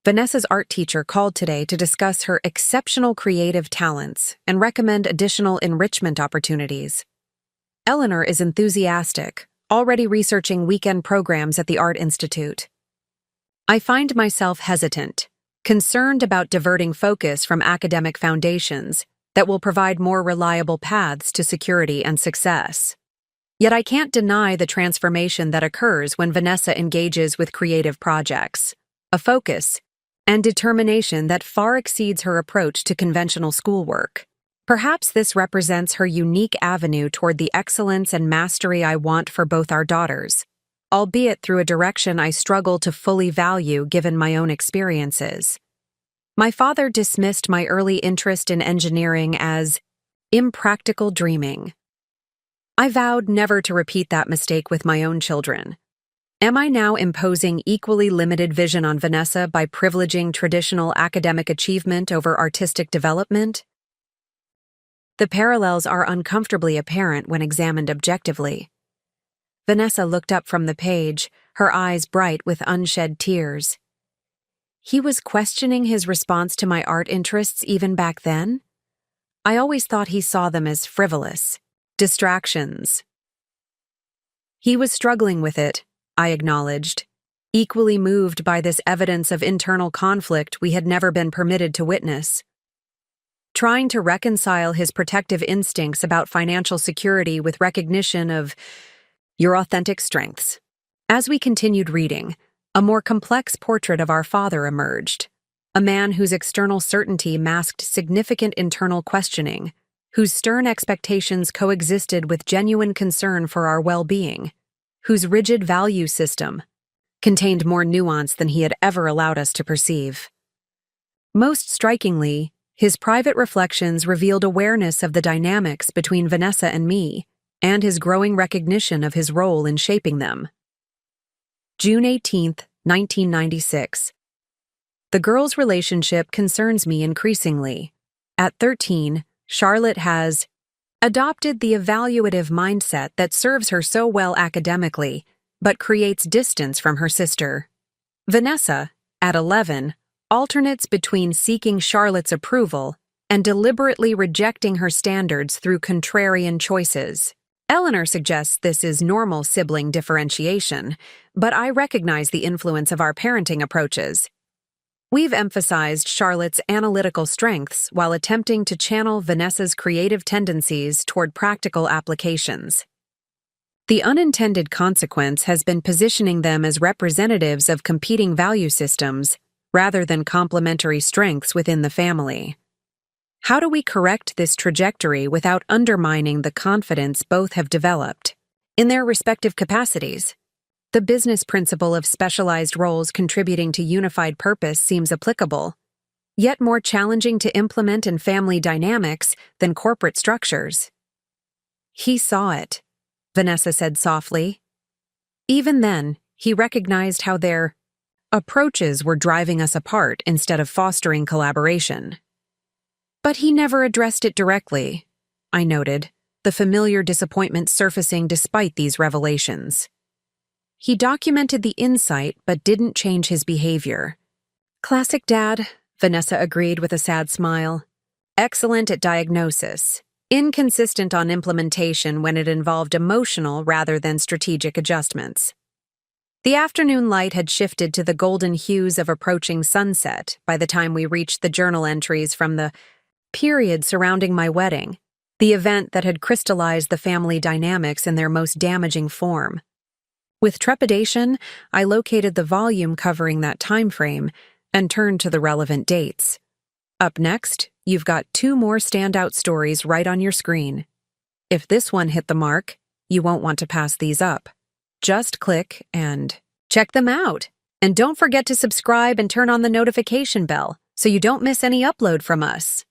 Vanessa's art teacher called today to discuss her exceptional creative talents and recommend additional enrichment opportunities. Eleanor is enthusiastic, already researching weekend programs at the Art Institute. I find myself hesitant, concerned about diverting focus from academic foundations that will provide more reliable paths to security and success. Yet I can't deny the transformation that occurs when Vanessa engages with creative projects, a focus and determination that far exceeds her approach to conventional schoolwork. Perhaps this represents her unique avenue toward the excellence and mastery I want for both our daughters, albeit through a direction I struggle to fully value given my own experiences. My father dismissed my early interest in engineering as impractical dreaming. I vowed never to repeat that mistake with my own children. Am I now imposing equally limited vision on Vanessa by privileging traditional academic achievement over artistic development? The parallels are uncomfortably apparent when examined objectively. Vanessa looked up from the page, her eyes bright with unshed tears. He was questioning his response to my art interests even back then? I always thought he saw them as frivolous, distractions. He was struggling with it, I acknowledged, equally moved by this evidence of internal conflict we had never been permitted to witness. Trying to reconcile his protective instincts about financial security with recognition of your authentic strengths. As we continued reading, a more complex portrait of our father emerged, a man whose external certainty masked significant internal questioning, whose stern expectations coexisted with genuine concern for our well-being, whose rigid value system contained more nuance than he had ever allowed us to perceive. Most strikingly, his private reflections revealed awareness of the dynamics between Vanessa and me, and his growing recognition of his role in shaping them. June 18, 1996. The girls' relationship concerns me increasingly. At 13, Charlotte has adopted the evaluative mindset that serves her so well academically, but creates distance from her sister. Vanessa, at 11, alternates between seeking Charlotte's approval and deliberately rejecting her standards through contrarian choices. Eleanor suggests this is normal sibling differentiation, but I recognize the influence of our parenting approaches. We've emphasized Charlotte's analytical strengths while attempting to channel Vanessa's creative tendencies toward practical applications. The unintended consequence has been positioning them as representatives of competing value systems rather than complementary strengths within the family. How do we correct this trajectory without undermining the confidence both have developed in their respective capacities? The business principle of specialized roles contributing to unified purpose seems applicable, yet more challenging to implement in family dynamics than corporate structures. He saw it, Vanessa said softly. Even then, he recognized how their approaches were driving us apart instead of fostering collaboration. But he never addressed it directly, I noted, the familiar disappointment surfacing despite these revelations. He documented the insight but didn't change his behavior. Classic dad, Vanessa agreed with a sad smile. Excellent at diagnosis, inconsistent on implementation when it involved emotional rather than strategic adjustments. The afternoon light had shifted to the golden hues of approaching sunset by the time we reached the journal entries from the period surrounding my wedding, the event that had crystallized the family dynamics in their most damaging form. With trepidation, I located the volume covering that time frame and turned to the relevant dates. Up next, you've got 2 more standout stories right on your screen. If this one hit the mark, you won't want to pass these up. Just click and check them out. And don't forget to subscribe and turn on the notification bell so you don't miss any upload from us.